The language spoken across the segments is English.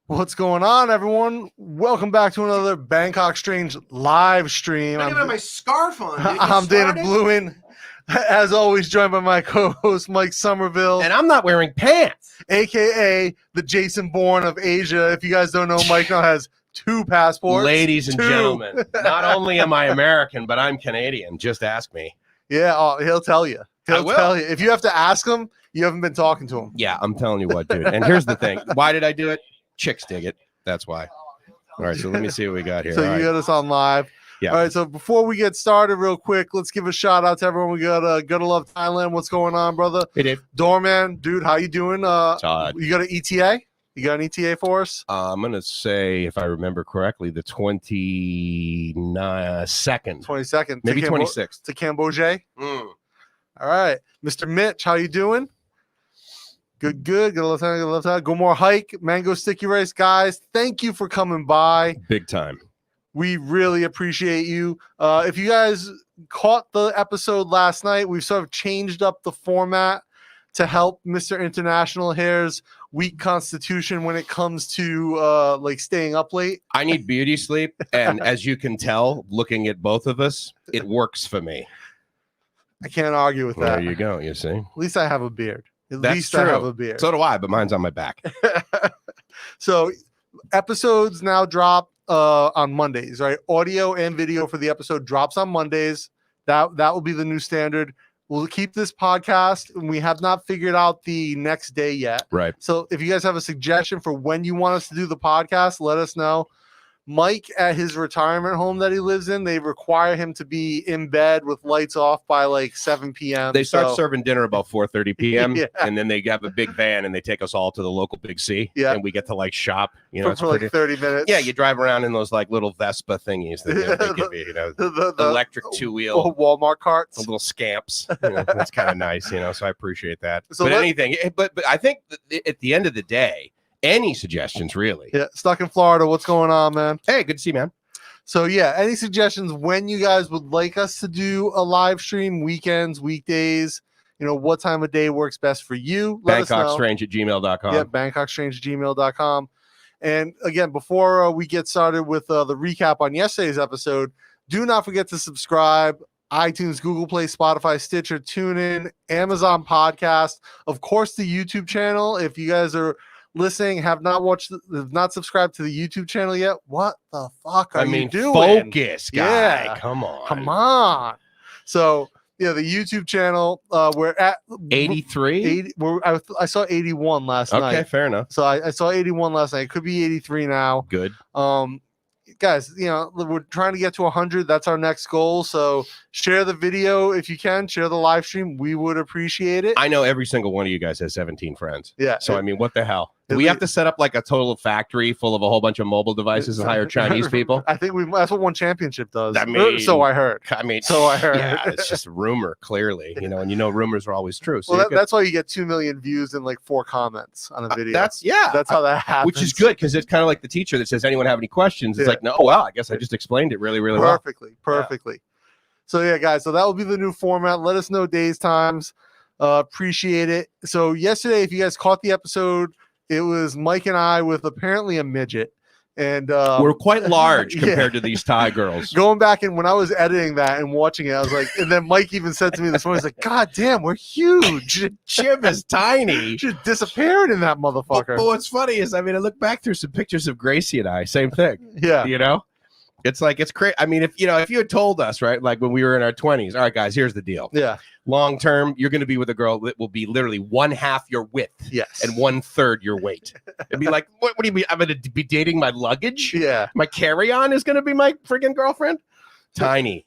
What's going on, everyone? Welcome back to another Bangkok Strange live stream. I have my scarf on. I'm Dana Bluin, as always, joined by my co-host Mike Somerville, and I'm not wearing pants, aka the Jason Bourne of Asia. If you guys don't know, Mike now has 2 passports. Ladies and gentlemen, not only am I American, but I'm Canadian. Just ask me. Yeah, he'll tell you. He'll tell you. If you have to ask him, you haven't been talking to him. Yeah, I'm telling you what, dude. And here's the thing. Why did I do it? Chicks dig it. That's why. All right, so let me see what we got here. So you got us on live. Yeah. All right, so before we get started real quick, let's give a shout out to everyone. We got Gotta Love Thailand. What's going on, brother? Hey, Dave. Doorman, dude, how you doing? Todd. You got an ETA? You got an ETA for us? I'm going to say, if I remember correctly, the 22nd. 22nd. Maybe 26th. To Cambodia. All right. Mr. Mitch, how you doing? Good. Good love. Go more hike. Mango sticky rice, guys. Thank you for coming by. Big time. We really appreciate you. If you guys caught the episode last night, we've sort of changed up the format to help Mr. International Hair's weak constitution when it comes to like staying up late. I need beauty sleep, and as you can tell, looking at both of us, it works for me. I can't argue with that. There you go. You see. At least I have a beard. That's least true. I have a beard. So do I, but mine's on my back. So episodes now drop on Mondays, right? Audio and video for the episode drops on Mondays. That will be the new standard. We'll keep this podcast, and we have not figured out the next day yet. Right. So if you guys have a suggestion for when you want us to do the podcast, let us know. Mike, at his retirement home that he lives in, they require him to be in bed with lights off by like 7 p.m. They start serving dinner about 4:30 p.m. Yeah. And then they have a big van and they take us all to the local Big C. Yeah. And we get to like shop. You know, for like 30 minutes. Yeah, you drive around in those like little Vespa thingies that they give you, the electric 2-wheel Walmart carts, the little scamps. That's kind of nice, so I appreciate that. So but anything, but I think at the end of the day, any suggestions really? Yeah, stuck in Florida. What's going on, man? Hey, good to see you, man. So yeah, any suggestions when you guys would like us to do a live stream, weekends, weekdays? What time of day works best for you? Let us know. BangkokStrange@gmail.com. Yeah, BangkokStrange@gmail.com. And again, before we get started with the recap on yesterday's episode, do not forget to subscribe. iTunes, Google Play, Spotify, Stitcher, TuneIn, Amazon Podcast, of course, the YouTube channel. If you guys are listening, have not subscribed to the YouTube channel yet, what the fuck are you doing? Focus, guy. Yeah. Come on. So yeah, the YouTube channel, we're at 83. I saw 81 last night. Okay, fair enough. So I saw 81 last night. It could be 83 now. Good. Guys, we're trying to get to 100. That's our next goal. So share the video if you can. Share the live stream. We would appreciate it. I know every single one of you guys has 17 friends. Yeah. So I mean, what the hell? Do we have to set up like a total factory full of a whole bunch of mobile devices and hire Chinese people? I think that's what one championship does. So I heard. So I heard. Yeah, it's just a rumor, clearly. And rumors are always true. So that's why you get 2 million views and like 4 comments on a video. That's how that happens. Which is good because it's kind of like the teacher that says, "Anyone have any questions?" It's like, no, well, I guess I just explained it really, really perfectly. Yeah. So yeah, guys. So that will be the new format. Let us know days, times. Appreciate it. So yesterday, if you guys caught the episode, it was Mike and I with apparently a midget. And we're quite large compared to these Thai girls. Going back and when I was editing that and watching it, I was like, and then Mike even said to me this morning, he's like, God damn, we're huge. Jim is tiny. She's disappearing in that motherfucker. But what's funny is, I look back through some pictures of Gracie and I, same thing. Yeah. It's like, it's crazy. I mean, if you had told us, right, like when we were in our 20s, all right, guys, here's the deal. Yeah. Long term, you're going to be with a girl that will be literally 1/2 your width. Yes. And 1/3 your weight. It'd be like, what do you mean? I'm going to be dating my luggage? Yeah. My carry-on is going to be my friggin' girlfriend? Tiny.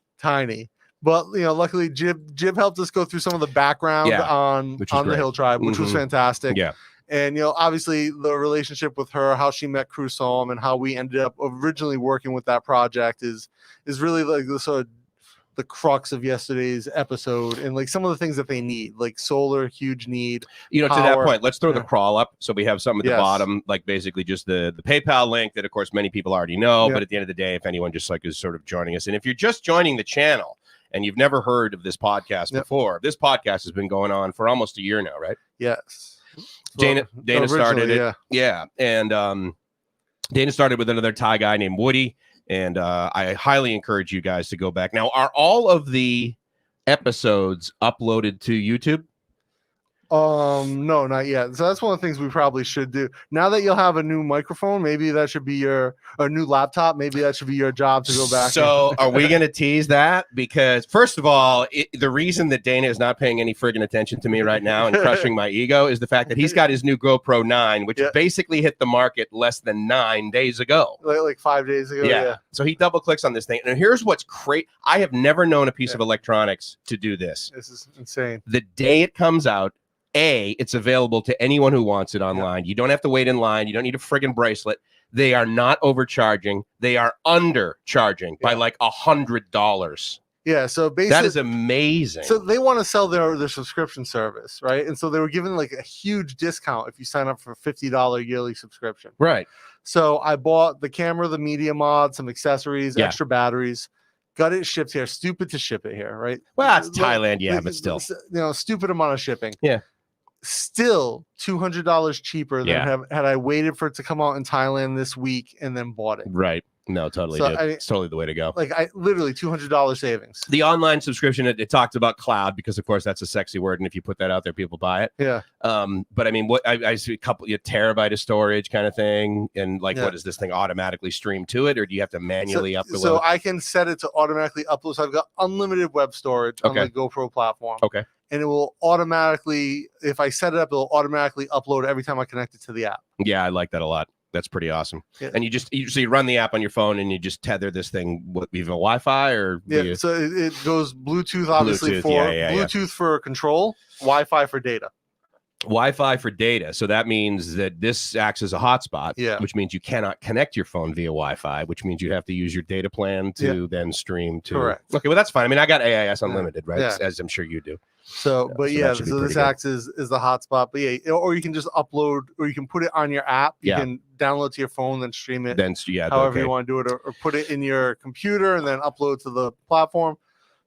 But luckily Jib helped us go through some of the background on the Hill Tribe, which was fantastic. Yeah. And obviously the relationship with her, how she met Crusoe and how we ended up originally working with that project is really like the sort of the crux of yesterday's episode, and like some of the things that they need, like solar, huge need. To that point, let's throw the crawl up. So we have something at the bottom, like basically just the PayPal link that of course many people already know. But at the end of the day, if anyone just like is sort of joining us, and if you're just joining the channel and you've never heard of this podcast before, this podcast has been going on for almost a year now, right? Yes. Dana started it. Yeah. And Dana started with another Thai guy named Woody, and I highly encourage you guys to go back. Now, are all of the episodes uploaded to YouTube? No, not yet. So that's one of the things we probably should do. Now that you'll have a new microphone, maybe that should be a new laptop. Maybe that should be your job to go back. So are we going to tease that? Because first of all, the reason that Dana is not paying any friggin' attention to me right now and crushing my ego is the fact that he's got his new GoPro 9, which basically hit the market less than 9 days ago. Like 5 days ago. Yeah. So he double clicks on this thing. And here's what's crazy. I have never known a piece of electronics to do this. This is insane. The day it comes out, it's available to anyone who wants it online. You don't have to wait in line. You don't need a friggin' bracelet. They are not overcharging. They are undercharging by like $100. Yeah, so basically that is amazing. So they want to sell their subscription service, right? And so they were giving like a huge discount if you sign up for a $50 yearly subscription. Right. So I bought the camera, the media mod, some accessories, extra batteries. Got it shipped here. Stupid to ship it here, right? Well, it's Thailand, but still. Stupid amount of shipping. Yeah. Still $200 cheaper than had I waited for it to come out in Thailand this week and then bought it. Right. No, totally. So it's totally the way to go. Like I literally $200 savings. The online subscription, it talked about cloud because of course that's a sexy word, and if you put that out there, people buy it. Yeah. But I mean, what I see a couple terabyte of storage kind of thing, and like, what does this thing automatically stream to it, or do you have to manually upload? So I can set it to automatically upload. So I've got unlimited web storage on the GoPro platform. Okay. And it will automatically, if I set it up, it'll automatically upload every time I connect it to the app. Yeah, I like that a lot. That's pretty awesome. Yeah. And you run the app on your phone and you just tether this thing with either Wi-Fi or so it goes Bluetooth, obviously, Bluetooth for control, Wi-Fi for data. Wi-Fi for data. So that means that this acts as a hotspot, which means you cannot connect your phone via Wi-Fi, which means you'd have to use your data plan to then stream to. Correct. Okay, well, that's fine. I mean, I got AIS Unlimited, right? As I'm sure you do. So this acts as the hotspot. But or you can just upload, or you can put it on your app. You can download to your phone, then stream it. Then however you want to do it, or put it in your computer and then upload to the platform.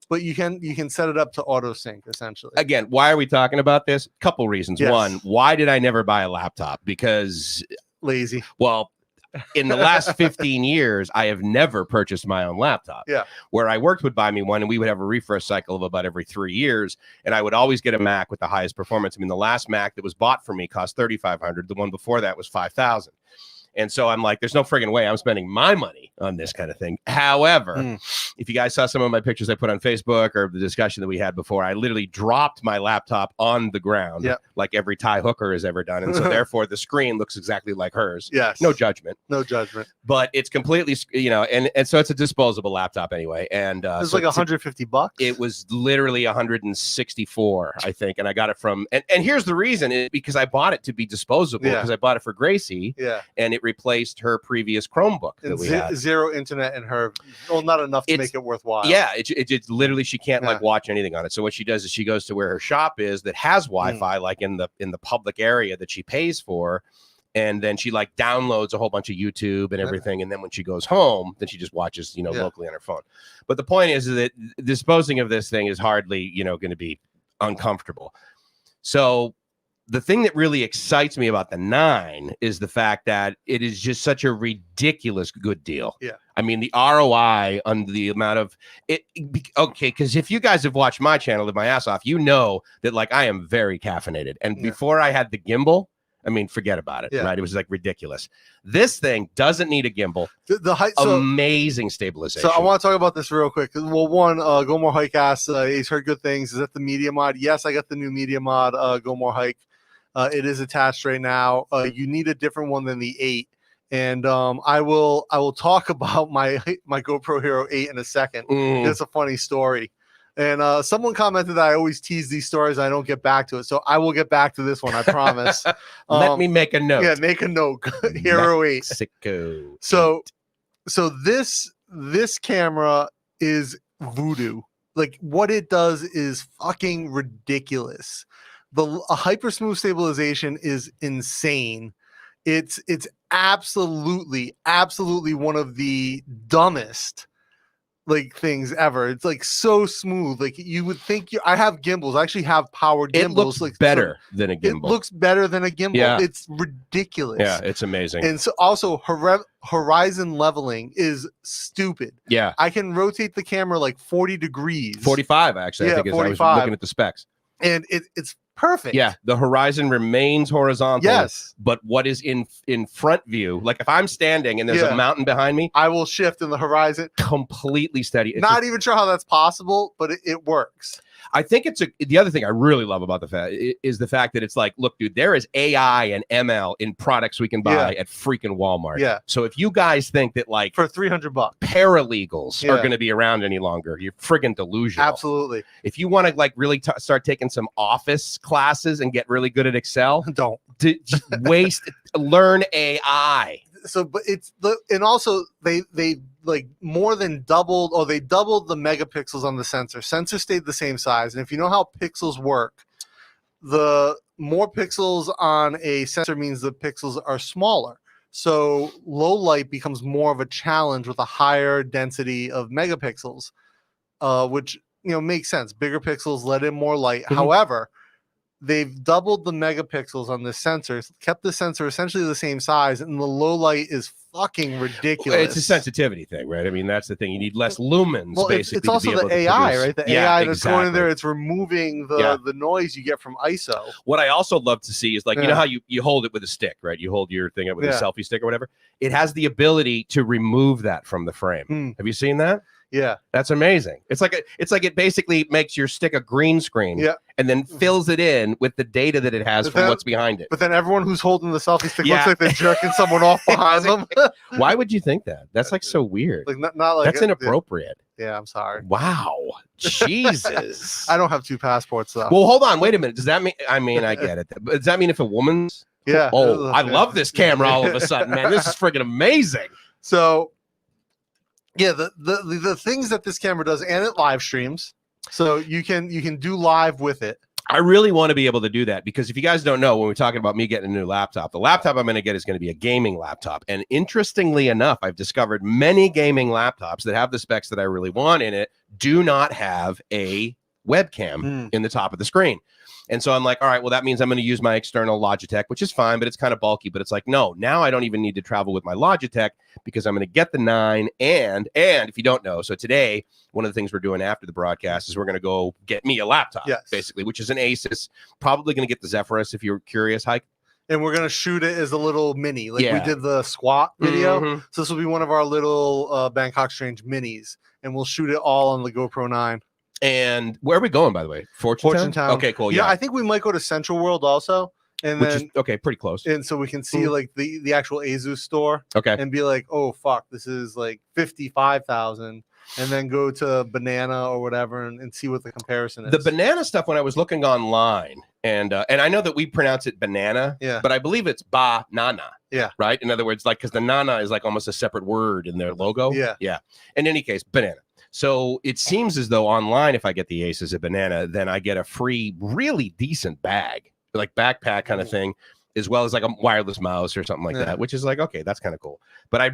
But you can set it up to auto sync essentially. Again, why are we talking about this? Couple reasons. One, why did I never buy a laptop? Because lazy. Well, in the last 15 years, I have never purchased my own laptop. Yeah. Where I worked would buy me one, and we would have a refresh cycle of about every 3 years, and I would always get a Mac with the highest performance. I mean, the last Mac that was bought for me cost $3,500. The one before that was $5,000. And so I'm like, there's no friggin' way I'm spending my money on this kind of thing. However, if you guys saw some of my pictures I put on Facebook or the discussion that we had before, I literally dropped my laptop on the ground like every Thai hooker has ever done. And so therefore the screen looks exactly like hers. Yes. No judgment. No judgment. But it's completely, and so it's a disposable laptop anyway. And it's like $150. It was literally 164, I think. And I got it from, and here's the reason, because I bought it to be disposable, because I bought it for Gracie. Yeah. And it replaced her previous Chromebook that we had. Zero internet in her. Well, not enough to make it worthwhile. Yeah, it literally, she can't like watch anything on it. So what she does is she goes to where her shop is that has Wi-Fi, like in the public area that she pays for, and then she like downloads a whole bunch of YouTube and everything. And then when she goes home, then she just watches, locally on her phone. But the point is that disposing of this thing is hardly, going to be uncomfortable. So the thing that really excites me about the 9 is the fact that it is just such a ridiculous good deal. Yeah. I mean, the ROI on the amount of it. Okay. Because if you guys have watched my channel, Live My Ass Off, you know that like I am very caffeinated. And before I had the gimbal, I mean, forget about it, right? It was like ridiculous. This thing doesn't need a gimbal. The height, amazing stabilization. So I want to talk about this real quick. Well, one, Go More Hike asks, he's heard good things. Is that the media mod? Yes, I got the new media mod, Go More Hike. It is attached right now. You need a different one than the 8. And I will talk about my GoPro Hero 8 in a second. It's a funny story. And someone commented that I always tease these stories. I don't get back to it. So I will get back to this one. I promise. Let me make a note. Yeah, make a note. Hero 8. Mexico. So this camera is voodoo. Like what it does is fucking ridiculous. A hyper smooth stabilization is insane. It's absolutely one of the dumbest like things ever. It's like so smooth. Like you would think I have gimbals. I actually have powered gimbals. It looks like better than a gimbal. It looks better than a gimbal. Yeah. It's ridiculous. Yeah, it's amazing. And so also horizon leveling is stupid. Yeah. I can rotate the camera like 40 degrees. 45 actually. I think 45. I was looking at the specs. And it's perfect. Yeah, the horizon remains horizontal. Yes. But what is in front view, like if I'm standing and there's a mountain behind me, I will shift in the horizon. Completely steady. It's Not even sure how that's possible, but it works. I think the other thing I really love about the fact is the fact that it's like, look, dude, there is AI and ML in products we can buy at freaking Walmart. Yeah. So if you guys think that like for $300 paralegals are going to be around any longer, you're friggin' delusional. Absolutely. If you want to like really start taking some office classes and get really good at Excel, don't learn AI. So, but and also they like more than doubled, or they doubled the megapixels on the sensor. Sensor stayed the same size, and if you know how pixels work, the more pixels on a sensor means the pixels are smaller. So low light becomes more of a challenge with a higher density of megapixels, which makes sense. Bigger pixels let in more light. Mm-hmm. However, they've doubled the megapixels on this sensor, kept the sensor essentially the same size, and the low light is fucking ridiculous. It's a sensitivity thing, right? I mean, that's the thing. You need less lumens, basically. It's also the AI, right? The AI that's going in there, it's removing the noise you get from ISO. What I also love to see is like, you know how you hold it with a stick, right? You hold your thing up with a selfie stick or whatever. It has the ability to remove that from the frame. Have you seen that? Yeah, that's amazing. It's like it basically makes your stick a green screen, and then fills it in with the data that it has from what's behind it. But then everyone who's holding the selfie stick looks like they're jerking someone off behind them. Why would you think that? That's like so weird. Like not like that's inappropriate. Yeah, I'm sorry. Wow, Jesus. I don't have 2 passports though. Well, hold on, wait a minute. Does that mean? I mean, I get it. But does that mean if a woman's? Yeah. Oh, I love this camera all of a sudden, man. This is freaking amazing. So. Yeah, the things that this camera does, and it live streams, so you can do live with it. I really want to be able to do that, because if you guys don't know, when we're talking about me getting a new laptop, the laptop I'm going to get is going to be a gaming laptop. And interestingly enough, I've discovered many gaming laptops that have the specs that I really want in it do not have a webcam in the top of the screen. And so I'm like, all right, well, that means I'm going to use my external Logitech, which is fine, but it's kind of bulky. But it's like, no, now I don't even need to travel with my Logitech, because I'm going to get the 9. And if you don't know, so today, one of the things we're doing after the broadcast is we're going to go get me a laptop, basically, which is an Asus. Probably going to get the Zephyrus if you're curious, Hike. And we're going to shoot it as a little mini, like we did the squat video. So this will be one of our little Bangkok Strange minis, and we'll shoot it all on the GoPro 9. And where are we going, by the way? Fortune Town? Okay, cool. Yeah, I think we might go to Central World also. And which is pretty close. And so we can see like the actual Asus store. Okay. And be like, oh fuck, this is like 55,000. And then go to Banana or whatever and see what the comparison is. The Banana stuff, when I was looking online, and I know that we pronounce it banana, but I believe it's ba-nana. Yeah. Right? In other words, like, because the nana is like almost a separate word in their logo. Yeah. Yeah. In any case, banana. So it seems as though online, if I get the Asus at Banana, then I get a free, really decent bag, like backpack kind of thing, as well as like a wireless mouse or something like that, which is like, okay, that's kind of cool. But I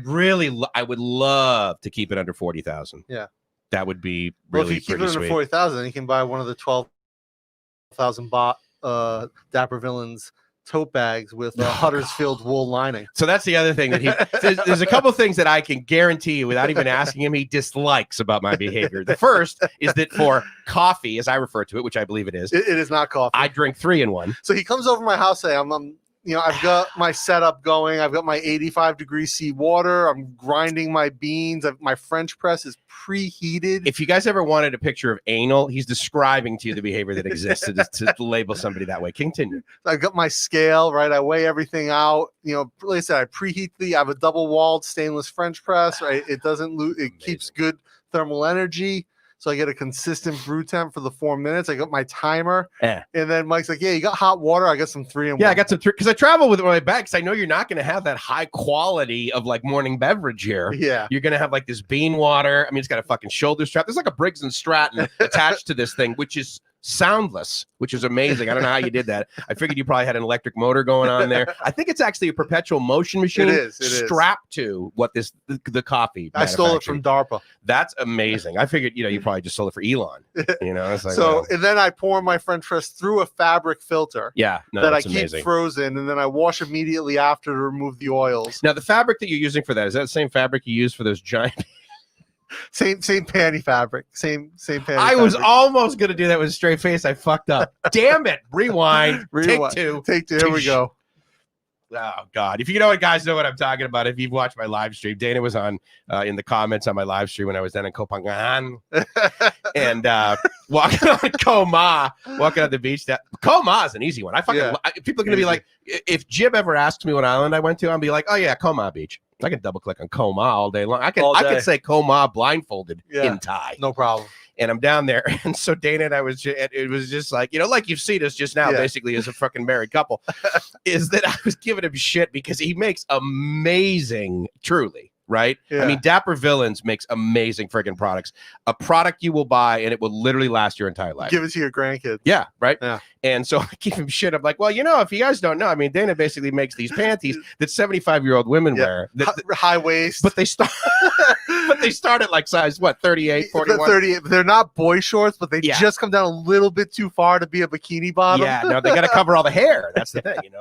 would love to keep it under 40,000. Yeah. That would be really if you keep it under 40,000, you can buy one of the 12,000 baht Dapper Villains tote bags with Huddersfield wool lining. So that's the other thing that there's a couple of things that I can guarantee you without even asking him he dislikes about my behavior. The first is that for coffee, as I refer to it, which I believe it is, it is not coffee. I drink 3 in 1. So he comes over my house, say I've got my setup going. I've got my 85°C water. I'm grinding my beans. My French press is preheated. If you guys ever wanted a picture of anal, he's describing to you the behavior that exists to label somebody that way. Continue. I've got my scale, right? I weigh everything out. Like I said, I preheat I have a double-walled stainless French press, right? It doesn't lose. It keeps good thermal energy. So I get a consistent brew temp for the 4 minutes. I got my timer. And then Mike's like, yeah, you got hot water? I got some 3 in 1. Yeah, I got some 3 because I travel with my bag, because I know you're not going to have that high quality of like morning beverage here. Yeah. You're going to have like this bean water. I mean, it's got a fucking shoulder strap. There's like a Briggs and Stratton attached to this thing, which is soundless, which is amazing. I don't know how you did that. I figured you probably had an electric motor going on there. I think it's actually a perpetual motion machine. It is strapped to what the coffee. I stole it from DARPA. That's amazing. I figured, you probably just stole it for Elon. It's like, so, and then I pour my French press through a fabric filter. Yeah, that I keep frozen, and then I wash immediately after to remove the oils. Now, the fabric that you're using for that, is that the same fabric you use for those giant? Same panty fabric. Same panty. I was almost gonna do that with a straight face. I fucked up. Damn it! Rewind. Take two. Here we go. Oh God! If you know what, guys, know what I'm talking about. If you've watched my live stream, Dana was on in the comments on my live stream when I was down in Koh Phangan and walking on Koh Ma, walking on the beach. Koh Ma is an easy one. People are gonna be like, if Jib ever asks me what island I went to, I'll be like, oh yeah, Koh Ma Beach. I can double click on Koh Ma all day long. I can say Koh Ma blindfolded in Thai. No problem. And I'm down there. And so Dana and I it was just like, like you've seen us just now, basically as a fucking married couple, is that I was giving him shit because he makes amazing, truly. Right? Yeah. I mean, Dapper Villains makes amazing freaking products. A product you will buy and it will literally last your entire life. Give it to your grandkids. Yeah, right? Yeah. And so I give him shit. I'm like, well, if you guys don't know, I mean, Dana basically makes these panties that 75-year-old women wear. High waist. But they start at like size, 38, 41? 38. They're not boy shorts, but they just come down a little bit too far to be a bikini bottom. Yeah, no, they got to cover all the hair. That's the thing,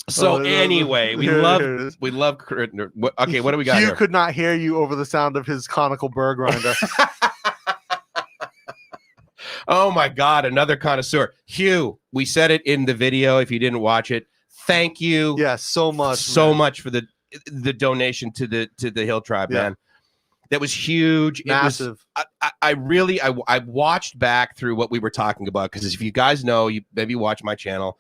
So anyway, we love. Okay, what do we got? Hugh could not hear you over the sound of his conical burr grinder. Oh my God, another connoisseur. Hugh, we said it in the video. If you didn't watch it, thank you. Yes, so much for the donation to the Hill Tribe, man. That was huge. Massive. I watched back through what we were talking about because if you guys know, you maybe watch my channel.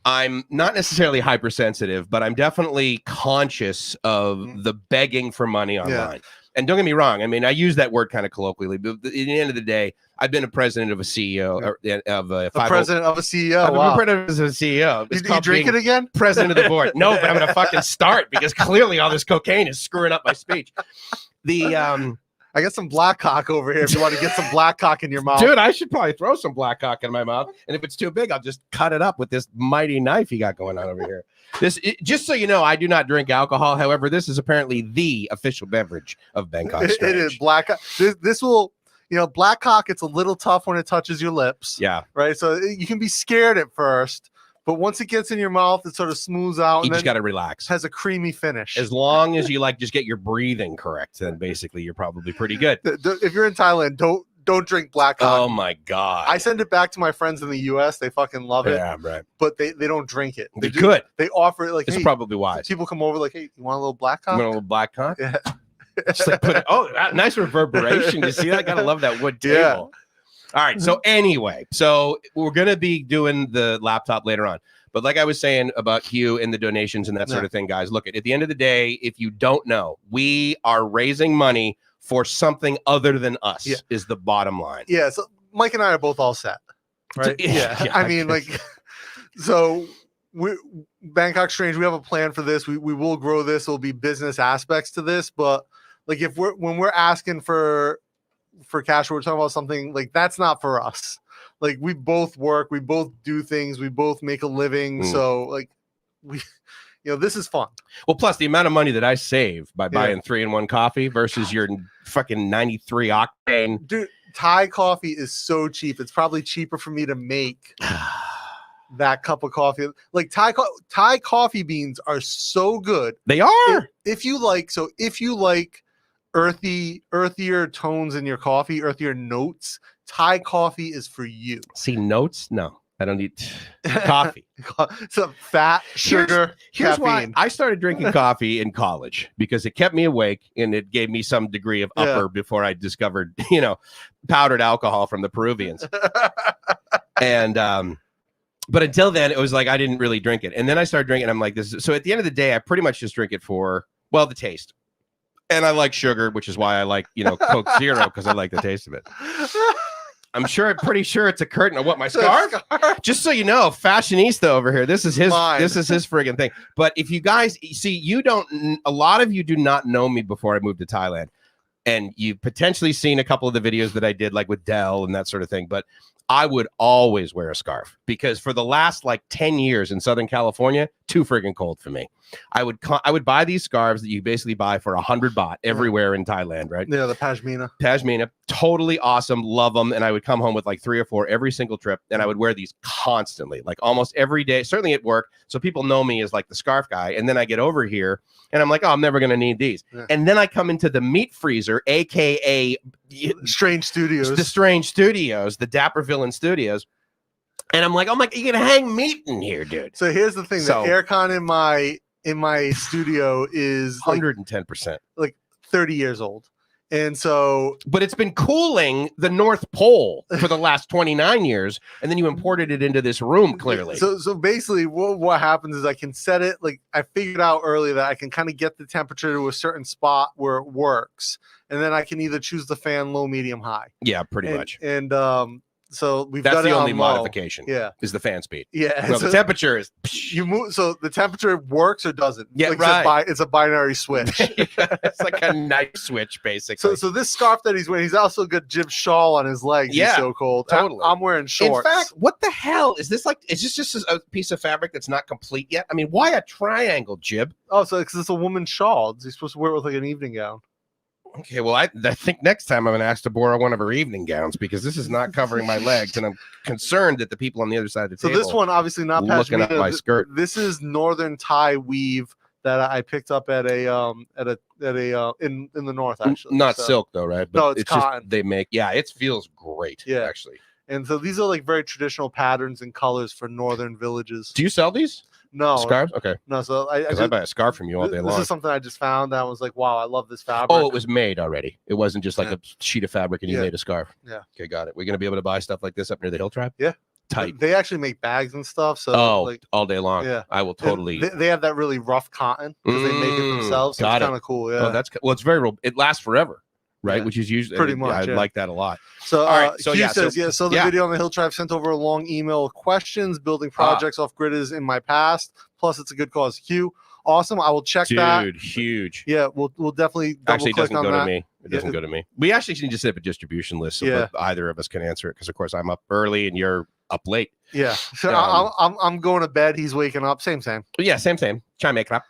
I'm not necessarily hypersensitive, but I'm definitely conscious of the begging for money online. Yeah. And don't get me wrong. I mean, I use that word kind of colloquially, but at the end of the day, I've been a president of a CEO of a president of a CEO. I've been president of a CEO. Did you drink it again? President of the board. No, but I'm going to fucking start because clearly all this cocaine is screwing up my speech. I got some black cock over here if you want to get some black cock in your mouth. Dude, I should probably throw some black cock in my mouth. And if it's too big, I'll just cut it up with this mighty knife you got going on over here. Just so you know, I do not drink alcohol. However, this is apparently the official beverage of Bangkok Strange. It is black. This will, black cock, it's a little tough when it touches your lips. Yeah. Right? So you can be scared at first. But once it gets in your mouth, it sort of smooths out. You just got to relax. Has a creamy finish. As long as you just get your breathing correct, then basically you're probably pretty good. If you're in Thailand, don't drink black cock. Oh my God. I send it back to my friends in the US. They fucking love it. Yeah, right. But they don't drink it. They could. They offer it like, it's probably wise. People come over like, hey, you want a little black cock? You want a little black cock? Yeah. Just like nice reverberation. You see that? Gotta love that wood table. Yeah. All right. So anyway, we're gonna be doing the laptop later on. But like I was saying about Hugh and the donations and that sort of thing, guys, look, at the end of the day, if you don't know, we are raising money for something other than us is the bottom line. Yeah. So Mike and I are both all set. Right. Yeah. I mean, so Bangkok Strange, we have a plan for this. We will grow this. There'll be business aspects to this. But when we're asking for cash, we're talking about something that's not for us. We both work, we both do things, we both make a living. So this is fun. Well, plus the amount of money that I save by buying 3-in-1 coffee versus your fucking 93 octane. Dude, Thai coffee is so cheap. It's probably cheaper for me to make that cup of coffee. Thai coffee beans are so good. They are. If you like earthier tones in your coffee, earthier notes, Thai coffee is for you. See, notes? No, I don't need coffee. Some fat, sugar, here's caffeine. Why I started drinking coffee in college, because it kept me awake and it gave me some degree of upper before I discovered, powdered alcohol from the Peruvians. And but until then, it was like I didn't really drink it. And then I started drinking. I'm like, this. So at the end of the day, I pretty much just drink it for, the taste. And I like sugar, which is why I like, Coke Zero, because I like the taste of it. Pretty sure it's a curtain. Or what, my scarf? Just so you know, fashionista over here. This is his friggin' thing. But if you guys see, a lot of you do not know me before I moved to Thailand. and you've potentially seen a couple of the videos that I did, like with Dell and that sort of thing. But I would always wear a scarf because for the last like 10 years in Southern California, too friggin' cold for me. I would buy these scarves that you basically buy for 100 baht everywhere in Thailand, right? Yeah, the pashmina. Pashmina, totally awesome, love them. And I would come home with like 3 or 4 every single trip, and I would wear these constantly, like almost every day, certainly at work. So people know me as like the scarf guy. And then I get over here and I'm like, oh, I'm never going to need these. Yeah. And then I come into the meat freezer, aka Strange Studios, the Strange Studios, the Dapper Villain Studios. And I'm like, you can hang meat in here, dude. So here's the thing: the aircon in my studio is 110%, like 30 years old. And so, but it's been cooling the North Pole for the last 29 years, and then you imported it into this room. Clearly, so basically, what happens is I can set it, like I figured out earlier that I can kind of get the temperature to a certain spot where it works, and then I can either choose the fan low, medium, high. Yeah, pretty much. And so that's got the it only on modification. Yeah, is the fan speed. Yeah, well, so the temperature is you move. So the temperature works or doesn't. Yeah, like right. It's a binary switch. It's like a knife switch, basically. So this scarf that he's wearing, he's also got Jib shawl on his legs. Yeah, he's so cold. Totally. I'm wearing shorts. In fact, what the hell is this? Like, is this just a piece of fabric that's not complete yet? I mean, why a triangle, Jib? Oh, so because it's a woman's shawl. He's supposed to wear it with like an evening gown. Okay, well, I think next time I'm going to ask to borrow one of her evening gowns because this is not covering my legs, and I'm concerned that the people on the other sast of the table. So this one, obviously not looking up my skirt. This is Northern Thai weave that I picked up at a in the north, actually. Not silk though, right? But no, it's cotton. Just, they make it feels great. Yeah, actually. And so these are like very traditional patterns and colors for northern villages. Do you sell these? No. Scarves? Okay. No, so I buy a scarf from you all day long. This is something I just found that I was like, wow, I love this fabric. Oh, it was made already. It wasn't just like a sheet of fabric and you made a scarf. Yeah. Okay, got it. We're going to be able to buy stuff like this up near the Hill Tribe? Yeah. Tight. They actually make bags and stuff. So like all day long. Yeah. I will totally. They have that really rough cotton because they make it themselves. So it's kind of cool. Yeah. Oh, it's very real. It lasts forever. Right, which is usually pretty much. I like that a lot. So, all right. So Hugh says, the video on the Hill Tribe sent over a long email of questions. Building projects off grid is in my past. Plus, it's a good cause. Hugh, awesome. I will check that. Dude, huge. Yeah, we'll definitely actually doesn't go to me. It doesn't go to me. We actually need to set up a distribution list so either of us can answer it because, of course, I'm up early and you're up late. Yeah, so I'm going to bed. He's waking up. Same. Yeah, same. Chai make up.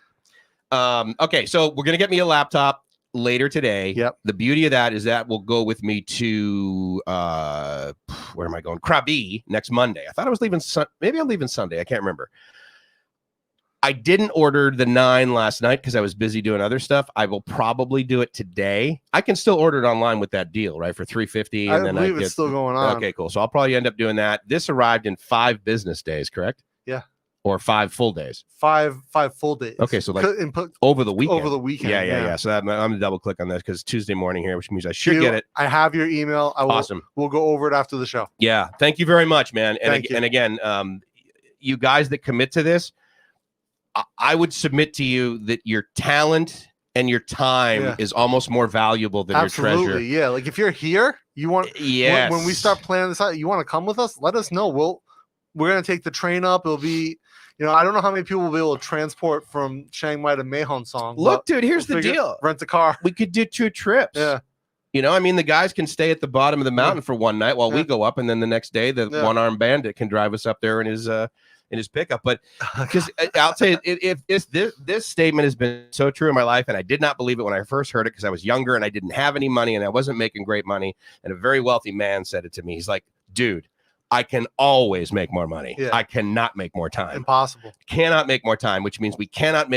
Okay, so we're gonna get me a laptop later today. Yep. The beauty of that is that will go with me to where am I going? Krabi next Monday. I thought I was leaving. Maybe I'm leaving Sunday. I can't remember. I didn't order the 9 last night because I was busy doing other stuff. I will probably do it today. I can still order it online with that deal, right? For $350. And then believe it's still going on. Okay, cool. So I'll probably end up doing that. This arrived in 5 business days, correct? Yeah. Or 5 full days. 5 full days. Okay, so like over the weekend. Over the weekend. Yeah. So I'm gonna double click on this because it's Tuesday morning here, which means I should get it. I have your email. Awesome. We'll go over it after the show. Yeah. Thank you very much, man. And again, you guys that commit to this, I would submit to you that your talent and your time is almost more valuable than your treasure. Absolutely. Yeah. Like if you're here, you want. Yes. When we start planning this out, you want to come with us? Let us know. We're gonna take the train up. It'll be. I don't know how many people will be able to transport from Chiang Mai to Mahon Song. Look, dude, here's the deal. Rent a car. We could do 2 trips. Yeah. I mean, the guys can stay at the bottom of the mountain for one night while we go up, and then the next day, the one-armed bandit can drive us up there in his pickup. But because I'll tell you, if this statement has been so true in my life, and I did not believe it when I first heard it because I was younger and I didn't have any money and I wasn't making great money. And a very wealthy man said it to me. He's like, dude, I can always make more money. Yeah. I cannot make more time. Impossible. Cannot make more time, which means we cannot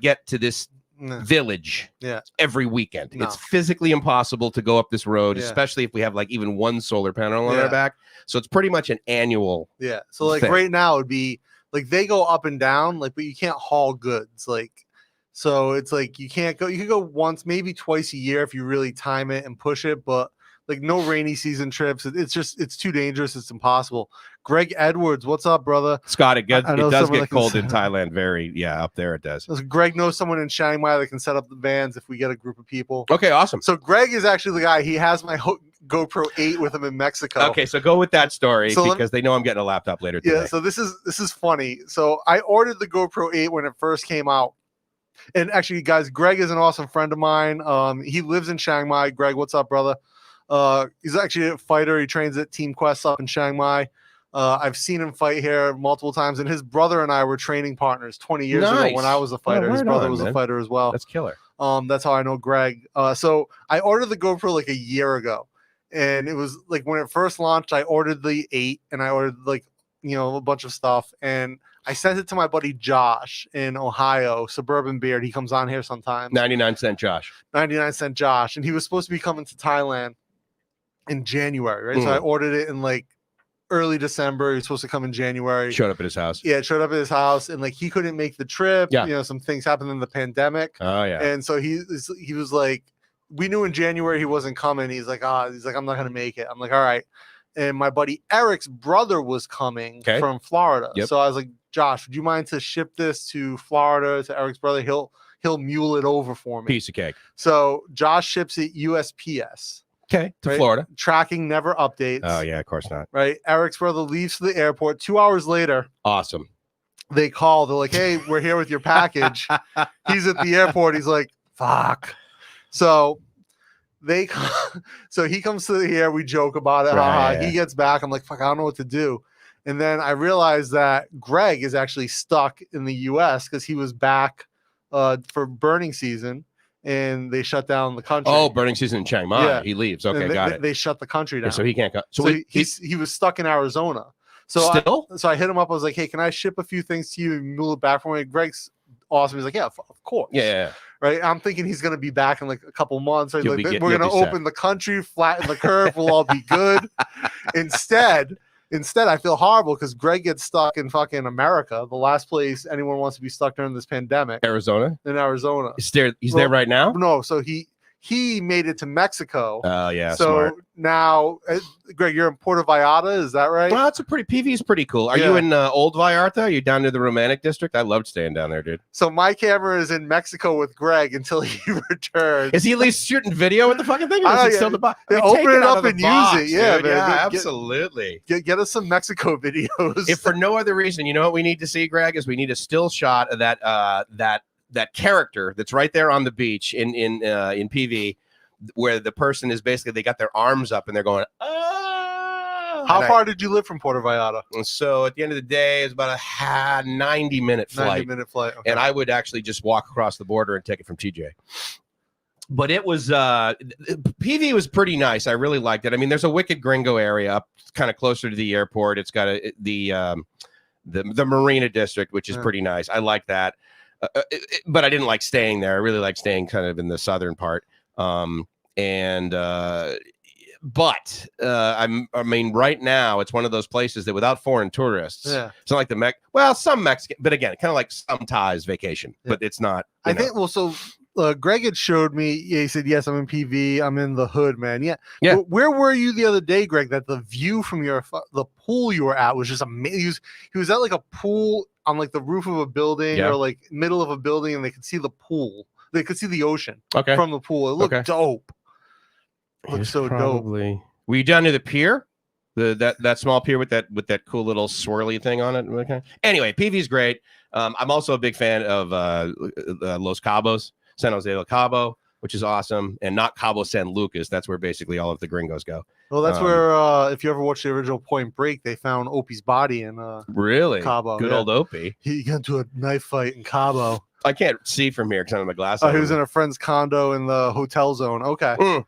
get to this village every weekend. No. It's physically impossible to go up this road, especially if we have like even one solar panel on our back. So it's pretty much an annual So like thing. Right now it would be like they go up and down, like, but you can't haul goods. Like, so it's like you can't go, you can go once, maybe twice a year if you really time it and push it, but like no rainy season trips. It's too dangerous. It's impossible. Greg Edwards, what's up, brother? Scott, it does get cold in Thailand. Up there it does. Greg knows someone in Chiang Mai that can set up the vans if we get a group of people. Okay, awesome. So Greg is actually the guy. He has my GoPro 8 with him in Mexico. Okay, so go with that story because they know I'm getting a laptop later today. Yeah, so this is funny. So I ordered the GoPro 8 when it first came out. And actually, guys, Greg is an awesome friend of mine. He lives in Chiang Mai. Greg, what's up, brother? He's actually a fighter. He trains at Team Quest up in Chiang Mai. I've seen him fight here multiple times, and his brother and I were training partners 20 years ago when I was a fighter. His brother was a fighter as well. That's killer. That's how I know Greg. So I ordered the GoPro like a year ago, and it was like when it first launched, I ordered the 8, and I ordered like, a bunch of stuff, and I sent it to my buddy Josh in Ohio, Suburban Beard. He comes on here sometimes. 99-cent Josh. 99-cent Josh, and he was supposed to be coming to Thailand in January, right? So I ordered it in like early December. He was supposed to come in January. Showed up at his house. Yeah, showed up at his house, and like he couldn't make the trip. Yeah. Some things happened in the pandemic. Oh yeah. And so he was like, we knew in January he wasn't coming. He's like, I'm not gonna make it. I'm like, all right. And my buddy Eric's brother was coming from Florida. Yep. So I was like, Josh, would you mind to ship this to Florida to Eric's brother? He'll mule it over for me. Piece of cake. So Josh ships it USPS. Okay, to Florida. Tracking never updates. Oh yeah, of course not. Right. Eric's brother leaves for the airport. 2 hours later. Awesome. They call. They're like, hey, we're here with your package. He's at the airport. He's like, fuck. So he comes to here. We joke about it. Right, He gets back. I'm like, fuck, I don't know what to do. And then I realized that Greg is actually stuck in the US because he was back for burning season, and they shut down the country. Oh, burning season in Chiang Mai. Yeah. He leaves. Okay, got it. They shut the country down. Yeah, so he can't go. So he was stuck in Arizona. So I hit him up. I was like, hey, can I ship a few things to you and mule it back for me? Greg's awesome. He's like, yeah, of course. Yeah. Right. I'm thinking he's going to be back in like a couple months. Right? Like, we're going to open the country, flatten the curve. We'll all be good. Instead, I feel horrible because Greg gets stuck in fucking America, the last place anyone wants to be stuck during this pandemic. Arizona? In Arizona. He's there right now? No. So he made it to Mexico. Oh, yeah. So smart. Now, Greg, you're in Puerto Vallarta. Is that right? Well, PV's pretty cool. Are you in Old Vallarta? Are you down near the Romantic District? I loved staying down there, dude. So my camera is in Mexico with Greg until he returns. Is he at least shooting video with the fucking thing? Or is it still the box? Open it up and use it. Yeah, man. Yeah, absolutely. Get us some Mexico videos. If for no other reason, you know what we need to see, Greg, is we need a still shot of that character that's right there on the beach in PV, where the person is basically, they got their arms up and they're going, oh. How far did you live from Puerto Vallarta? So at the end of the day, it's about a 90-minute flight. 90-minute flight. Okay. And I would actually just walk across the border and take it from TJ. But it was PV was pretty nice. I really liked it. I mean, there's a wicked gringo area up kind of closer to the airport. It's got the Marina District, which is pretty nice. I like that. But I didn't like staying there. I really like staying kind of in the southern part. I mean, right now it's one of those places that without foreign tourists, it's not like some Mexican, but again, kind of like some Thais vacation, but it's not. I think. Well, so Greg had showed me. Yeah, he said, "Yes, I'm in PV. I'm in the hood, man." Yeah. Where were you the other day, Greg? That the view from the pool you were at was just amazing. He was at like a pool on like the roof of a building or like middle of a building, and they could see the pool. They could see the ocean from the pool. It looked dope. It looked so dope. Were you down near the pier? That small pier with that cool little swirly thing on it. Okay. Anyway, PV's great. I'm also a big fan of Los Cabos, San Jose del Cabo, which is awesome, and not Cabo San Lucas. That's where basically all of the gringos go. Well, that's where if you ever watched the original Point Break, they found Opie's body in really Cabo. Good old Opie. He got into a knife fight in Cabo. I can't see from here because I have my glasses. Oh, he was in a friend's condo in the hotel zone. Okay.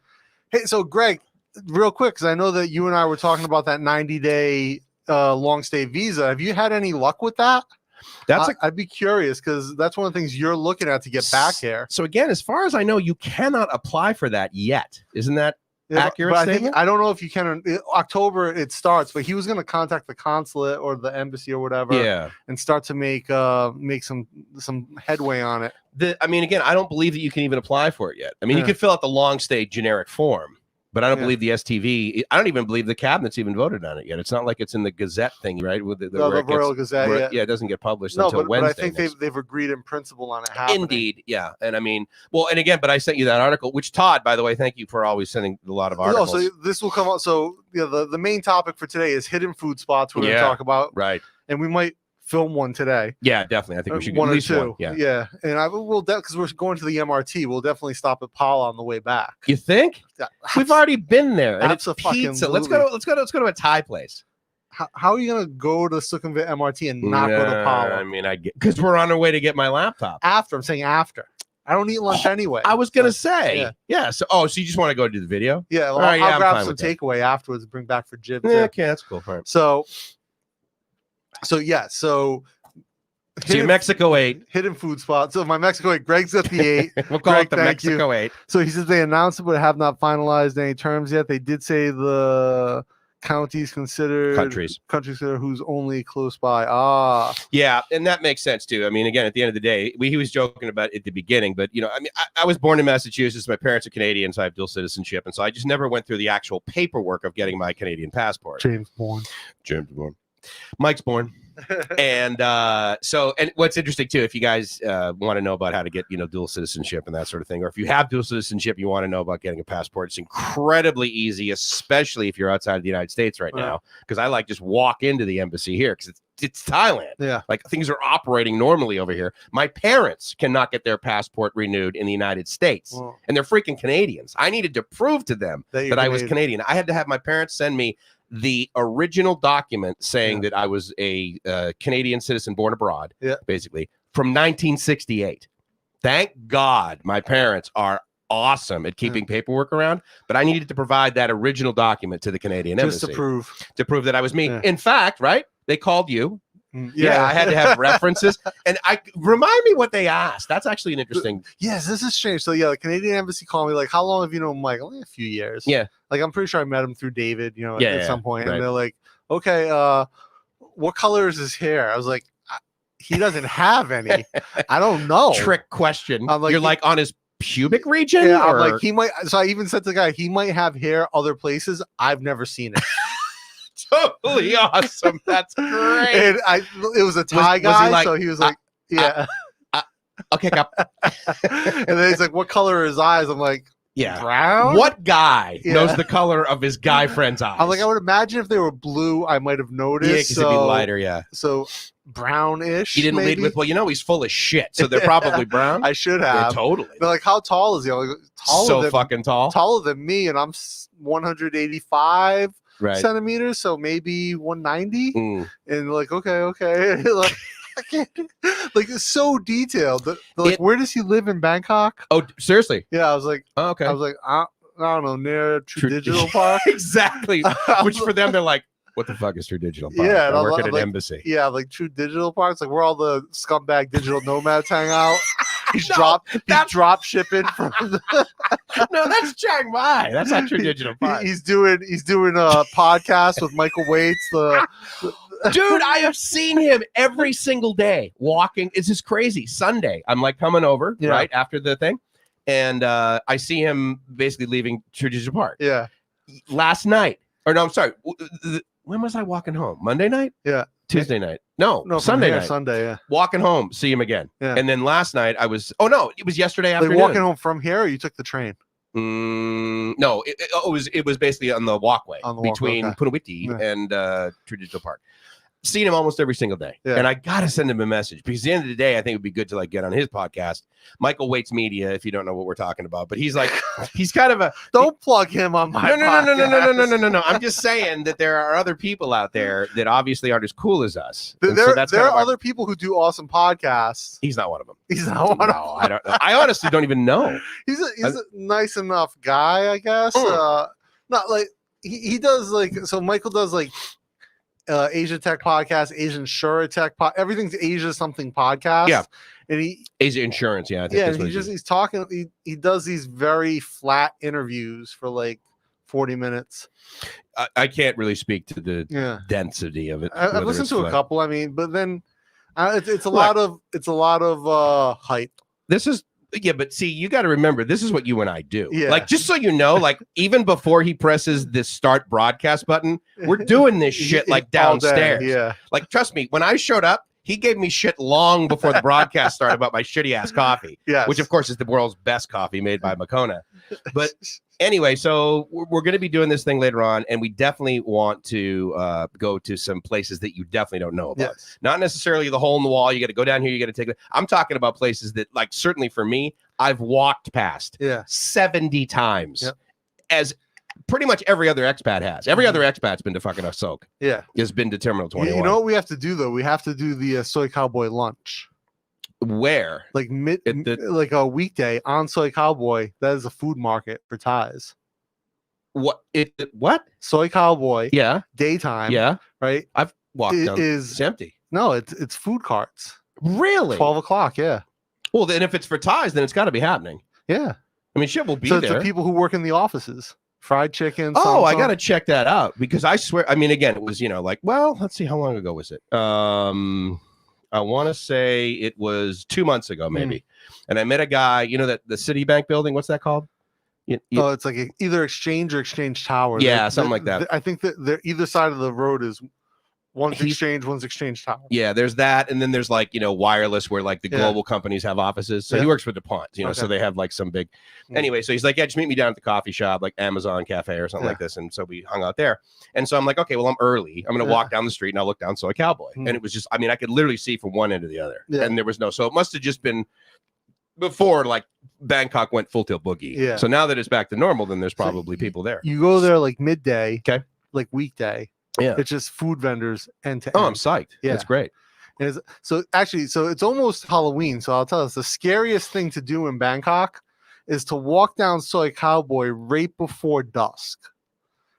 Hey, so Greg, real quick, because I know that you and I were talking about that 90-day long stay visa. Have you had any luck with that? I'd be curious because that's one of the things you're looking at to get back here. So again, as far as I know, you cannot apply for that yet. Isn't that accurate statement? I don't know if you can. October it starts, but he was going to contact the consulate or the embassy or whatever, and start to make some headway on it. I mean, again, I don't believe that you can even apply for it yet. I mean, you can fill out the long stay generic form, but I don't believe the STV. I don't even believe the cabinet's even voted on it yet. It's not like it's in the Gazette thing, right? With the Royal Gazette. Yeah, it doesn't get published until Wednesday. But I think they've agreed in principle on it happening. Indeed, yeah. And I mean, and again, but I sent you that article, which Todd, by the way, thank you for always sending a lot of articles. So this will come out. So the main topic for today is hidden food spots we're going to talk about. Right. And we might film one today. Yeah, definitely. I think we should one at or least two. one. Yeah. Yeah. And we'll because we're going to the MRT. We'll definitely stop at Paula on the way back. You think? We've already been there, and it's pizza. Let's go to a Thai place. How are you gonna go to Sukhumvit MRT and not go to Paula? I mean, I get because we're on our way to get my laptop. I'm saying after. I don't eat lunch anyway. I was gonna say, yeah. So you just want to go do the video? Yeah. Well, I'll grab some takeaway afterwards and bring back for Jib. Yeah, okay, that's cool. All right. So your Mexico 8 hidden food spot. So my Mexico 8, Greg's got the 8. We'll call it the Mexico 8. So he says they announced it, but have not finalized any terms yet. They did say the counties considered countries who's only close by. Yeah, and that makes sense too. I mean, again, at the end of the day, he was joking about it at the beginning, but I mean, I was born in Massachusetts. My parents are Canadian, so I have dual citizenship, and so I just never went through the actual paperwork of getting my Canadian passport. James born. Mike's born. And what's interesting too, if you guys want to know about how to get dual citizenship and that sort of thing, or if you have dual citizenship, you want to know about getting a passport, it's incredibly easy, especially if you're outside of the United States right now, because I just walk into the embassy here because it's Thailand. Yeah, like things are operating normally over here. My parents cannot get their passport renewed in the United States, and they're freaking Canadians. I needed to prove to them that I was Canadian. I had to have my parents send me the original document saying that I was a Canadian citizen born abroad, basically, from 1968. Thank God my parents are awesome at keeping paperwork around, but I needed to provide that original document to the Canadian embassy to prove that I was me. In fact, they called you. Yeah, I had to have references, and remind me what they asked. That's actually an interesting. Yes, this is strange. So the Canadian embassy called me like, "How long have you known Mike?" Only a few years. Yeah, like I'm pretty sure I met him through David. At some point, right. And they're like, "Okay, what color is his hair?" I was like, "He doesn't have any." I don't know. Trick question. I'm like, you're like on his pubic region. Yeah, I'm like he might. So I even said to the guy, he might have hair other places. I've never seen it. Totally awesome. That's great. And it was a Thai guy, so he was like, okay, Cap. And then he's like, what color are his eyes? I'm like, brown. What guy knows the color of his guy friend's eyes? I'm like, I would imagine if they were blue, I might have noticed. Yeah, because it'd be lighter. Yeah. So brownish. He didn't lead with, he's full of shit, so they're probably brown. I should have. Yeah, totally. They're like, how tall is he? I'm like, fucking tall. Taller than me, and I'm 185. Centimeters, so maybe 190, and like okay, like I can't, like it's so detailed. They're like, where does he live in Bangkok? Oh, seriously? Yeah, I was like, okay. I was like, I don't know, near True Digital Park. Exactly. Which for them, they're like, what the fuck is True Digital Park? Yeah, I work at an embassy. Yeah, like True Digital Park. It's like where all the scumbag digital nomads hang out. He's drop shipping from No, that's Chiang Mai. That's not True Digital Park. He's doing a podcast with Michael Waits. Dude, I have seen him every single day walking. It's just crazy. Sunday, I'm like coming over right after the thing, and I see him basically leaving True Digital Park. Yeah. Last night, or no, I'm sorry. When was I walking home? Monday night? Yeah. Tuesday night. No, Sunday night. Sunday, yeah. Walking home, see him again. Yeah. And then last night I was, it was yesterday afternoon. Like walking home from here, or you took the train? No, it was basically on the walkway between Punawiti and True Digital Park. Seen him almost every single day, and I gotta send him a message because at the end of the day, I think it'd be good to like get on his podcast, Michael Waits Media, if you don't know what we're talking about. But he's like, he's kind of a don't plug him on my podcast. No. I'm just saying that there are other people out there that obviously aren't as cool as us. There are other people who do awesome podcasts. He's not one of them. He's not one of them. I don't. I honestly don't even know. He's a nice enough guy, I guess. Not like he does like so. Michael does like. Asia Tech podcast, Asian Insura Tech everything's Asia something podcast. Yeah, and Asia Insurance. Yeah, I think he's talking. He does these very flat interviews for like 40 minutes. I can't really speak to the density of it. I've listened to a couple. I mean, but then it's a lot of hype. This is. Yeah, but see, you got to remember, this is what you and I do. Yeah. Like, just so you know, like, even before he presses this start broadcast button, we're doing this shit like downstairs. Yeah. Like, trust me, when I showed up, he gave me shit long before the broadcast started about my shitty ass coffee. Yes. Which of course is the world's best coffee made by Makona. But anyway, so we're going to be doing this thing later on, and we definitely want to go to some places that you definitely don't know about. Yes. Not necessarily the hole in the wall. You got to go down here. You got to take it. I'm talking about places that, like, certainly for me, I've walked past 70 times, as pretty much every other expat has. Every other expat's been to fucking Asok. Yeah, has been to Terminal 21. You know what we have to do though? We have to do the Soy Cowboy lunch. Where? Like like a weekday on Soy Cowboy. That is a food market for Thais. What? What? Soy Cowboy. Yeah. Daytime. Yeah. Right. I've walked down. It's empty. No, it's food carts. Really? 12 o'clock. Yeah. Well, then if it's for Thais, then it's got to be happening. Yeah. I mean, shit will be so there. So it's the people who work in the office. Fried chicken. Oh, I got to check that out because I swear, I mean, again, it was, like, well, let's see, how long ago was it? I want to say it was 2 months ago, maybe. And I met a guy, that the Citibank building, what's that called? Oh, it's like either Exchange or Exchange Tower. Yeah, something like that. I think that either side of the road is one's Exchange, one's Exchange Tower. Yeah, there's that, and then there's like wireless, where like the global companies have offices. So he works for DuPont, so they have like some big. Anyway, so he's like, yeah, just meet me down at the coffee shop, like Amazon Cafe or something like this. And so we hung out there, and so I'm like, okay, well, I'm early. I'm gonna walk down the street and I'll look down Soy Cowboy, and it was just, I mean, I could literally see from one end to the other, and there was no. So it must have just been before like Bangkok went full tilt boogie. Yeah. So now that it's back to normal, then there's probably people there. You go there like midday, like weekday. Yeah, it's just food vendors end to end. Oh, I'm psyched. Yeah, that's great. And so it's almost Halloween. So I'll tell us the scariest thing to do in Bangkok is to walk down Soy Cowboy right before dusk.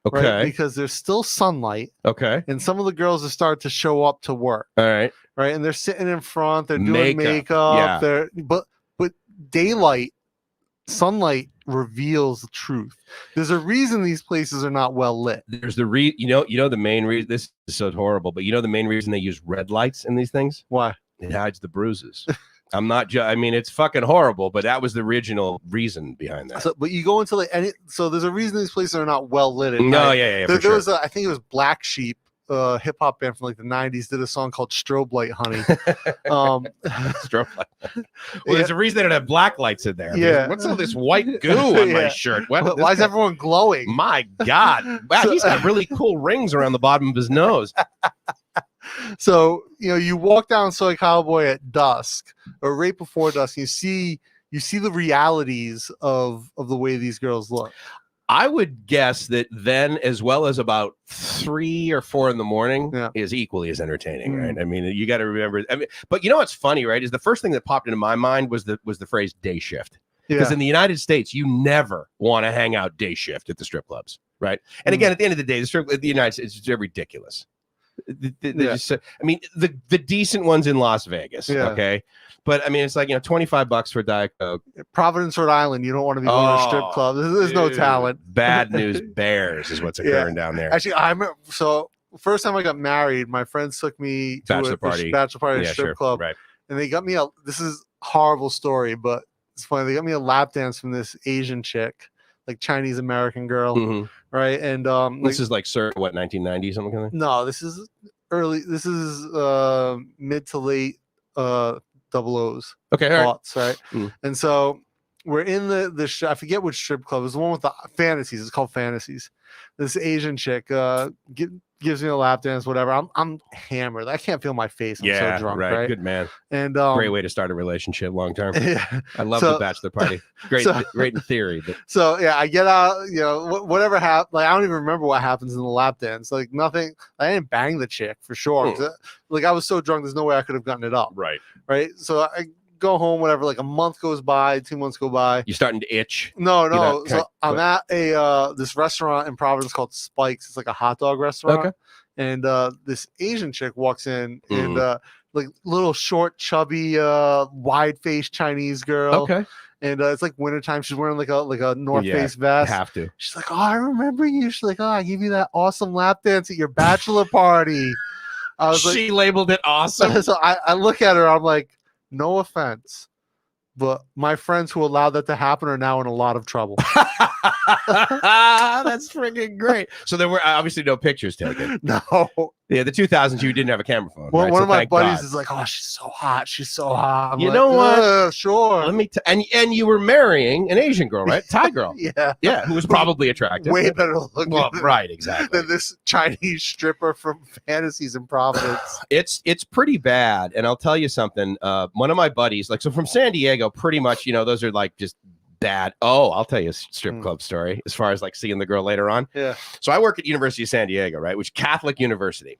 Okay. Right? Because there's still sunlight. Okay. And some of the girls have started to show up to work. All right. Right. And they're sitting in front. They're doing makeup. Yeah. But daylight, sunlight reveals the truth. There's a reason these places are not well lit. There's the the main reason. This is so horrible, but the main reason they use red lights in these things? Why? It hides the bruises. I'm not. I mean, it's fucking horrible, but that was the original reason behind that. So, but you go into so there's a reason these places are not well lit. No, yeah. There was I think it was Black Sheep. Hip hop band from like the 90s did a song called Strobe Light Honey. Strobe Light. Well, there's a reason they don't have black lights in there. Yeah. What's all this white goo on my shirt? Why is everyone glowing? My God. Wow, he's got really cool rings around the bottom of his nose. So, you walk down Soy Cowboy at dusk or right before dusk, and you see the realities of the way these girls look. I would guess that then, as well as about 3 or 4 in the morning, is equally as entertaining, right? I mean, you got to remember. I mean, but what's funny, right? Is the first thing that popped into my mind was the phrase day shift, because in the United States, you never want to hang out day shift at the strip clubs, right? And again, at the end of the day, the United States is ridiculous. Just, I mean, the decent ones in Las Vegas, okay. But I mean, it's like $25 for Diet Coke. Providence, Rhode Island. You don't want to be going to a strip club. There's no talent. Bad news bears is what's occurring down there. Actually, I remember. So first time I got married, my friends took me to bachelor party at a strip club, right? And they got me This is a horrible story, but it's funny. They got me a lap dance from this Asian chick, like Chinese American girl, right? And this is like circa what 1990 something like that? No, this is early. This is mid to late. Double O's. Okay, thoughts, right? And so we're in the I forget which strip club. It's the one with the Fantasies. It's called Fantasies. This Asian chick gives me a lap dance, whatever. I'm hammered. I can't feel my face. I'm so drunk, right? Good man. And great way to start a relationship long term. I love the bachelor party. Great, great in theory. But. So I get out. Whatever happened. Like I don't even remember what happens in the lap dance. Like nothing. I didn't bang the chick for sure. Like I was so drunk. There's no way I could have gotten it up. Right. So I go home. Whatever. Like a month goes by. 2 months go by. You're starting to itch. No. So I'm at this restaurant in Providence called Spike's. It's like a hot dog restaurant. Okay. And this Asian chick walks in and like little short, chubby, wide-faced Chinese girl. Okay. And it's like wintertime. She's wearing like a North Face vest. Have to. She's like, oh, I remember you. She's like, oh, I gave you that awesome lap dance at your bachelor party. I was she labeled it awesome. So I look at her. I'm like, no offense, but my friends who allowed that to happen are now in a lot of trouble. That's freaking great. So there were obviously no pictures taken. No. Yeah, the 2000s, you didn't have a camera phone. Well, right? one So of my thank buddies God. is like, "Oh, she's so hot. She's so hot." I'm You like, know what? Sure. Let me and you were marrying an Asian girl, right? Thai girl. Yeah, who was probably attractive. way better looking. Well, right, exactly. Than this Chinese stripper from Fantasies in Providence. It's pretty bad, and I'll tell you something. One of my buddies, like, so from San Diego, pretty much, those are like just bad. Oh, I'll tell you a strip club story as far as like seeing the girl later on. Yeah. So I work at University of San Diego, right, which is Catholic university.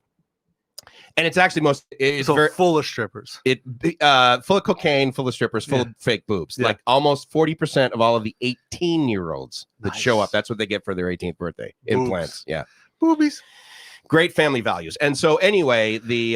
And it's actually it's so very full of strippers. Full of cocaine, full of strippers, full of fake boobs. Yeah. Like almost 40% of all of the 18-year-olds that show up, that's what they get for their 18th birthday. Boobs. Implants. Yeah. Boobies. Great family values. And so anyway, the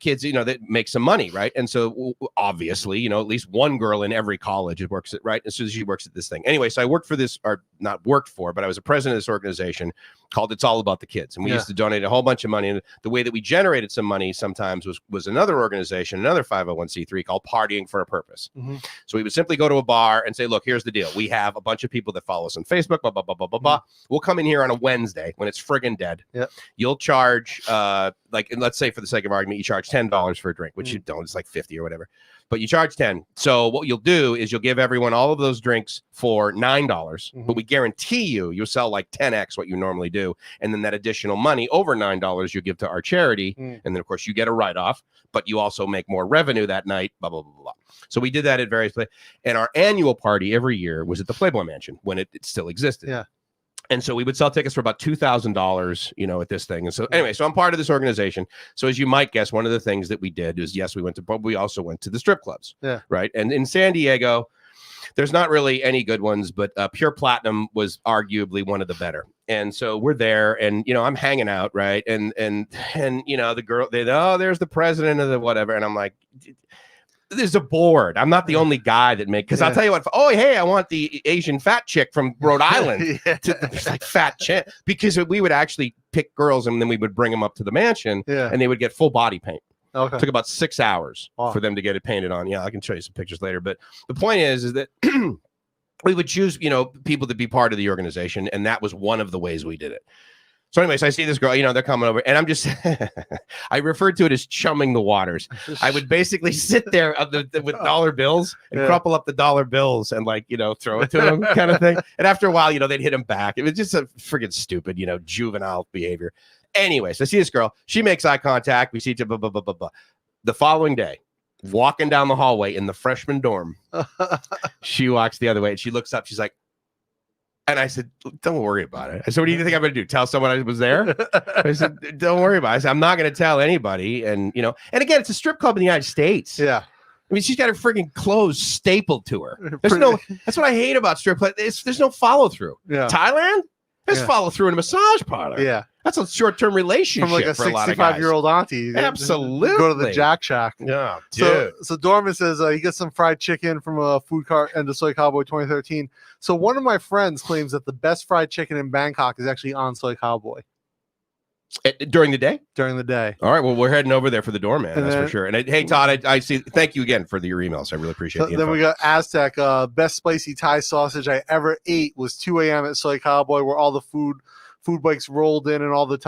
kids, that make some money, right? And so obviously, at least one girl in every college works at, right? As soon as she works at this thing. Anyway, so I worked for this, or not worked for, but I was a president of this organization called It's All About the Kids. And we used to donate a whole bunch of money. And the way that we generated some money sometimes was another organization, another 501c3 called Partying for a Purpose. Mm-hmm. So we would simply go to a bar and say, look, here's the deal. We have a bunch of people that follow us on Facebook, blah, blah, blah, blah, blah, blah. We'll come in here on a Wednesday when it's friggin' dead. Yep. You'll charge, like, let's say for the sake of argument, you charge $10 for a drink, which you don't, it's like 50 or whatever, but you charge 10. So what you'll do is you'll give everyone all of those drinks for $9, but we guarantee you'll sell like 10x what you normally do. And then that additional money over $9 you give to our charity. And then of course you get a write-off, but you also make more revenue that night, blah, blah, blah, blah. So we did that at various places. And our annual party every year was at the Playboy Mansion when it still existed. Yeah. And so we would sell tickets for about $2,000, at this thing. And so anyway, so I'm part of this organization. So as you might guess, one of the things that we did is, yes, we went to, but we also went to the strip clubs. Yeah. Right. And in San Diego, there's not really any good ones, but Pure Platinum was arguably one of the better. And so we're there and, I'm hanging out. Right. And the girl, there's the president of the whatever. And I'm like, there's a board. I'm not the only guy that because I'll tell you what. Oh, hey, I want the Asian fat chick from Rhode Island. Like fat chick, because we would actually pick girls and then we would bring them up to the mansion and they would get full body paint. Okay. It took about 6 hours for them to get it painted on. Yeah, I can show you some pictures later. But the point is that we would choose, people to be part of the organization. And that was one of the ways we did it. So anyways, I see this girl, they're coming over and I'm just, I referred to it as chumming the waters. I would basically sit there with dollar bills and crumple up the dollar bills and throw it to them kind of thing. And after a while, they'd hit them back. It was just a friggin' stupid, juvenile behavior. Anyways, I see this girl. She makes eye contact. We see blah, blah, blah, blah, blah. The following day, walking down the hallway in the freshman dorm, she walks the other way and she looks up. She's like, and I said, don't worry about it. I said, what do you think I'm going to do? Tell someone I was there? I said, don't worry about it. I said, I'm not going to tell anybody. And, and again, it's a strip club in the United States. Yeah. I mean, she's got her friggin' clothes stapled to her. That's what I hate about strip club. There's no follow through. Yeah. Thailand? There's follow through in a massage parlor. Yeah. That's a short-term relationship from like a 65-year-old auntie. Absolutely. Go to the Jack Shack. Yeah, dude. So Dorman says he gets some fried chicken from a food cart and the Soy Cowboy 2013. So one of my friends claims that the best fried chicken in Bangkok is actually on Soy Cowboy. During the day? During the day. All right. Well, we're heading over there for the doorman. That's for sure. And hey, Todd, I see. Thank you again for your emails. I really appreciate it. Then we got Aztec. Best spicy Thai sausage I ever ate was 2 a.m. at Soy Cowboy, where all the food bikes rolled in and all the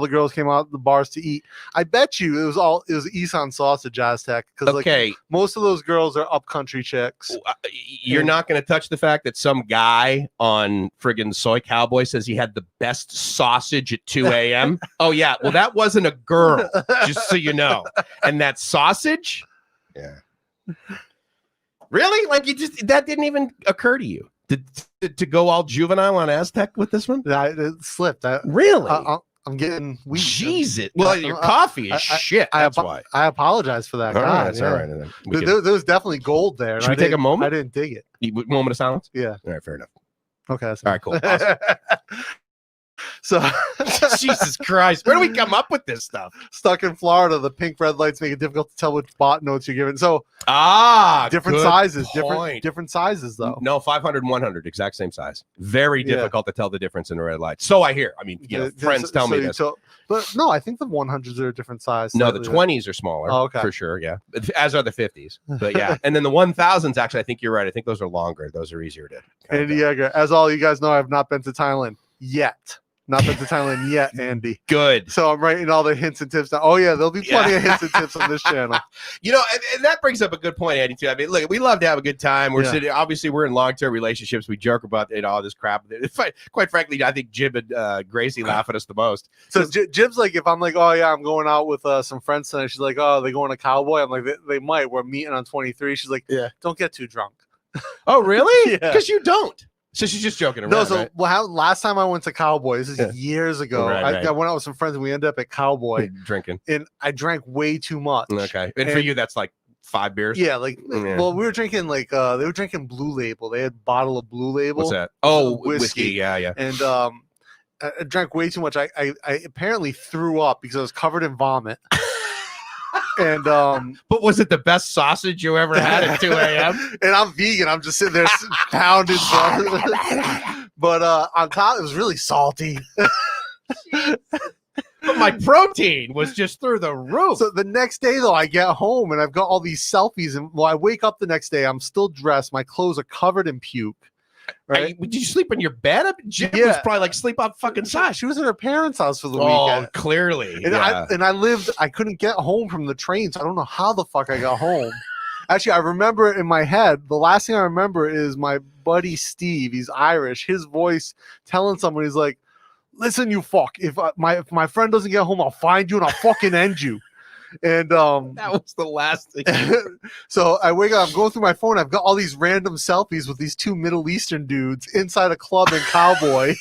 girls came out the bars to eat. I bet you it was Isan sausage, Aztec, because like most of those girls are upcountry chicks. You're not going to touch the fact that some guy on friggin' Soy Cowboy says he had the best sausage at 2 a.m. Oh yeah, well that wasn't a girl, just so you know. And that sausage, really, like that didn't even occur to you. To go all juvenile on Aztec with this one? It slipped. Really? I'm getting weak. Jesus. Well, your coffee is shit. That's why. I apologize for that. All right, that's all right. There was definitely gold there. Should we take a moment? I didn't dig it. Moment of silence? Yeah. All right, fair enough. Okay. All right, cool. Awesome. So Jesus Christ, where do we come up with this stuff? Stuck in Florida, the pink red lights make it difficult to tell which bot notes you're giving. So different sizes, different sizes though. No, 500 and 100, exact same size. Very difficult to tell the difference in the red light. So I hear. I mean, friends tell me this. But no, I think the 100s are a different size. No, the 20s are smaller for sure. Yeah, as are the 50s. But yeah, and then the 1000s. Actually, I think you're right. I think those are longer. Those are easier to. And Diego, as all you guys know, I've not been to Thailand yet. Not been to Thailand yet, Andy. Good. So I'm writing all the hints and tips down. Oh yeah, there'll be plenty of hints and tips on this channel. You know, and that brings up a good point, Andy, too. I mean, look, we love to have a good time. We're sitting, obviously, we're in long-term relationships. We joke about all this crap. Quite frankly, I think Jib and Gracie laugh at us the most. So Jib's like, if I'm like, oh yeah, I'm going out with some friends tonight. She's like, oh, they going to Cowboy? I'm like, they might. We're meeting on 23. She's like, yeah, don't get too drunk. Oh, really? Yeah. Because you don't. So she's just joking around. No, so right? Last time I went to Cowboy, this is years ago. Right. I went out with some friends and we ended up at Cowboy drinking, and I drank way too much. Okay, and for you, that's like 5 beers. Yeah, well, we were drinking they were drinking Blue Label. They had a bottle of Blue Label. What's that? Oh, whiskey. Yeah. And I drank way too much. I apparently threw up because I was covered in vomit. And but was it the best sausage you ever had at 2 a.m.? And I'm vegan. I'm just sitting there pounding. But on top, it was really salty. But my protein was just through the roof. So the next day, though, I get home and I've got all these selfies. And I wake up the next day, I'm still dressed. My clothes are covered in puke. Right? Did you sleep in your bed? Jim was probably like sleep on fucking side. She was at her parents' house for the weekend. Oh, clearly. And I couldn't get home from the train, so I don't know how the fuck I got home. Actually, I remember it in my head. The last thing I remember is my buddy Steve. He's Irish. His voice telling someone, he's like, "Listen, you fuck. If my friend doesn't get home, I'll find you and I'll fucking end you." And that was the last thing. So I wake up, I'm going through my phone, I've got all these random selfies with these 2 Middle Eastern dudes inside a club in Cowboy.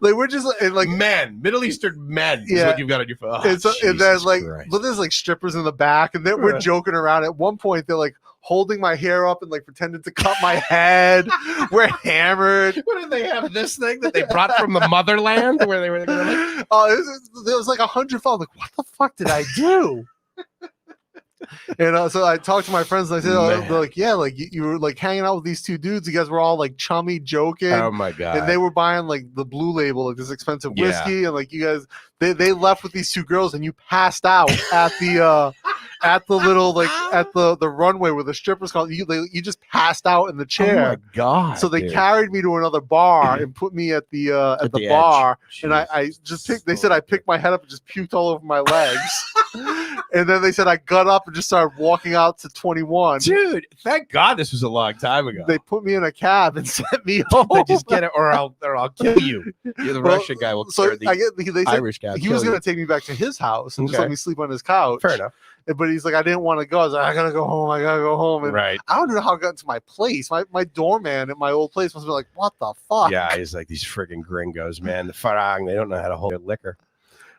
Like we're just like men, Middle Eastern men is what you've got on your phone. And then like, but there's like strippers in the back, and then we're joking around. At one point, they're like holding my hair up and like pretending to cut my head. We're hammered. What did they have? This thing that they brought from the motherland, where they were like, there was like 100 followers. Like, what the fuck did I do? And so I talked to my friends and I said, they're like, yeah, like you were like hanging out with these 2 dudes. You guys were all like chummy, joking. Oh my God. And they were buying like the Blue Label, like this expensive whiskey. And like you guys, they left with these 2 girls and you passed out at the little like at the runway where the strippers called. You just passed out in the chair. Oh my God. So they carried me to another bar and put me at the bar. And I just picked, they said I picked my head up and just puked all over my legs. And then they said I got up and just started walking out to 21. Dude, thank God this was a long time ago. They put me in a cab and sent me home. Just get it, or I'll kill you. You're the Russian guy. They said Irish guy. He was going to take me back to his house and just let me sleep on his couch. Fair enough. But he's like, I didn't want to go. I was like, I gotta go home. And right. I don't know how I got into my place. My doorman at my old place must have been like, what the fuck? Yeah, he's like, these friggin' gringos, man. The farang, they don't know how to hold their liquor.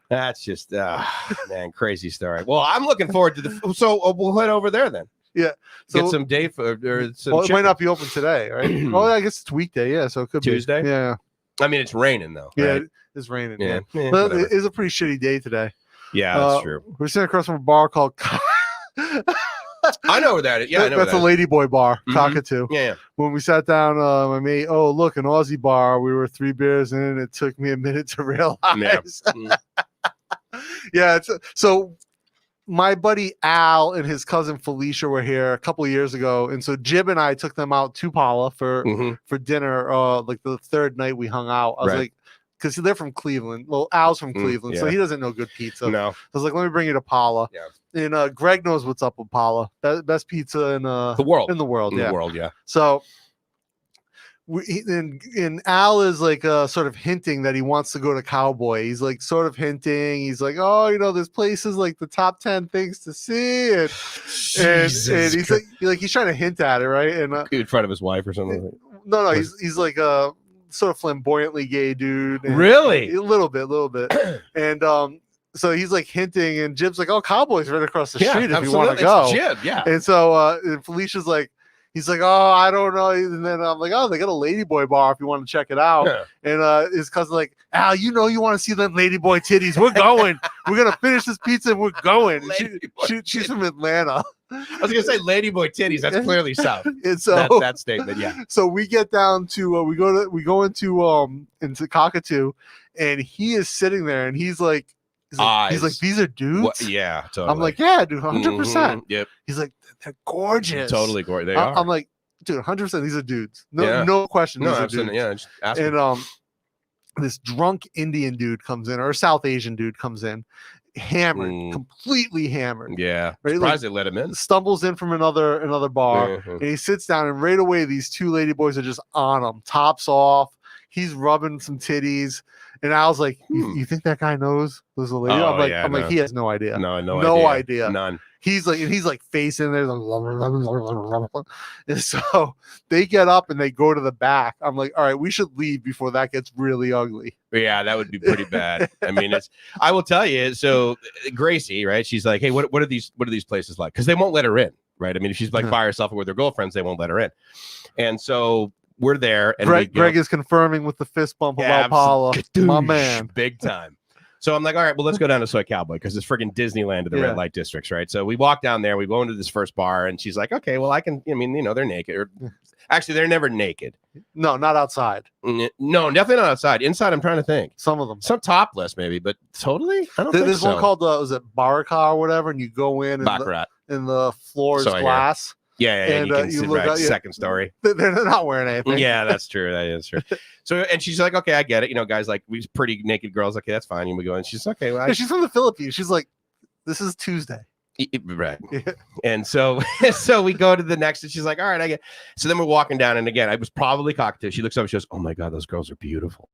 That's just, man, crazy story. Well, I'm looking forward to so we'll head over there then. Yeah. So, get some day food or some it might not be open today, right? Oh, I guess it's weekday. Yeah, so it could Tuesday? be. Yeah. I mean, it's raining though. Yeah, right? it's raining. Yeah. But it is a pretty shitty day today. Yeah, that's true. We're sitting across from a bar called I know where that is. Yeah, I know that's a Ladyboy bar, Cockatoo. Yeah. When we sat down, my mate, oh look, an Aussie bar. We were 3 beers in, and it took me a minute to realize. Yeah. So my buddy Al and his cousin Felicia were here a couple of years ago, and so Jib and I took them out to Paula for dinner. Like the 3rd night we hung out, I was like, because they're from Cleveland. Well, Al's from Cleveland, so he doesn't know good pizza. No, I was like, let me bring you to Paula. Yeah. And Greg knows what's up with Paula. Best pizza in the world. In the world, yeah. So and Al is like sort of hinting that he wants to go to Cowboy. He's like sort of hinting. He's like, oh, you know, this place is like the top 10 things to see, and he's like he's trying to hint at it, right? And in front of his wife or something. No, he's like a sort of flamboyantly gay dude. Really? A little bit. And so he's like hinting, and Jib's like, oh, Cowboy's right across the street if you want to go. Jib, yeah. And so and Felicia's like, he's like, oh, I don't know. And then I'm like, oh, they got a Ladyboy bar if you want to check it out. Yeah. And his cousin's like, Al, you know you want to see them Ladyboy titties. We're going. We're going to finish this pizza and we're going. She's from Atlanta. I was going to say Ladyboy titties. That's clearly South. And so that statement, yeah. So we get down to, we go into Cockatoo, and he is sitting there, and he's like, these are dudes? What? Yeah, totally. I'm like, yeah, dude, 100%. Yep. He's like, they're gorgeous. Totally gorgeous. They are. I'm like, dude, 100%. These are dudes. No question. No, these are dudes. Yeah, just ask and this drunk Indian dude comes in, or a South Asian dude comes in, hammered, completely hammered. Yeah, right? Surprised they let him in. Stumbles in from another bar, and he sits down, and right away these two lady boys are just on him, tops off. He's rubbing some titties, and I was like, "You think that guy knows there's a lady?" I'm like, he has no idea. No idea. None. He's like facing there, and so they get up and they go to the back. I'm like, all right, we should leave before that gets really ugly. Yeah, that would be pretty bad. I mean, I will tell you. So Gracie, right? She's like, hey, what are these places like? Because they won't let her in, right? I mean, if she's like by herself or with her girlfriends, they won't let her in. And so we're there, and Greg is confirming with the fist bump about Paula, my man, big time. So I'm like, all right, well, let's go down to Soy Cowboy because it's friggin' Disneyland of the red light districts, right? So we walk down there, we go into this first bar, and she's like, okay, well, they're naked. Or actually, they're never naked. No, not outside. No, definitely not outside. Inside, I'm trying to think. Some of them. Some topless, maybe, but totally? I don't think so. There's one called, was it Baraka or whatever, and you go in and the floor is glass. Yeah, and you can sit right second story. They're not wearing anything. Yeah, that's true. That is true. So, and she's like, okay, I get it. You know, guys like these pretty naked girls. Okay, that's fine. And we go, and she's okay. Well, she's from the Philippines. She's like, this is Tuesday. Right. Yeah. And so we go to the next, and she's like, all right, I get. So then we're walking down, and again, I was probably cocktail. She looks up, and she goes, oh my God, those girls are beautiful.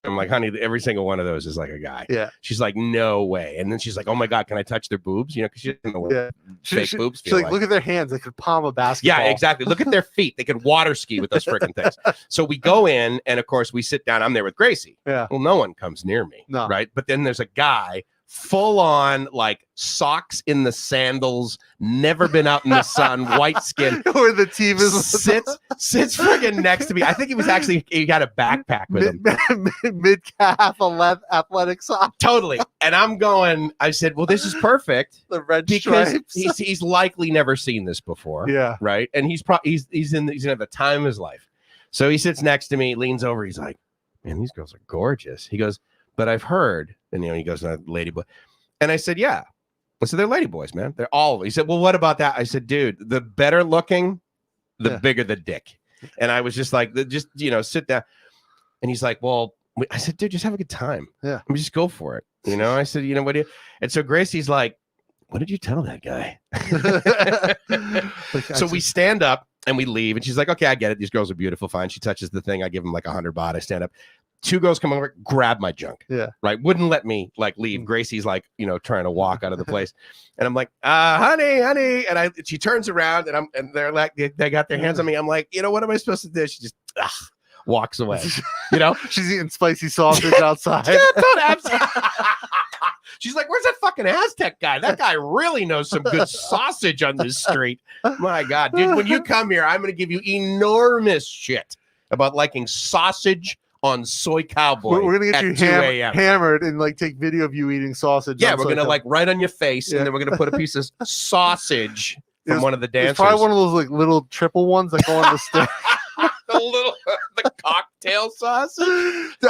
I'm like, honey, every single one of those is like a guy. Yeah. She's like, no way. And then she's like, oh my God, can I touch their boobs? You know, because she doesn't know what fake boobs feel she's like, look at their hands. They could palm a basketball. Yeah, exactly. Look at their feet. They could water ski with those freaking things. So we go in, and of course we sit down. I'm there with Gracie. Yeah. Well, no one comes near me. No. Right. But then there's a guy full on like socks in the sandals, never been out in the sun, white skin. Where the team is sits friggin' next to me. I think he had a backpack with him. Mid-calf athletic socks. Totally. And I said, well, this is perfect. The red because stripes. He's likely never seen this before. Yeah. Right. And he's gonna have the time of his life. So he sits next to me, leans over, he's like, man, these girls are gorgeous. He goes, but I've heard, and he goes, lady boy. And I said, yeah. I said, they're lady boys, man. They're all. He said, well, what about that? I said, dude, the better looking, the bigger the dick. And I was just like, sit down. And he's like, well, I said, dude, just have a good time. Yeah. I mean, just go for it. I said, what do you? And so Gracie's like, what did you tell that guy? So we stand up and we leave. And she's like, okay, I get it. These girls are beautiful. Fine. She touches the thing. I give them like $100 baht. I stand up. Two girls come over, grab my junk. Yeah. Right. Wouldn't let me like leave. Gracie's like, trying to walk out of the place. And I'm like, honey. And she turns around and they're like, they got their hands on me. I'm like, what am I supposed to do? She just walks away. She's eating spicy sausage outside. She's like, where's that fucking Aztec guy? That guy really knows some good sausage on this street. My God, dude, when you come here, I'm going to give you enormous shit about liking sausage on Soy Cowboy. We're gonna get you hammered and like take video of you eating sausage. Yeah, we're gonna like right on your face, and then we're gonna put a piece of sausage from one of the dancers. It's probably one of those like little triple ones that go on the stick. the cocktail sausage.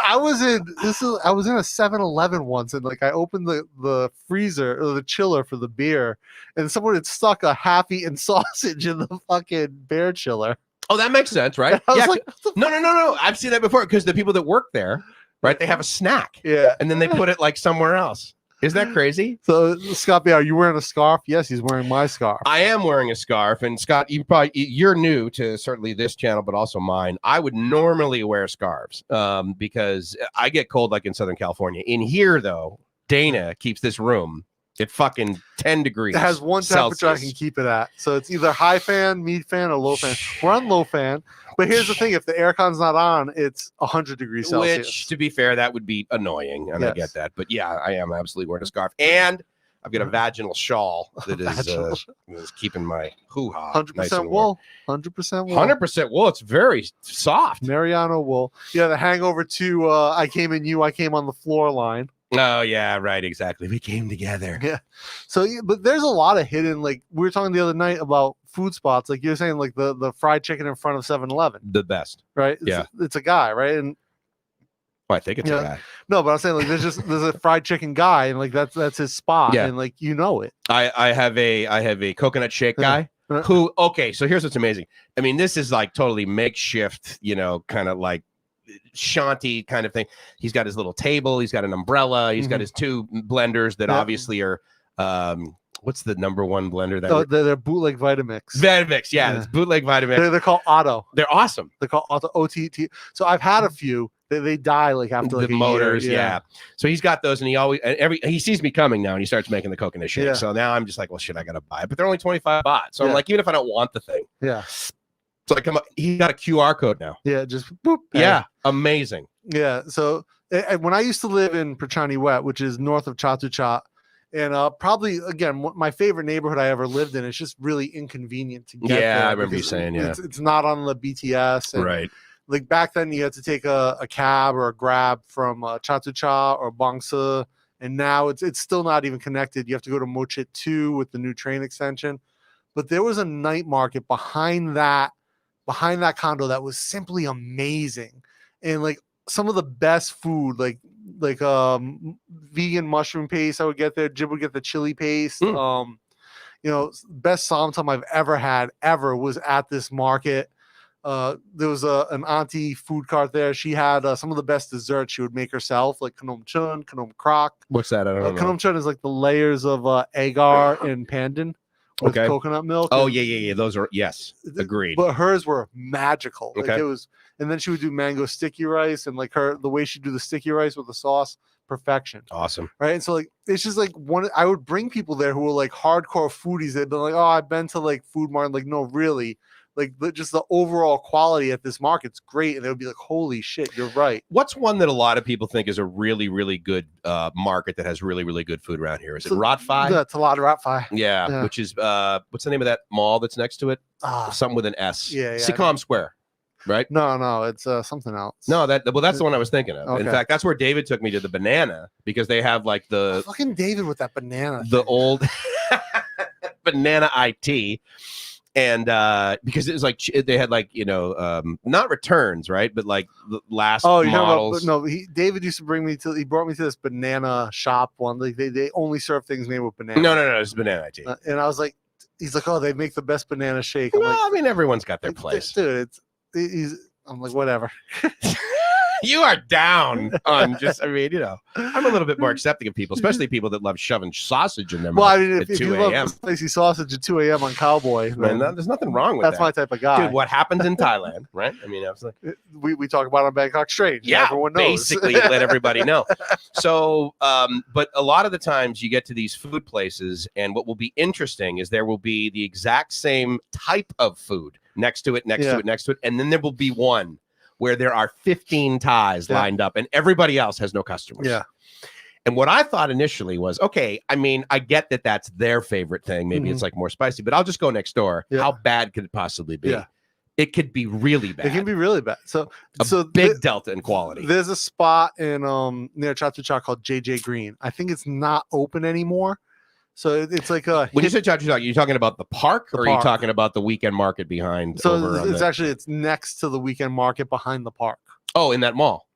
I was in a 7-Eleven once, and like I opened the freezer or the chiller for the beer, and someone had stuck a half-eaten sausage in the fucking beer chiller. Oh, that makes sense, right? I was like, no. I've seen that before because the people that work there, right, they have a snack. Yeah. And then they put it like somewhere else. Isn't that crazy? So, Scott, are you wearing a scarf? Yes, he's wearing my scarf. I am wearing a scarf. And Scott, you're new to certainly this channel, but also mine. I would normally wear scarves because I get cold like in Southern California. In here, though, Dana keeps this room at fucking 10 degrees. It has one temperature Celsius. I can keep it at. So it's either high fan, mid fan, or low fan. We're on low fan. But here's the thing. If the aircon's not on, it's 100 degrees Celsius. Which, to be fair, that would be annoying. And I get that. But yeah, I am absolutely wearing a scarf. And I've got a vaginal shawl that is keeping my hoo-ha 100% nice and wool. 100% wool. 100% wool. It's very soft. Mariano wool. Yeah, the hangover to I came on the floor line. Oh yeah, right, exactly. We came together. Yeah. So, but there's a lot of hidden, like we were talking the other night about food spots, like you're saying, like the fried chicken in front of 7-Eleven. The best, right? Yeah, it's a guy, right? And I think it's a guy. No, but I'm saying like there's a fried chicken guy, and like that's his spot, and like it. I have a coconut shake guy. Who? Okay, so here's what's amazing. I mean, this is like totally makeshift, kind of like shanty kind of thing. He's got his little table. He's got an umbrella. He's got his 2 blenders that obviously are. What's the number 1 blender? That they're bootleg Vitamix. Vitamix, yeah. It's bootleg Vitamix. They're called Otto. They're awesome. They're called Otto, OTT. So I've had a few. They die like after like the motors, yeah. So he's got those, and he sees me coming now, and he starts making the coconut shake. So now I'm just like, well, shit, I gotta buy it, but they're only 25 baht. So I'm like, even if I don't want the thing, so I come up. He got a QR code now. Yeah, just boop. Yeah, amazing. Yeah. So when I used to live in Prachani Wet, which is north of Chatuchak, and probably again my favorite neighborhood I ever lived in. It's just really inconvenient to get. Yeah, there I remember you saying. Yeah, it's not on the BTS. And, right. Like back then, you had to take a cab or a grab from Chatuchak or Bangsa, and now it's still not even connected. You have to go to Mochit 2 with the new train extension. But there was a night market behind that condo that was simply amazing, and like some of the best food, like vegan mushroom paste. I would get there. Jib would get the chili paste. Best somtam I've ever had was at this market. There was an auntie food cart there. She had some of the best desserts she would make herself, like Khanom Chun, Khanom Krak. What's that? I don't know. Khanom Chun is like the layers of agar and pandan with coconut milk. Oh, yeah. Those are, yes, agreed. But hers were magical. Like it was, and then she would do mango sticky rice, and like the way she'd do the sticky rice with the sauce, perfection. Awesome. Right. And so like it's just like I would bring people there who were like hardcore foodies. They'd be like, oh, I've been to like Food Mart. Like, no, really. Like just the overall quality at this market's great, and they would be like, "Holy shit, you're right." What's one that a lot of people think is a really, really good market that has really, really good food around here? Is it Rotfi? Yeah, it's a lot of Rotfi. Yeah, which is what's the name of that mall that's next to it? Something with an S. Yeah. Sikkim Square, right? No, it's something else. No, that's the one I was thinking of. Okay. In fact, that's where David took me to the banana, because they have like the fucking David with that banana. The old banana IT. And because it was like they had like not returns, right, but like the last models. David used to he brought me to this banana shop one. Like they only serve things made with banana. No, it's banana IT. And I was like, he's like, oh, they make the best banana shake. Well, I mean, everyone's got their place, dude. I'm like, whatever. You are down on just, I mean, I'm a little bit more accepting of people, especially people that love shoving sausage in their mouth. Well, I mean, if 2 you love spicy sausage at 2 a.m. on Cowboy, man, there's nothing wrong with that. That's my type of guy. Dude, what happens in Thailand, right? I mean, absolutely. We talk about on Bangkok Strange. Yeah, everyone knows. Basically let everybody know. So, but a lot of the times you get to these food places, and what will be interesting is there will be the exact same type of food next to it, and then there will be one where there are 15 Thais lined up, and everybody else has no customers. Yeah. And what I thought initially was, okay, I mean, I get that that's their favorite thing. Maybe it's like more spicy, but I'll just go next door. Yeah. How bad could it possibly be? Yeah. It could be really bad. It can be really bad. So big delta in quality. There's a spot in near Chatuchak called JJ Green. I think it's not open anymore. So it's like when you say Chatuchak, you're talking about the park, or are you talking about the weekend market behind? So it's next to the weekend market behind the park. Oh, in that mall?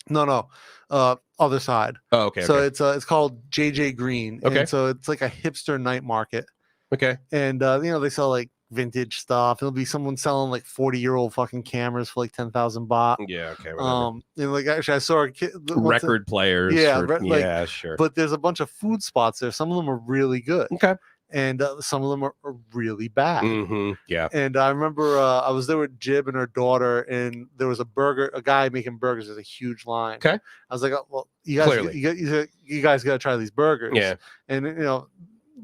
No, other side. Oh, okay. So it's called JJ Green. Okay. And so it's like a hipster night market. Okay. And they sell like vintage stuff. There'll be someone selling like 40-year-old fucking cameras for like 10,000 baht. Yeah, okay. And like actually I saw a kid, record players. Yeah, sure. But there's a bunch of food spots there. Some of them are really good. Okay. And some of them are really bad. Mm-hmm. Yeah. And I remember I was there with Jib and her daughter, and there was a guy making burgers. There's a huge line. Okay. I was like, oh, well, you guys got to try these burgers. Yeah. And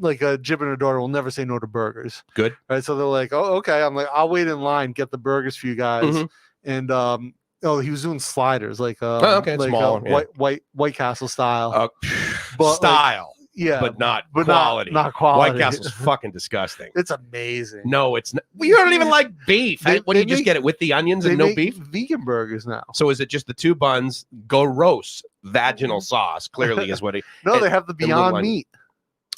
like Jib and her daughter will never say no to burgers. Good. Right. So they're like, oh, okay. I'm like, I'll wait in line, get the burgers for you guys. Mm-hmm. And he was doing sliders, like small, White Castle style. Style. Yeah, but not quality. Not quality. White Castle's fucking disgusting. It's amazing. No, it's not. Well, you don't even like beef. What do you just get it with the onions and no beef? Vegan burgers now. So is it just the 2 buns, go roast, vaginal sauce? Clearly is what it. No, they have the Beyond Meat.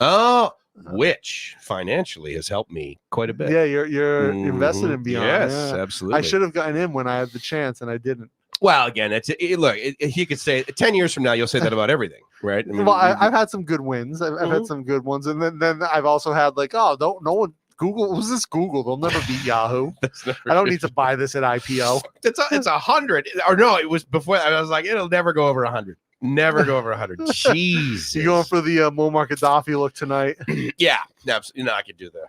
Oh, which financially has helped me quite a bit. Yeah, you're invested in Beyond. Yes, absolutely. I should have gotten in when I had the chance, and I didn't. Well, again, you could say 10 years from now, you'll say that about everything, right? I mean, I've had some good wins. I've had some good ones. And then I've also had like, no one Google. Who's this Google? They'll never beat Yahoo. I don't need to buy this at IPO. It's 100, or no, it was before. I was like, it'll never go over 100. Never go over 100. Jesus. You going for the Muammar Gaddafi look tonight? Yeah, absolutely. I could do the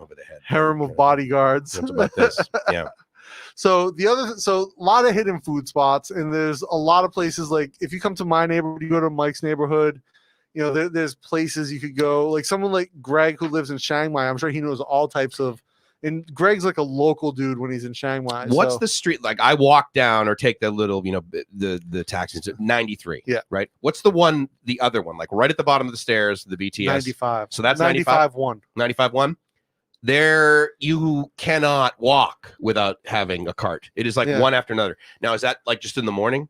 over the head harem of bodyguards. What's about this? Yeah. So a lot of hidden food spots, and there's a lot of places. Like if you come to my neighborhood, you go to Mike's neighborhood. You know, there's places you could go. Like someone like Greg who lives in Chiang Mai, I'm sure he knows all types of. And Greg's like a local dude when he's in Chiang Mai. What's the street like? I walk down or take the little, the taxis at 93. Yeah. Right. What's the other one? Like right at the bottom of the stairs, the BTS. 95. So that's 95-1. 95-1. There, you cannot walk without having a cart. It is like one after another. Now, is that like just in the morning?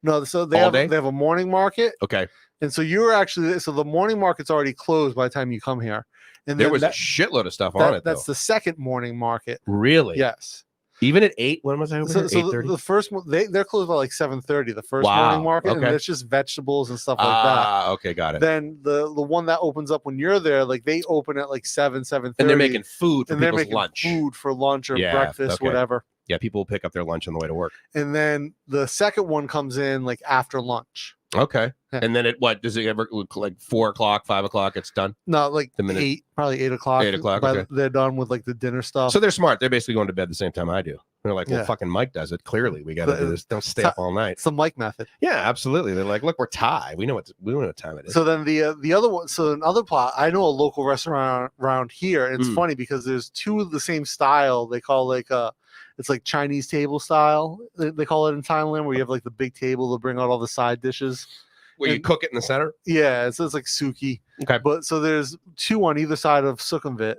No, so they have a morning market. Okay. And so the morning market's already closed by the time you come here. And there was a shitload of stuff on it. That's the second morning market. Really? Yes. Even at 8, when was I over here? 8:30? The first one, they're closed by like 7:30. The first morning market, and it's just vegetables and stuff like that. Okay, got it. Then the one that opens up when you're there, like they open at like 7:30, and they're making food for and they're people's making lunch. Food for lunch or breakfast, whatever. Yeah, people will pick up their lunch on the way to work. And then the second one comes in like after lunch. Okay. Yeah. And then does it ever look like 4 o'clock, 5 o'clock? It's done? No, like 8, probably 8 o'clock. 8 o'clock. Okay. They're done with like the dinner stuff. So they're smart. They're basically going to bed the same time I do. They're like, well, fucking Mike does it. Clearly, we got to do this. Don't stay up all night. It's the Mike method. Yeah, absolutely. They're like, look, we're Thai. We know what time it is. So then the other one. So another plot. I know a local restaurant around here. And it's funny because there's two of the same style. They call it's like Chinese table style. They call it in Thailand, where you have like the big table to bring out all the side dishes. Where you cook it in the center? Yeah, so it's like suki. Okay. But so there's two on either side of Sukhumvit,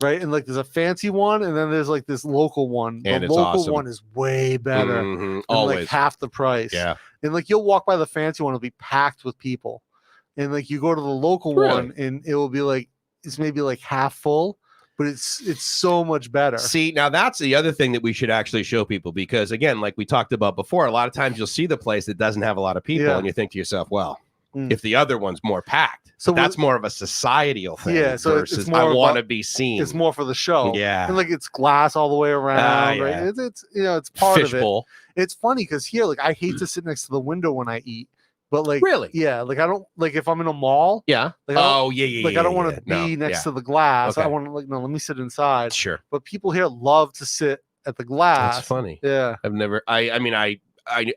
right? And like there's a fancy one, and then there's like this local one. And the it's local awesome. one is way better. Mm-hmm. Always. Like half the price. Yeah. And like you'll walk by the fancy one, it'll be packed with people. And like you go to the local one, and it will be like it's maybe like half full. But it's so much better. See, now that's the other thing that we should actually show people, because again, like we talked about before, a lot of times you'll see the place that doesn't have a lot of people, and you think to yourself, well, if the other one's more packed, so that's more of a societal thing. Yeah, so versus it's more I want to be seen. It's more for the show. Yeah, and like it's glass all the way around. Yeah. Right? It's it's part of it. Bowl. It's funny because here, like I hate to sit next to the window when I eat. But like, really, yeah, like I don't like if I'm in a mall. Yeah. Like, I don't want to be next to the glass. Okay. I want to let me sit inside. Sure. But people here love to sit at the glass. That's funny. Yeah. I've never. I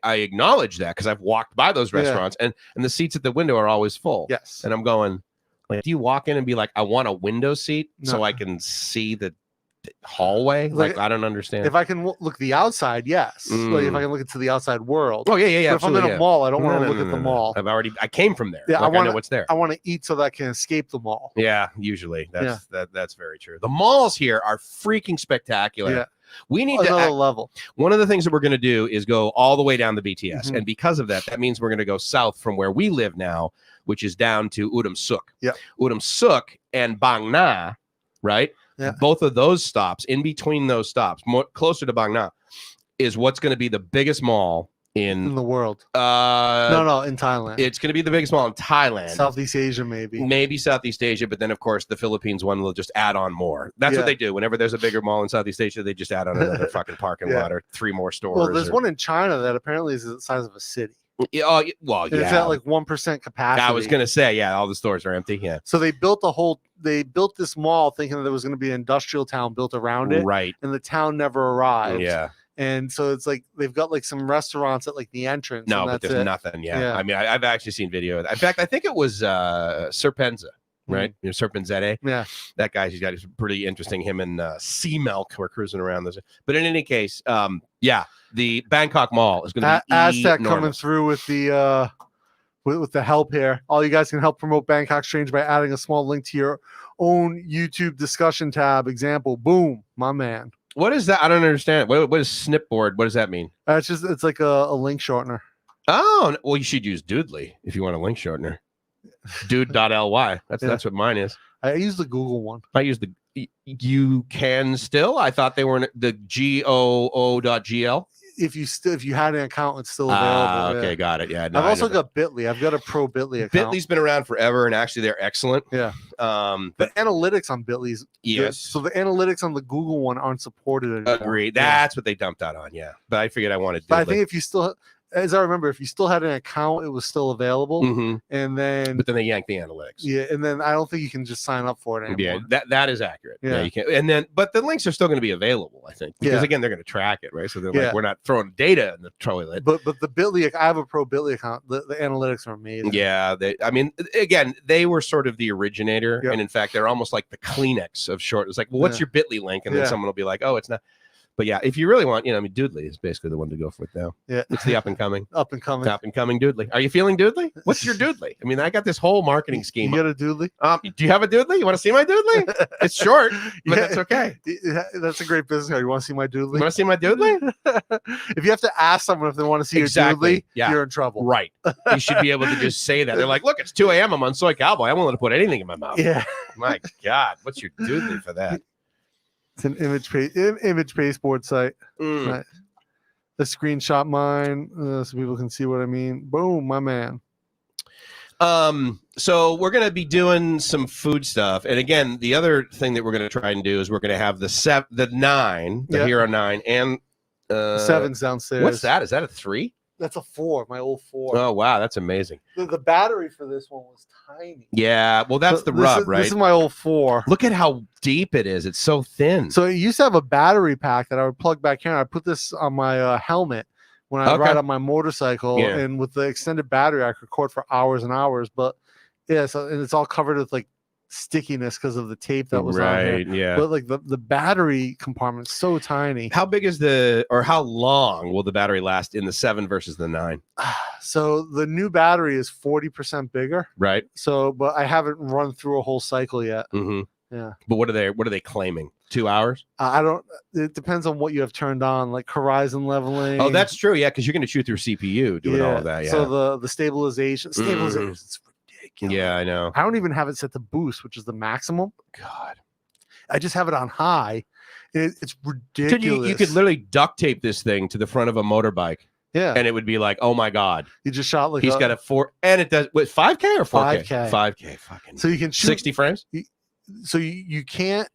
acknowledge that because I've walked by those restaurants and the seats at the window are always full. Yes. And I'm going, like, do you walk in and be like, I want a window seat so I can see the hallway? Like I don't understand. If I can look the outside, yes. Like if I can look into the outside world. Oh yeah. But if I'm in a mall, I don't want to look at the mall. I came from there. Yeah, like, I know what's there. I want to eat so that I can escape the mall. Yeah, usually that's very true. The malls here are freaking spectacular. Yeah. We need another level. One of the things that we're going to do is go all the way down the BTS, and because of that means we're going to go south from where we live now, which is down to Udam Suk. Yeah, Udam Suk and Bang Na, right? Yeah. Both of those stops, in between those stops, more closer to Bang Na, is what's going to be the biggest mall in the world. No, in Thailand. It's going to be the biggest mall in Thailand. Southeast Asia, maybe Southeast Asia, but then of course the Philippines one will just add on more. That's what they do. Whenever there's a bigger mall in Southeast Asia, they just add on another fucking parking lot or 3 more stores. Well, there's one in China that apparently is the size of a city. Well, yeah. It's at like 1% capacity. I was gonna say, all the stores are empty. Yeah. So they built this mall thinking that there was going to be an industrial town built around it, right? And the town never arrived. Yeah. And so it's like they've got like some restaurants at like the entrance. No, but there's nothing. Yeah. I mean, I've actually seen video of that. In fact, I think it was Serpenza, right? Serpenzette. Yeah. That guy, he's got pretty interesting. Him and Sea Milk were cruising around those. But in any case, the Bangkok Mall is going to be Aztec enormous. coming through with the help here. All you guys can help promote Bangkok Strange by adding a small link to your own YouTube discussion tab. Example, boom, my man. What is that? I don't understand. What is Snipboard? What does that mean? It's like a link shortener. Oh, well, you should use Doodly if you want a link shortener. Dude.ly. That's what mine is. I use the Google one. I use you can still. I thought they were the GOO.GL. if you had an account, it's still available. Okay, got it. Yeah, no, I've also got Bitly. I've got a pro Bitly account. Bitly's been around forever, and actually they're excellent. Yeah. The analytics on Bitly's good. So the analytics on the Google one aren't supported anymore. Agreed. That's what they dumped out on. Yeah, but I figured I wanted. But I think if you still, as I remember, if you still had an account, it was still available. Mm-hmm. And then, but then they yanked the analytics. Yeah, and then I don't think you can just sign up for it anymore. Yeah, that is accurate. Yeah, you can't. And then, but the links are still going to be available, I think, because again, they're going to track it, right? So they're like, we're not throwing data in the toilet. But the Bitly, I have a pro Bitly account. The analytics are amazing. Yeah, I mean, again, they were sort of the originator, and in fact, they're almost like the Kleenex of short. It's like, well, what's your Bitly link? And then someone will be like, oh, it's not. But yeah, if you really want, I mean, Doodly is basically the one to go for it now. Yeah, it's the up and coming Doodly. Are you feeling Doodly? What's your Doodly? I mean, I got this whole marketing scheme. You got a Doodly? Do you have a Doodly? You want to see my Doodly? It's short, but that's okay. That's a great business card. You want to see my Doodly? You want to see my Doodly? If you have to ask someone if they want to see your Doodly, you're in trouble. Right. You should be able to just say that. They're like, look, it's 2 a.m. I'm on Soy Cowboy. I'm willing to put anything in my mouth. Yeah. My God, what's your Doodly for that? It's an image pasteboard site. Right. The screenshot mine so people can see what I mean. Boom, my man. So we're going to be doing some food stuff, and again, the other thing that we're going to try and do is we're going to have the 9, the Hero 9, and 7's downstairs. What's that? Is that a 3? That's a 4, my old 4. Oh wow, that's amazing. The battery for this one was tiny. Yeah, well, that's the rub, right? This is my old 4. Look at how deep it is. It's so thin. So it used to have a battery pack that I would plug back here, and I put this on my helmet when I ride on my motorcycle, and with the extended battery, I could record for hours and hours. But yeah, so and it's all covered with like stickiness because of the tape that was on here. Yeah, but like the battery compartment's so tiny. How big is how long will the battery last in the 7 versus the 9? So the new battery is 40% bigger, right? So but I haven't run through a whole cycle yet. Yeah, but what are they claiming? 2 hours? I don't. It depends on what you have turned on, like horizon leveling. Oh, that's true. Yeah, because you're going to shoot through CPU doing all of that. Yeah. So the stabilization, it's ridiculous. Yeah, I know. I don't even have it set to boost, which is the maximum. God, I just have it on high. It's ridiculous. You could literally duct tape this thing to the front of a motorbike. Yeah, and it would be like, oh my God, you just shot like he's got a 4, and it does with 5K or 4K? 5K, fucking. So you can shoot 60 frames. So you can't.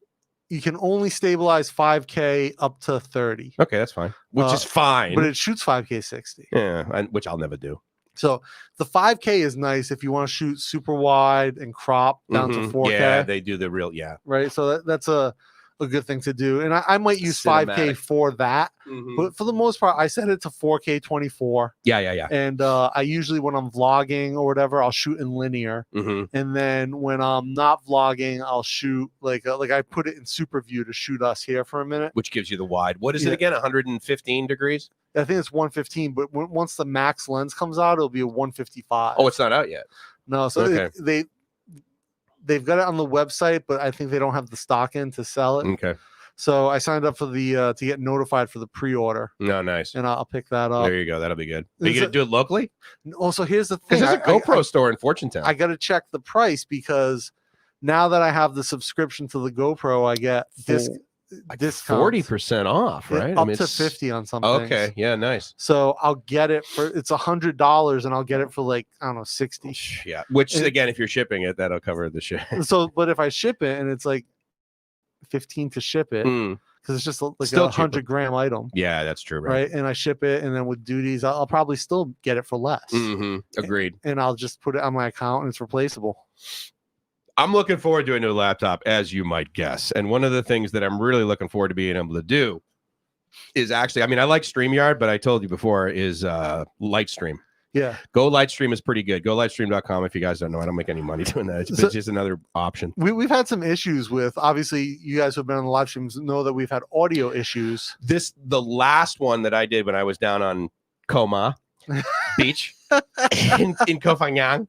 You can only stabilize 5K up to 30. Okay, that's fine. Which is fine. But it shoots 5K 60. Yeah, which I'll never do. So the 5K is nice if you want to shoot super wide and crop down to 4K. Yeah, they do the real, right. So that's a good thing to do, and I might use 5K for that. But for the most part, I set it to 4K 24. Yeah. And I usually, when I'm vlogging or whatever, I'll shoot in linear. And then when I'm not vlogging, I'll shoot like I put it in super view to shoot us here for a minute, which gives you the wide. What is it again? 115 degrees. I think it's 115, but once the max lens comes out, it'll be a 155. Oh, it's not out yet. No, so they've got it on the website, but I think they don't have the stock in to sell it. Okay. So I signed up for the to get notified for the pre-order. No, nice. And I'll pick that up. There you go. That'll be good. Are you gonna do it locally? Also, here's the thing. There's a GoPro store in Fortune Town. I got to check the price because now that I have the subscription to the GoPro, I get discount 40% off, right? Up to 50 on something. Okay, yeah, nice. So I'll get it for it's $100, and I'll get it for like I don't know 60. Yeah, which again, if you're shipping it, that'll cover the ship. So, but if I ship it and it's like 15 to ship it because it's just like a 100-gram item. Yeah, that's true, right? And I ship it, and then with duties, I'll probably still get it for less. Agreed. And I'll just put it on my account, and it's replaceable. I'm looking forward to a new laptop, as you might guess. And one of the things that I'm really looking forward to being able to do is actually, I mean, I like StreamYard, but I told you before is Lightstream. Yeah. Go Lightstream is pretty good. Go Lightstream.com. If you guys don't know, I don't make any money doing that. It's just another option. We've had some issues with, obviously, you guys who have been on the live streams know that we've had audio issues. The last one that I did when I was down on Koma Beach in Koh Phangan,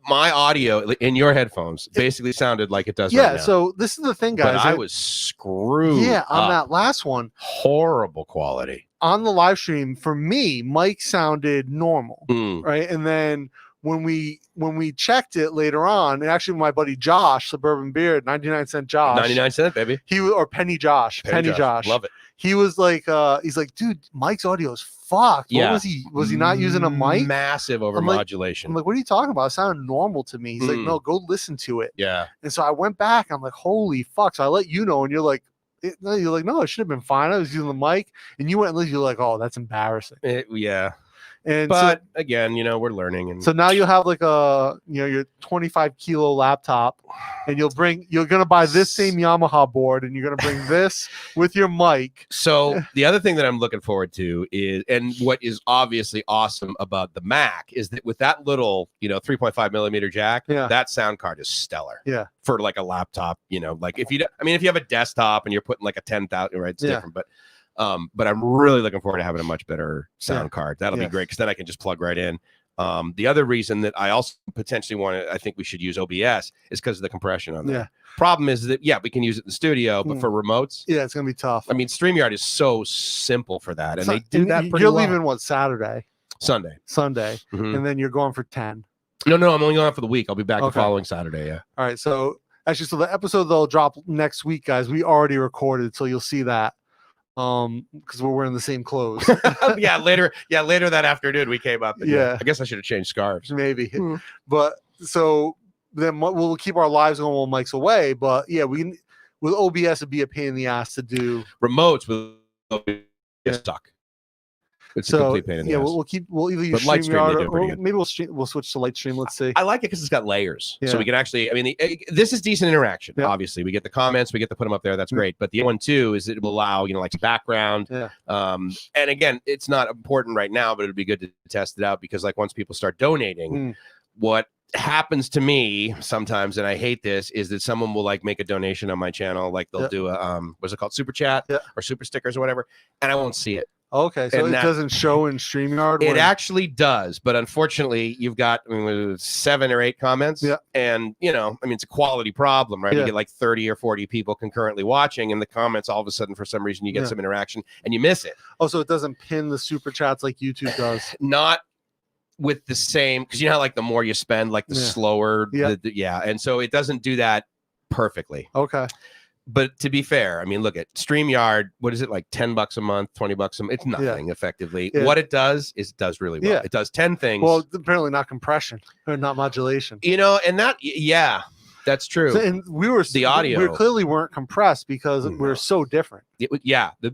my audio in your headphones basically sounded like it does right now. So this is the thing, guys. But I was screwed. Yeah, on that last one. Horrible quality. On the live stream, for me, Mike sounded normal, right? And then when we checked it later on, and actually my buddy Josh, Suburban Beard, 99-cent Josh, 99-cent, baby. Or Penny Josh, Penny Josh, love it. He was like, he's like, dude, Mike's audio is fucked. Yeah. What was he not using a mic? Massive overmodulation. I'm like, what are you talking about? It sounded normal to me. He's like, no, go listen to it. Yeah. And so I went back. I'm like, holy fuck. So I let you know, and you're like, no, it should have been fine. I was using the mic, and you went and you're like, oh, that's embarrassing. Yeah. And but again, we're learning. And so now you'll have like your 25 kilo laptop, and you're going to buy this same Yamaha board, and you're going to bring this with your mic. So the other thing that I'm looking forward to is, and what is obviously awesome about the Mac is that with that little, 3.5 millimeter jack, that sound card is stellar. Yeah. For like a laptop, like if you have a desktop and you're putting like a 10,000, right? It's different, but I'm really looking forward to having a much better sound card. That'll be great because then I can just plug right in. The other reason that I also potentially I think we should use OBS is because of the compression on there. Problem is that, we can use it in the studio, but for remotes, it's going to be tough. I mean, StreamYard is so simple for that. And they do that pretty well. You're leaving what, Saturday? Sunday. And then you're going for 10. No, I'm only going for the week. I'll be back the following Saturday. Yeah. All right. So actually, the episode that'll drop next week, guys, we already recorded, so you'll see that. Because we're wearing the same clothes. later that afternoon we came up. And I guess I should have changed scarves. Maybe. But so then we'll keep our lives going while Mike's away. But with OBS it'd be a pain in the ass to do. Remotes with OBS suck. It's a complete pain in the ass. We'll either use StreamYard or maybe we'll switch to Lightstream. Let's see. I like it because it's got layers, so we can actually. I mean, this is decent interaction. Yeah. Obviously, we get the comments, we get to put them up there. That's great. But the other one too is it will allow like background. Yeah. And again, it's not important right now, but it'd be good to test it out because like once people start donating, what happens to me sometimes, and I hate this, is that someone will like make a donation on my channel, like they'll do a what's it called, super chat or super stickers or whatever, and I won't see it. Okay, so it doesn't show in StreamYard? It actually does, but unfortunately, you've got 7 or 8 comments, and it's a quality problem, right? You get like 30 or 40 people concurrently watching, and the comments, all of a sudden, for some reason, you get some interaction, and you miss it. Oh, so it doesn't pin the super chats like YouTube does? Not with the same, because you know how like the more you spend, like the slower, and so it doesn't do that perfectly. Okay. But to be fair, I mean, look at StreamYard. What is it, like $10 a month, $20 a month? It's nothing effectively. Yeah. What it does is it does really well. Yeah. It does 10 things. Well, apparently not compression or not modulation. And that, that's true. So, and the audio. We clearly weren't compressed because we're so different. It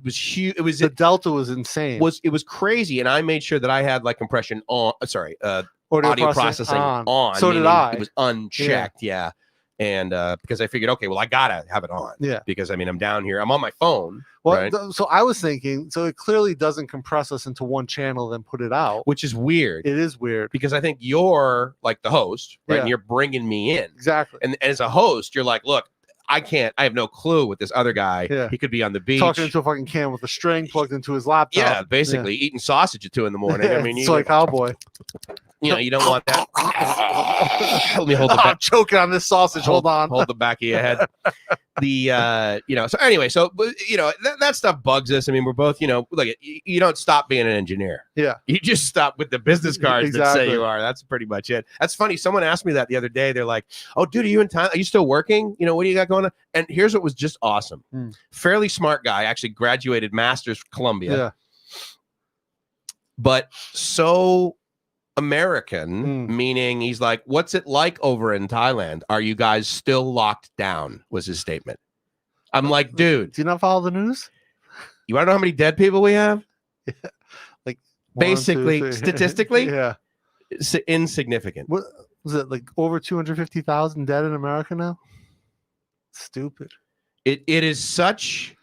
was huge. It was the delta was insane. It was crazy, and I made sure that I had like compression on. Audio processing on. So did I. It was unchecked. Yeah. And because I figured, okay, well, I gotta have it on. Yeah. Because I'm down here. I'm on my phone. Well, right? So I was thinking, so it clearly doesn't compress us into one channel, then put it out, which is weird. It is weird because I think you're like the host, right? And you're bringing me in exactly. And as a host, you're like, look, I have no clue with this other guy. Yeah. He could be on the beach talking into a fucking can with a string plugged into his laptop. Yeah, basically eating sausage at 2 a.m. I mean, it's like cowboy. You don't want that. Let me hold the back. I'm choking on this sausage. Hold on. Hold the back of your head. So anyway, that stuff bugs us. I mean, we're both, look, you don't stop being an engineer. Yeah. You just stop with the business cards that say you are. That's pretty much it. That's funny. Someone asked me that the other day. They're like, oh, dude, are you in town? Are you still working? What do you got going on? And here's what was just awesome. Fairly smart guy, actually graduated master's from Columbia. Yeah. But so American, meaning he's like, what's it like over in Thailand? Are you guys still locked down? Was his statement. I'm like, dude, do you not follow the news? You want to know how many dead people we have? Yeah. Like basically, 1, 2, statistically, it's insignificant. What was it, like over 250,000 dead in America now? Stupid. It is such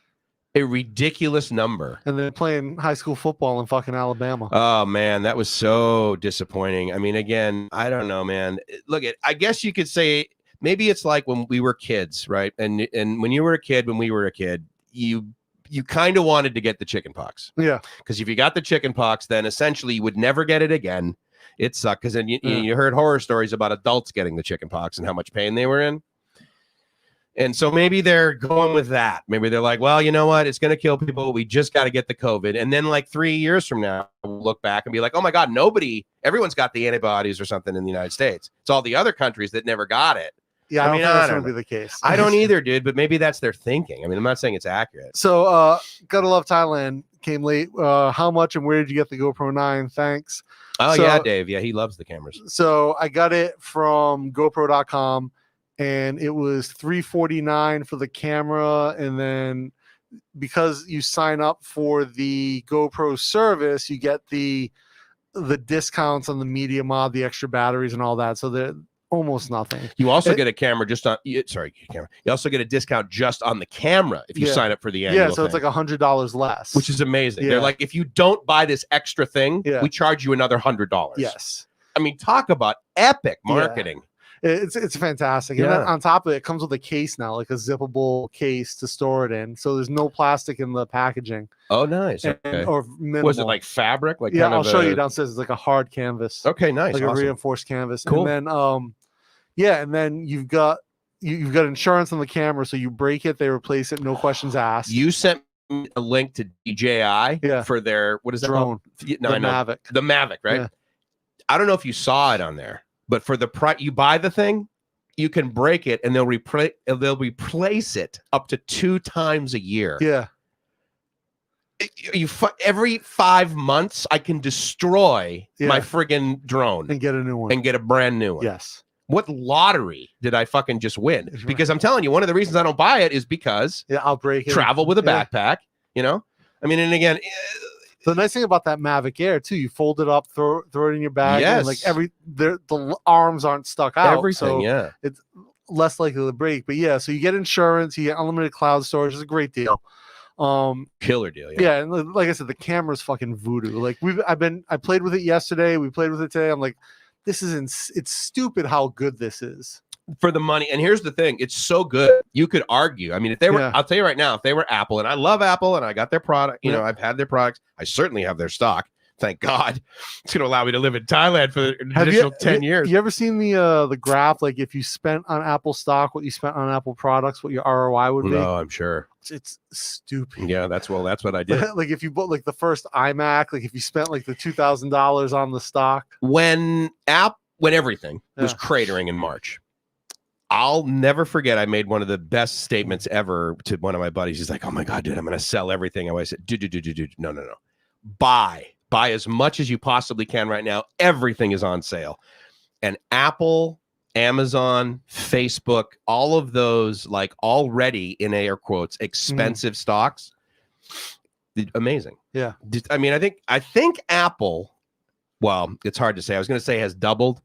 a ridiculous number. And they're playing high school football in fucking Alabama. Oh man, that was so disappointing. I mean, again, I don't know, man. Look, I guess you could say maybe it's like when we were kids, right? And when you were a kid, when we were a kid, you kind of wanted to get the chicken pox. Yeah. Because if you got the chicken pox, then essentially you would never get it again. It sucked because then you heard horror stories about adults getting the chicken pox and how much pain they were in. And so maybe they're going with that. Maybe they're like, well, you know what? It's going to kill people. We just got to get the COVID. And then like 3 years from now, we'll look back and be like, oh my God, everyone's got the antibodies or something in the United States. It's all the other countries that never got it. Yeah, I don't think that's going to be the case. I don't either, dude, but maybe that's their thinking. I mean, I'm not saying it's accurate. So, Gotta Love Thailand came late. How much and where did you get the GoPro 9? Thanks. Oh, yeah, Dave. Yeah, he loves the cameras. So I got it from GoPro.com, and it was $349 for the camera. And then because you sign up for the GoPro service, you get the discounts on the media mod, the extra batteries and all that. So they're almost nothing. You also get a camera just on You also get a discount just on the camera if you sign up for the annual. Yeah, so it's like $100 less, which is amazing. They're like, if you don't buy this extra thing, we charge you another $100. Yes. I mean, talk about epic marketing. It's fantastic. And then on top of it, it comes with a case now, like a zippable case to store it in. So there's no plastic in the packaging. Oh, nice. Or minimal. Was it like fabric? Like I'll show you downstairs. It's like a hard canvas. Okay, nice. Like a reinforced canvas. Cool. And then and then you've got insurance on the camera, so you break it, they replace it, no questions asked. You sent me a link to DJI for their what is drone? The Mavic. The Mavic, right? Yeah. I don't know if you saw it on there, but for the price you buy the thing, you can break it and they'll replace it up to 2 times a year. Yeah. Every 5 months, I can destroy my friggin' drone and get a new one and get a brand new one. Yes. What lottery did I fucking just win? Because I'm telling you, one of the reasons I don't buy it is because I'll break it. Travel with a backpack, you know? I mean, and again, the nice thing about that Mavic Air too, you fold it up, throw it in your bag, and like the arms aren't stuck out. Everything, so it's less likely to break. But so you get insurance, you get unlimited cloud storage. It's a great deal. Killer deal. And like I said, the camera's fucking voodoo. Like I played with it yesterday, we played with it today. I'm like, it's stupid how good this is for the money. And here's the thing, it's so good. You could argue. I mean, if they were, I'll tell you right now, if they were Apple, and I love Apple and I got their product, you know, I've had their products. I certainly have their stock. Thank God. It's going to allow me to live in Thailand for an additional 10 years. You ever seen the graph? Like if you spent on Apple stock, what you spent on Apple products, what your ROI would be? No, I'm sure. It's stupid. Yeah, that's what I did. Like if you bought like the first iMac, like if you spent like the $2,000 on the stock. When everything was cratering in March, I'll never forget. I made one of the best statements ever to one of my buddies. He's like, "Oh my God, dude, I'm going to sell everything." I said, "Dude, no. Buy as much as you possibly can right now. Everything is on sale." And Apple, Amazon, Facebook, all of those like already in air quotes expensive stocks. Amazing. Yeah. I mean, I think Apple. Well, it's hard to say. I was going to say has doubled,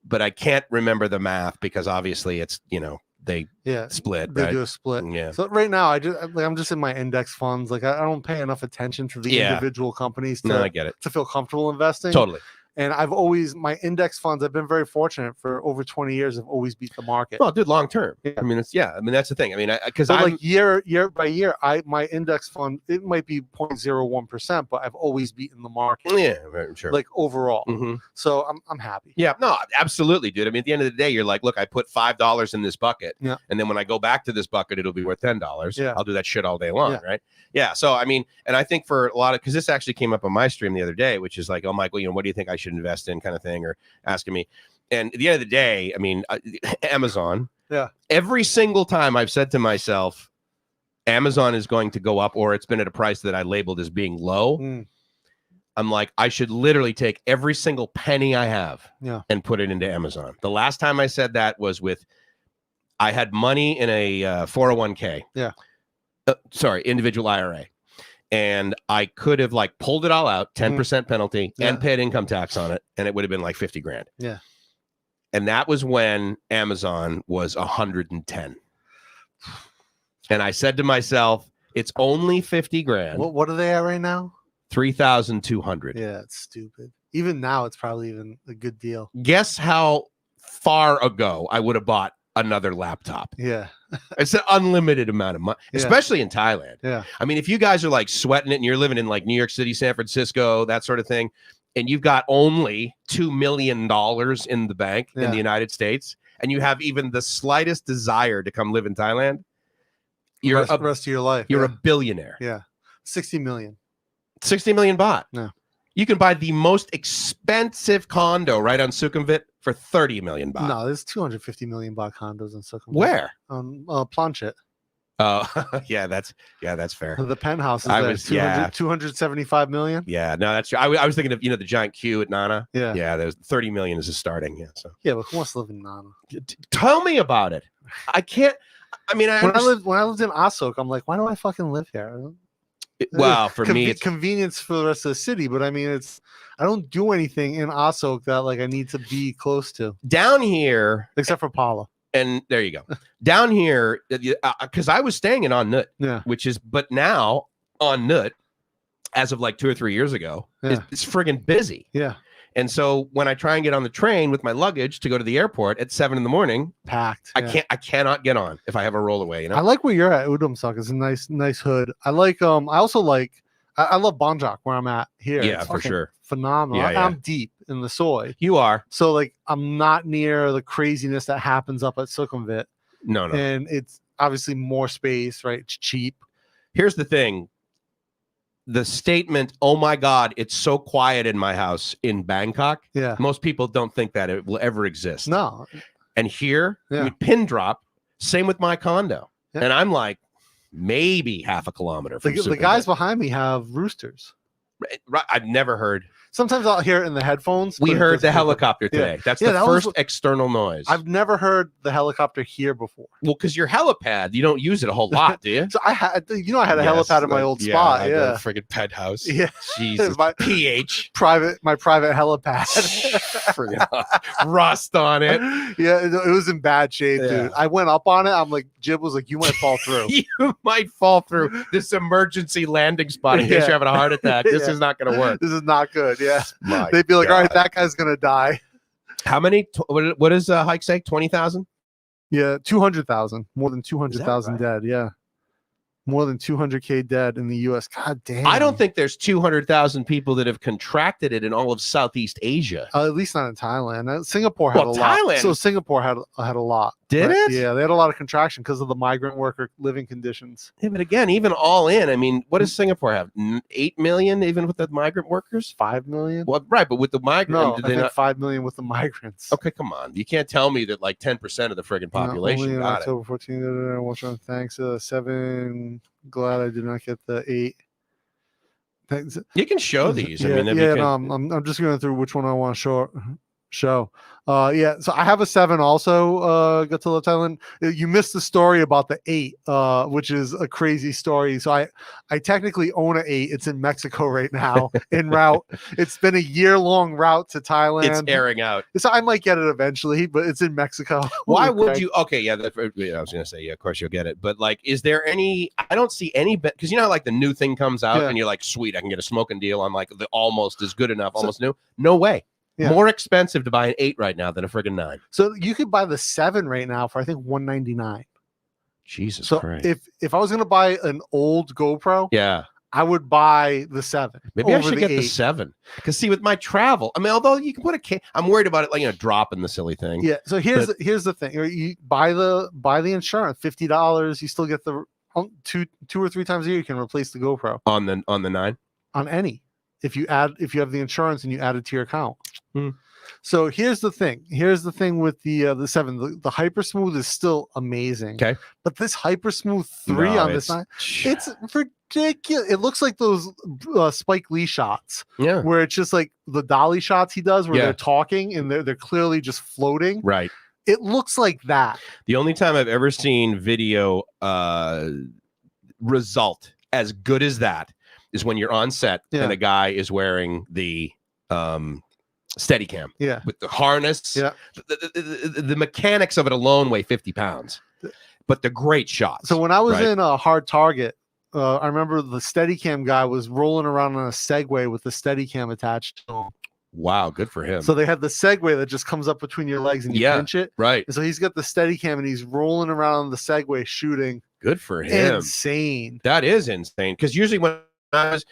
but I can't remember the math because obviously it's, they split. They do a split. Yeah. So right now I'm just in my index funds. Like I don't pay enough attention to the individual companies I get it. To feel comfortable investing. Totally. And my index funds, I've been very fortunate for over 20 years. I've always beat the market. Well, dude, long term. Yeah. I mean, that's the thing. I mean, because like year by year, my index fund, it might be 0.01%, but I've always beaten the market. Yeah, right, sure. Like overall. So I'm happy. Yeah, no, absolutely, dude. I mean, at the end of the day, you're like, look, I put $5 in this bucket. Yeah. And then when I go back to this bucket, it'll be worth $10. Yeah. I'll do that shit all day long. Yeah. Right. Yeah. So, I mean, and I think for a lot of, because this actually came up on my stream the other day, which is like, oh, Michael, what do you think I should invest in kind of thing, or asking me. And at the end of the day, I mean, Amazon, every single time I've said to myself, Amazon is going to go up, or it's been at a price that I labeled as being low. I'm like, I should literally take every single penny I have and put it into Amazon. The last time I said that was I had money in a 401k. Individual IRA. And I could have like pulled it all out, 10% penalty, and paid income tax on it, and it would have been like 50 grand. Yeah. And that was when Amazon was 110. And I said to myself, it's only 50 grand. What are they at right now? 3,200. Yeah, it's stupid. Even now, it's probably even a good deal. Guess how far ago I would have bought another laptop? Yeah. It's an unlimited amount of money, especially in Thailand. Yeah. I mean, if you guys are like sweating it and you're living in like New York City, San Francisco, that sort of thing, and you've got only $2 million in the bank in the United States, and you have even the slightest desire to come live in Thailand, you're the rest of your life. You're a billionaire. Yeah. 60 million. 60 million baht. Yeah. You can buy the most expensive condo right on Sukhumvit for 30 million baht. No, there's 250 million baht condos in Sukhumvit. Where? Planchet. Oh, yeah, that's fair. The penthouse is 275 million. Yeah, no, that's true. I was thinking of the giant queue at Nana. Yeah, there's 30 million is a starting. Yeah, so but who wants to live in Nana? Tell me about it. I can't. I mean, when I lived in Asok, I'm like, why do I fucking live here? Well, for me, it's convenience for the rest of the city, but I mean, I don't do anything in Asok that like I need to be close to. Down here, except for Pala. And there you go. Down here, because I was staying in On Nut, but now On Nut, as of like 2 or 3 years ago, it's friggin' busy. Yeah. And so when I try and get on the train with my luggage to go to the airport at 7 in.the morning, packed. I cannot get on if I have a rollaway. I like where you're at. Udumsak is a nice hood. I like I also like I love Banjak where I'm at here. Yeah, for sure. Phenomenal. I'm deep in the soy. You are. So like I'm not near the craziness that happens up at Sukhumvit. No. And it's obviously more space, right? It's cheap. Here's the thing. The statement, "Oh my God, it's so quiet in my house" in Bangkok. Yeah. Most people don't think that it will ever exist. No. And here, we pin drop. Same with my condo. Yeah. And I'm like, maybe half a kilometer from the guys behind me have roosters. Right. I've never heard. Sometimes I'll hear it in the headphones. We heard the helicopter today. Yeah. That's the first external noise. I've never heard the helicopter here before. Well, because your helipad, you don't use it a whole lot, do you? So I had a helipad in my old spot. Yeah, friggin' penthouse. Yeah, Jesus. my PH my private helipad. Rust on it. Yeah, it was in bad shape, dude. I went up on it. I'm like, Jib was like, "You might fall through. You might fall through this emergency landing spot in case you're having a heart attack. This is not going to work. This is not good." Yeah, they'd be like, "All right, that guy's gonna die." How many? What does Hike say? 20,000? Yeah, 200,000. More than 200,000 dead. Yeah, more than 200K dead in the U.S. God damn. I don't think there's 200,000 people that have contracted it in all of Southeast Asia. At least not in Thailand. Singapore had a lot. So Singapore had a lot. Did it? Yeah, they had a lot of contraction because of the migrant worker living conditions. Yeah, but again, even all in, I mean, what does Singapore have? 8 million, even with the migrant workers? 5 million? Well, right, but with the migrants, no, I think 5 million with the migrants. Okay, come on. You can't tell me that like 10% of the friggin' population got October 14th. Watch on. Thanks. 7. Glad I did not get the 8. Thanks. You can show these. Yeah, I'm just going through which one I want to show. So I have a 7 also. Got to Thailand. You missed the story about the 8, which is a crazy story. So I technically own an 8. It's in Mexico right now en route. It's been a year-long route to Thailand. It's airing out. So I might get it eventually, but it's in Mexico. Why would you? Okay, yeah, I was gonna say, yeah, of course you'll get it. But like, is there any? I don't see any, because you know, like the new thing comes out and you're like, sweet, I can get a smoking deal on like the almost as good enough, almost new. No way. Yeah. More expensive to buy an 8 right now than a friggin' 9. So you could buy the 7 right now for I think $199. Jesus so Christ. If I was gonna buy an old GoPro, I would buy the 7. Maybe I should get the 7. Because see, with my travel, I mean, although you can put I'm worried about it, like dropping the silly thing. Yeah. So here's the thing: you buy the insurance, $50. You still get the 2 or 3 times a year. You can replace the GoPro on the 9 on any. If you have the insurance and you add it to your account. So here's the thing. With the 7. The Hyper Smooth is still amazing. Okay. But this Hyper Smooth 3 on this 9, it's ridiculous. It looks like those Spike Lee shots. Yeah. Where it's just like the dolly shots he does where they're talking and they're clearly just floating. Right. It looks like that. The only time I've ever seen video result as good as that is when you're on set and a guy is wearing the Steadicam with the harness. The mechanics of it alone weigh 50 pounds, but the great shots. So when I was in a Hard Target, I remember the Steadicam guy was rolling around on a Segway with the Steadicam attached to him. Wow, good for him. So they had the Segway that just comes up between your legs and you pinch it. Right. And so he's got the Steadicam and he's rolling around on the Segway shooting. Good for him. Insane. That is insane. Because usually when I was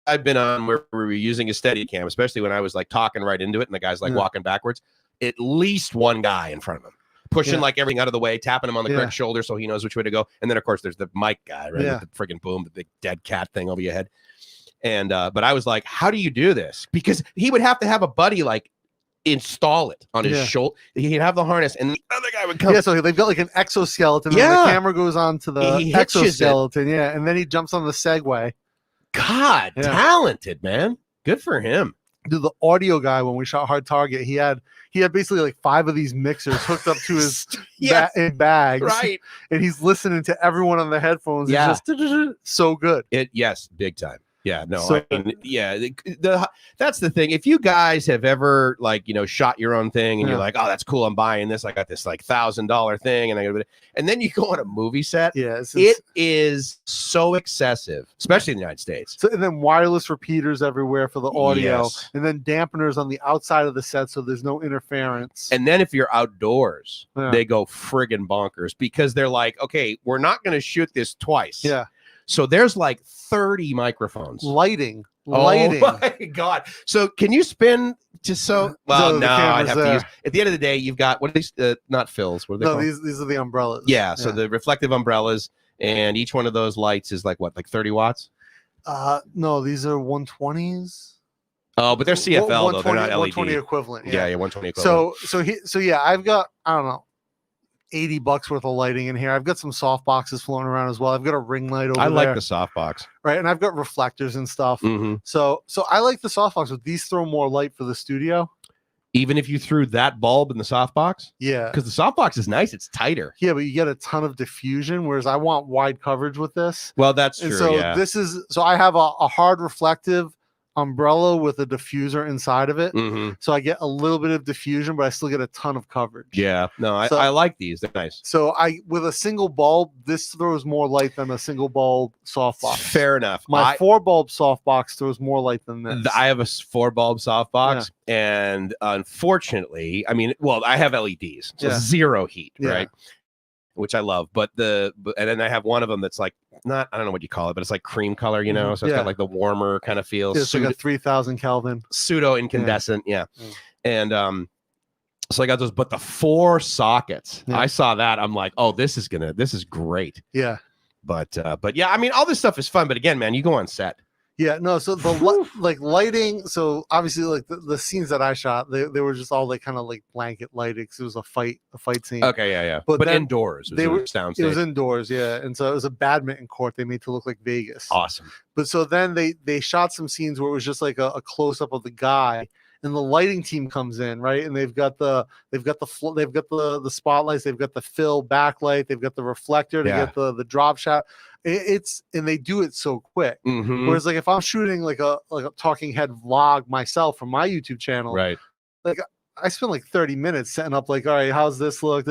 I've been on where we were using a Steadicam, especially when I was like talking right into it and the guy's like walking backwards, at least one guy in front of him, pushing like everything out of the way, tapping him on the correct shoulder so he knows which way to go. And then, of course, there's the mic guy, right? With the freaking boom, the big dead cat thing over your head. And but I was like, how do you do this? Because he would have to have a buddy like install it on his shoulder. He'd have the harness, and the other guy would come. Yeah, so they've got like an exoskeleton. And the camera goes on to the exoskeleton. Yeah, and then he jumps on the Segway. God, talented, man. Good for him. Dude, the audio guy, when we shot Hard Target, he had basically like 5 of these mixers hooked up to his bags, right? And he's listening to everyone on the headphones. Yeah, it's just so good. Big time. Yeah, no, so, I mean, that's the thing. If you guys have ever like, you know, shot your own thing and you're like, oh, that's cool, I'm buying this. I got this like $1,000 thing, and then you go on a movie set. Yeah, it is so excessive, especially in the United States. So, and then wireless repeaters everywhere for the audio, and then dampeners on the outside of the set so there's no interference. And then if you're outdoors, they go friggin' bonkers because they're like, okay, we're not going to shoot this twice. Yeah. So there's like 30 microphones. Lighting. Oh my God. So can you spin just so? Well, no, I'd have to use. At the end of the day, you've got, what are these? Not fills. What are they called? These are the umbrellas. Yeah. So the reflective umbrellas, and each one of those lights is like what, like 30 watts? No, these are 120s. Oh, but they're CFL though. They're not LED. 120 equivalent. Yeah, 120 equivalent. So yeah, I've got, I don't know, $80 worth of lighting in here. I've got some soft boxes floating around as well. I've got a ring light over there. I like the soft box. Right, and I've got reflectors and stuff. So I like the soft box, but these throw more light for the studio. Even if you threw that bulb in the soft box? Yeah. Because the soft box is nice. It's tighter. Yeah, but you get a ton of diffusion, whereas I want wide coverage with this. Well, that's true. And so I have a hard reflective umbrella with a diffuser inside of it, so I get a little bit of diffusion, but I still get a ton of coverage. Yeah, no, I like these. They're nice. So with a single bulb, this throws more light than a single bulb softbox. Fair enough. My 4 bulb softbox throws more light than this. I have a 4 bulb softbox, and unfortunately, I mean, well, I have LEDs, so zero heat, right? Which I love, and then I have one of them that's like I don't know what you call it, but it's like cream color, you know, so it's got like the warmer kind of feel. It's like a 3,000 Kelvin pseudo incandescent, and so I got those, but the 4 sockets, I saw that, I'm like, oh, this is great, but yeah, I mean, all this stuff is fun, but again, man, you go on set. Yeah, no, so the like lighting, so obviously like the scenes that I shot, they were just all like kind of like blanket lighting because it was a fight scene. Okay, yeah. But indoors, it was indoors, and so it was a badminton court they made to look like Vegas. Awesome. But so then they shot some scenes where it was just like a close up of the guy, and the lighting team comes in, right? And they've got the spotlights, they've got the fill backlight, they've got the reflector to get the drop shot. And they do it so quick. Whereas like if I'm shooting like a talking head vlog myself from my YouTube channel, right? Like I spend like 30 minutes setting up like, all right, how's this look?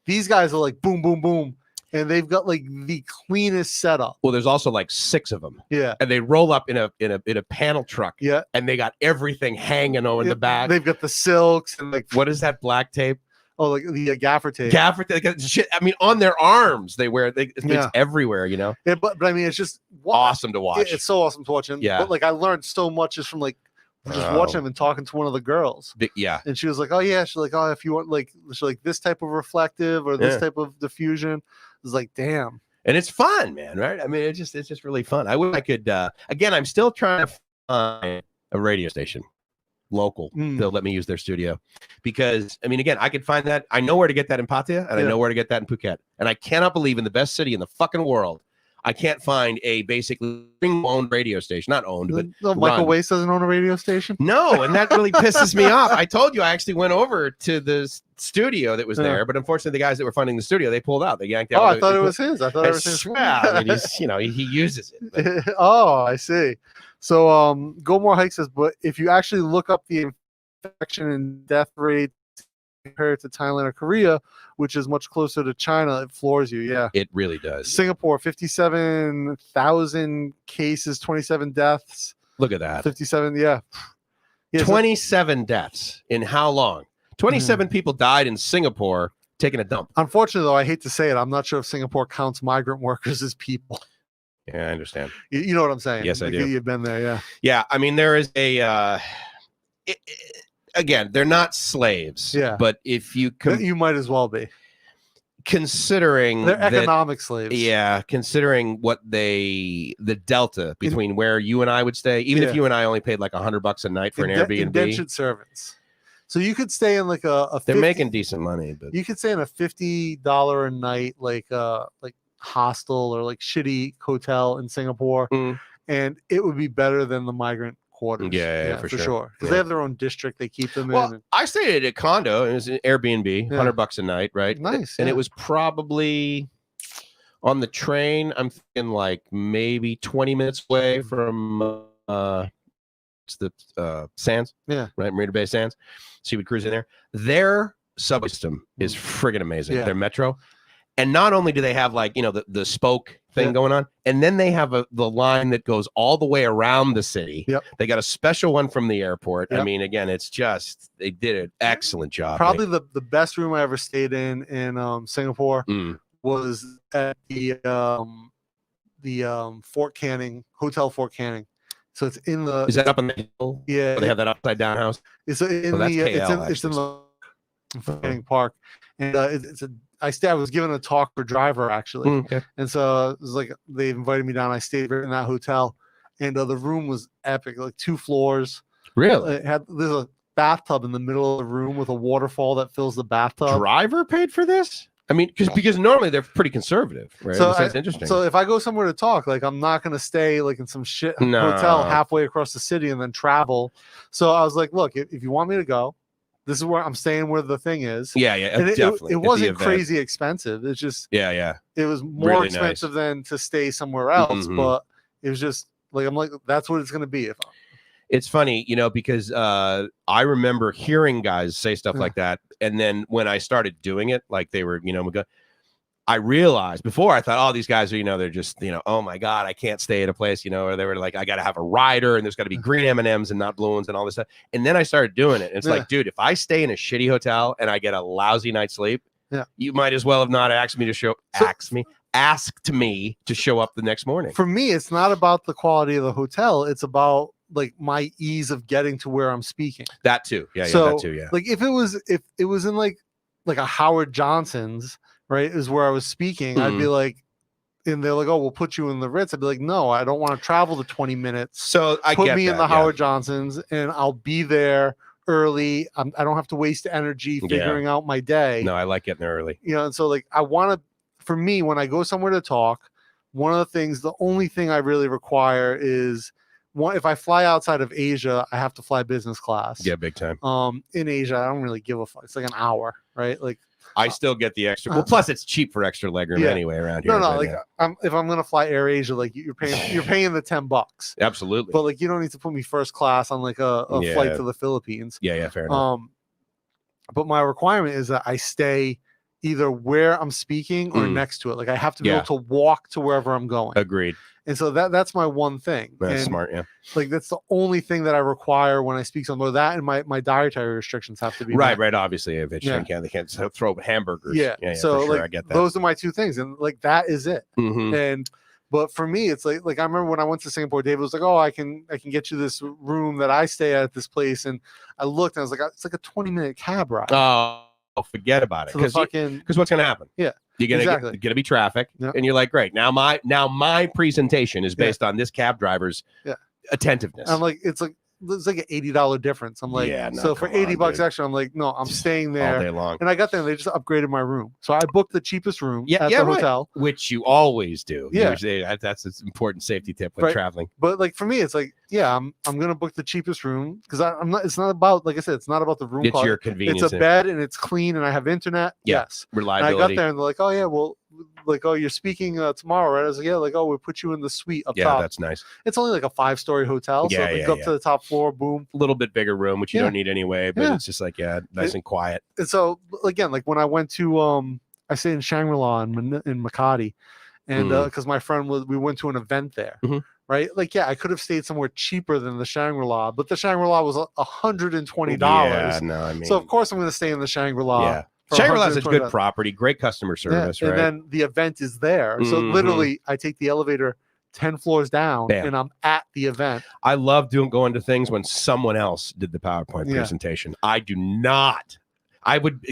These guys are like boom, boom, boom. And they've got like the cleanest setup. Well, there's also like 6 of them. Yeah. And they roll up in a panel truck. Yeah. And they got everything hanging over the back. They've got the silks and like, what is that black tape? Oh, like the gaffer tape. Gaffer tape. Shit. I mean, on their arms they wear it. It's everywhere, you know. Yeah, but I mean, it's just awesome to watch. It's so awesome to watch. And, but like I learned so much just from like watching them and talking to one of the girls. And she was like, oh yeah, she's like, oh, if you want like this type of reflective or this type of diffusion, it was like, damn. And it's fun, man, right? I mean, it's just really fun. I wish I could again, I'm still trying to find a radio station local they'll let me use their studio, because I mean, again, I could find that. I know where to get that in Pattaya, and I know where to get that in Phuket, and I cannot believe in the best city in the fucking world I can't find a basically owned radio station. Not owned, but no, Michael Wace doesn't own a radio station. No, and that really pisses me off. I told you I actually went over to the studio that was there, but unfortunately, the guys that were funding the studio, they pulled out. They yanked out. Oh, I thought it was his. I thought it was his. I mean, he uses it. Oh, I see. So, Go More Hike says, but if you actually look up the infection and death rate compared to Thailand or Korea, which is much closer to China, it floors you. Yeah, it really does. Singapore, 57,000 cases, 27 deaths. Look at that. 57. Yeah. 27 deaths in how long? 27 people died in Singapore taking a dump. Unfortunately, though, I hate to say it, I'm not sure if Singapore counts migrant workers as people. Yeah, I understand. You know what I'm saying? Yes, I do. You've been there, yeah. Yeah, I mean, there is a again, they're not slaves. Yeah. But if you you might as well be. Considering they're economic slaves. Yeah, considering the delta between where you and I would stay, even if you and I only paid like $100 a night for an Airbnb. Indentured servants. So you could stay in like a they're making decent money, but you could stay in a $50 a night like hostel or like shitty hotel in Singapore, and it would be better than the migrant quarters. Yeah, for sure. Because they have their own district they keep them in. I stayed at a condo. It was an Airbnb, $100 a night, right? Nice. And it was probably on the train. I'm thinking like maybe 20 minutes away from the Sands. Yeah. Right, Marina Bay Sands. So you would cruise in there. Their subway system is friggin' amazing. Their metro. And not only do they have like, the spoke thing going on, and then they have the line that goes all the way around the city. Yep. They got a special one from the airport. Yep. I mean, again, it's just, they did an excellent job. Probably the best room I ever stayed in Singapore was at the Fort Canning, Hotel Fort Canning. So it's in the. Is that up on the hill? Yeah. They have that upside down house. It's in it's in the Canning Park, and I was given a talk for driver actually, and so it was like they invited me down. I stayed in that hotel, and the room was epic, like 2 floors. Really? There's a bathtub in the middle of the room with a waterfall that fills the bathtub. Driver paid for this? I mean, because normally they're pretty conservative, right? So that's interesting. So if I go somewhere to talk, like I'm not going to stay like in some shit hotel halfway across the city and then travel. So I was like, look, if you want me to go, this is where I'm staying, where the thing is. Yeah, and definitely. It wasn't crazy expensive. It's just it was more really expensive than to stay somewhere else. But it was just like I'm like that's what it's going to be. It's funny, because I remember hearing guys say stuff like that, and then when I started doing it, like they were, I realized before I thought, oh, these guys are, they're just, oh my God, I can't stay at a place, or they were like, I got to have a rider, and there's got to be green M&Ms and not blue ones and all this stuff. And then I started doing it. And it's like, dude, if I stay in a shitty hotel and I get a lousy night's sleep, you might as well have not asked me to asked me to show up the next morning. For me, it's not about the quality of the hotel. It's about like my ease of getting to where I'm speaking. That too. Yeah. So, that too. Yeah. Like if it was in like a Howard Johnson's, right, is where I was speaking, I'd be like, and they're like, oh, we'll put you in the Ritz. I'd be like, no, I don't want to travel to 20 minutes. So put me in the Howard Johnson's and I'll be there early. I don't have to waste energy figuring out my day. No, I like getting there early. And so like for me, when I go somewhere to talk, the only thing I really require is if I fly outside of Asia, I have to fly business class. Yeah, big time. In Asia, I don't really give a fuck. It's like an hour, right? Like I still get the extra. Well, plus it's cheap for extra legroom anyway around here. No, like if I'm gonna fly Air Asia, like you're paying the $10. Absolutely. But like you don't need to put me first class on like a flight to the Philippines. Yeah, fair enough. But my requirement is that I stay either where I'm speaking or next to it. Like I have to be able to walk to wherever I'm going. Agreed. And so that's my one thing. That's smart, yeah. Like that's the only thing that I require when I speak somewhere. That and my dietary restrictions have to be right. Obviously, a vegetarian they can't throw hamburgers. Yeah. So like I get that. Those are my 2 things, and like that is it. But for me, it's like I remember when I went to Singapore, David was like, "Oh, I can get you this room that I stay at this place," and I looked and I was like, "It's like a 20-minute cab ride." Oh, forget about it. Because what's going to happen? Yeah. You're gonna be traffic, and you're like, great. Now my presentation is based on this cab driver's attentiveness. I'm like, it's like an $80 difference. I'm like, so for $80 extra, I'm like, no, I'm staying there all day long. And I got there, and they just upgraded my room, so I booked the cheapest room at the hotel, which you always do. Yeah, usually, that's an important safety tip when traveling. But like for me, it's like, I'm gonna book the cheapest room because I'm not. It's not about, like I said, it's not about the room. It's your convenience. It's a bed and it's clean and I have internet. Yes, reliability. And I got there and they're like, oh yeah, well, like, oh, you're speaking tomorrow, right? I was like, yeah, like, oh, we'll put you in the suite up top. Yeah, that's nice. It's only like a 5-story hotel, so if you go up to the top floor, boom, a little bit bigger room, which you don't need anyway, but it's just like nice and quiet. And so again, like when I went to I stayed in Shangri-La in Makati, and because my friend we went to an event there. Right, like I could have stayed somewhere cheaper than the Shangri-La, but the Shangri-La was $120. Yeah, no, I mean, so of course I'm going to stay in the Shangri-La. Yeah, Shangri-La is a good property, great customer service, right? And then the event is there, so literally I take the elevator 10 floors down, Bam. and I'm at the event. I love going to things when someone else did the PowerPoint presentation. I do not.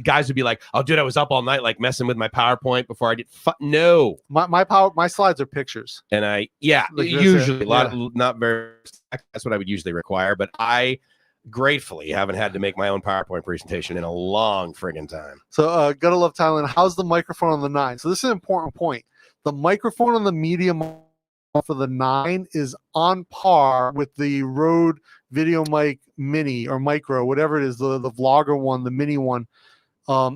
Guys would be like, "Oh, dude, I was up all night, like messing with my PowerPoint before I did." No, my slides are pictures, and usually not very. That's what I would usually require, but I gratefully haven't had to make my own PowerPoint presentation in a long friggin' time. So, gotta love Thailand. How's the microphone on the 9? So this is an important point. The microphone on the medium for the 9 is on par with the Rode Video Mic Mini or Micro, whatever it is, the vlogger one, the mini one.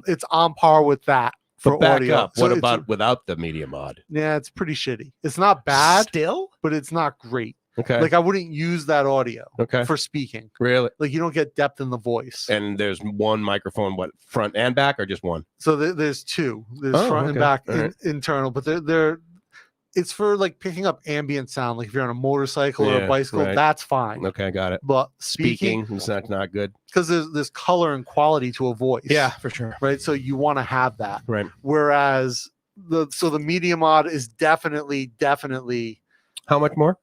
It's on par with that for audio. Up. What about without the media mod? Yeah, it's pretty shitty. It's not bad still, but it's not great. Okay. Like I wouldn't use that audio for speaking. Really? Like you don't get depth in the voice. And there's one microphone, what, front and back, or just one? So there's two. There's front and back internal, but they're it's for like picking up ambient sound. Like if you're on a motorcycle or a bicycle, that's fine. Okay, got it. But speaking is not good because there's color and quality to a voice. Yeah, for sure. Right. So you want to have that. Right. Whereas the media mod is definitely. How much more?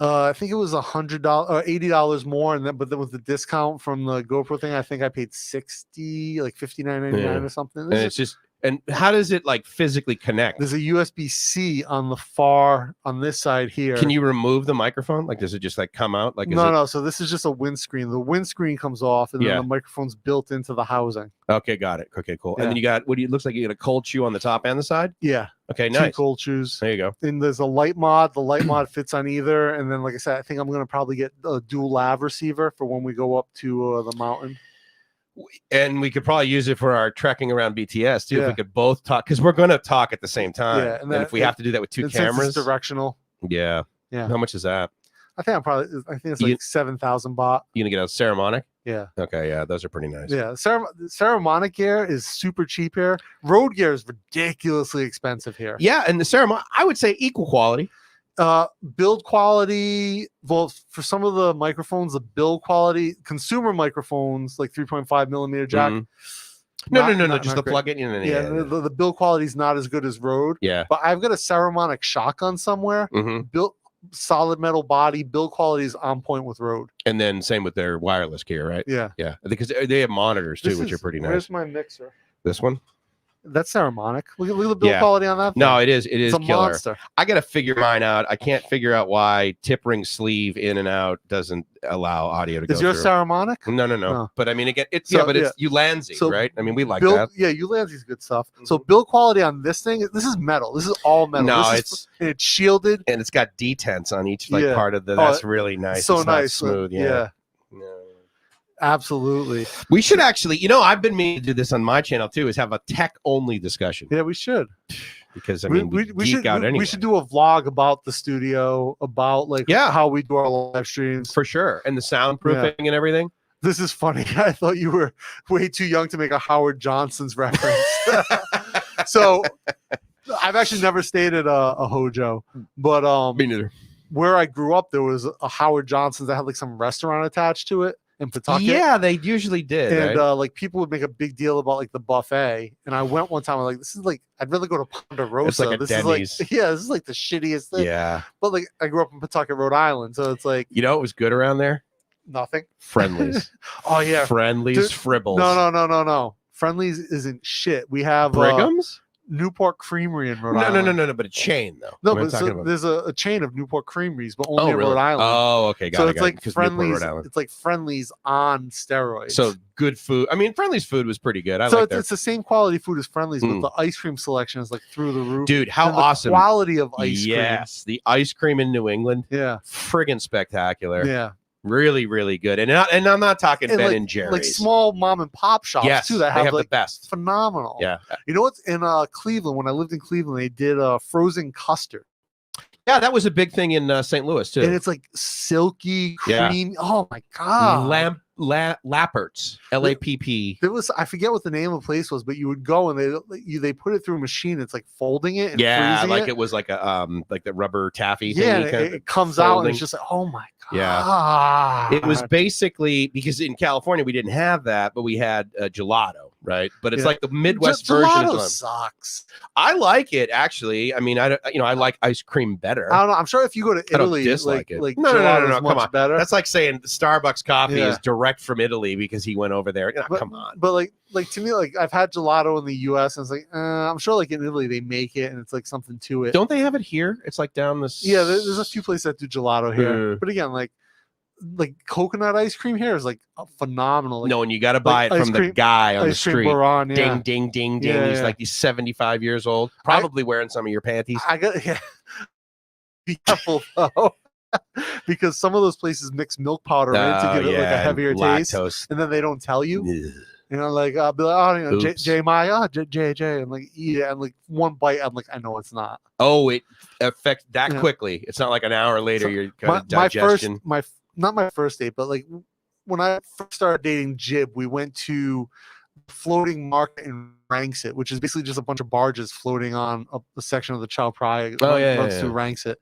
I think it was $100 or $80 more, but then with the discount from the GoPro thing, I think I paid $60, like $59.99 or something. And it's just. And how does it like physically connect? There's a USB-C on this side here. Can you remove the microphone? Like, does it just like come out? Like, no. So this is just a windscreen. The windscreen comes off, and then the microphone's built into the housing. Okay, got it. Okay, cool. And then you got it looks like you got a cold shoe on the top and the side. Yeah. Okay, nice. 2 cold shoes. There you go. And there's a light mod. The light mod fits on either. And then, like I said, I think I'm gonna probably get a dual lav receiver for when we go up to the mountain. And we could probably use it for our trekking around BTS too. If we could both talk, because we're going to talk at the same time. Yeah, and if we have to do that with 2 cameras, it's directional. Yeah. Yeah. How much is that? I think it's like 7,000 baht. You gonna get a Ceramonic? Yeah. Okay. Yeah, those are pretty nice. Yeah, Ceramonic gear is super cheap here. Rode gear is ridiculously expensive here. Yeah, and the Ceramonic, I would say equal quality. Build quality, well, for some of the microphones, the build quality, consumer microphones like 3.5 millimeter jack. No, just the plug-in. The build quality is not as good as Rode. Yeah, but I've got a Ceramonic shotgun somewhere. Built solid metal body, build quality is on point with Rode. And then same with their wireless gear, right? Yeah, because they have monitors too, which are pretty nice. Where's my mixer? This one. That's Ceramonic. Look at the build quality on that thing. No, it is it's a killer. Monster. I got to figure mine out. I can't figure out why tip ring sleeve in and out doesn't allow audio to go through. Is yours Ceramonic? No. But I mean, again, it's Ulanzi, right? I mean, we like that. Yeah, Ulanzi's good stuff. So build quality on this thing, this is metal. This is all metal. No, it's shielded. And it's got detents on each part of the, that's really nice. So it's nice. Not smooth. Yeah. Absolutely. We should actually, I've been meaning to do this on my channel too, is have a tech only discussion. Yeah, we should. Because I mean, we geek out anyway. We should do a vlog about the studio, about how we do our live streams. For sure. And the soundproofing and everything. This is funny. I thought you were way too young to make a Howard Johnson's reference. So I've actually never stayed at a Hojo, but me neither. Where I grew up, there was a Howard Johnson's that had like some restaurant attached to it. In Pawtucket. Yeah, they usually did. And right? Like people would make a big deal about like the buffet. And I went one time, I'm like, this is like, I'd rather go to Ponderosa. It's like this Denny's. is like, this is like the shittiest thing. Yeah. But like I grew up in Pawtucket, Rhode Island. So it's like, what was good around there? Nothing. Friendlies. Oh yeah. Friendlies, Fribbles. No. Friendlies isn't shit. We have Brigham's? Newport Creamery in Rhode Island. No, but a chain though. No, but there's a chain of Newport Creameries, but only in Rhode Island. Oh, okay, got it. So it's like Friendlies. It's like Friendlies on steroids. So good food. I mean, Friendlies food was pretty good. It's the same quality food as Friendlies, but the ice cream selection is like through the roof. Dude, how awesome! The quality of ice cream. Yes, the ice cream in New England. Yeah, friggin' spectacular. Yeah. Really, really good. And I'm not talking Ben and Jerry's. Like small mom and pop shops too that have like the best. Phenomenal. Yeah. You know what's in Cleveland? When I lived in Cleveland, they did frozen custard. Yeah, that was a big thing in St. Louis too. And it's like silky, creamy. Oh my god. Lapperts. LAPP. There was, I forget what the name of the place was, but you would go and they put it through a machine. It's like folding it and freezing like it. It was like a like the rubber taffy yeah, thing. It comes out and it's just like, oh my god. Yeah. It was basically because in California we didn't have that, but we had gelato. right? But it's like the Midwest version of gelato sucks. I like it actually. I mean, I like ice cream better. I don't know. I'm sure if you go to Italy, dislike it. like no, come on. Better. That's like saying Starbucks coffee is direct from Italy because he went over there. Come on. But like to me, like I've had gelato in the U.S. and it's like I'm sure like in Italy they make it and it's like something to it. Don't they have it here? It's like down this. Yeah, there's a few places that do gelato here. But again, like coconut ice cream here is like phenomenal. Like, no, and you got to buy it from the guy on the street. Baron, ding, ding, ding, ding. Yeah, he's like he's 75 years old, probably wearing some of your panties. Be careful though. Because some of those places mix milk powder in to give it like a heavier taste, and then they don't tell you. You know, like I'll be like, oh, you know, J my, JJ, and like eat it, and like one bite, I'm like, I know it's not. Oh, it affects that quickly. It's not like an hour later you're kind of digestion. Not my first date, but like when I first started dating Jib, we went to floating market in Ranksit, which is basically just a bunch of barges floating on a section of the Chao Phraya runs through Ranksit.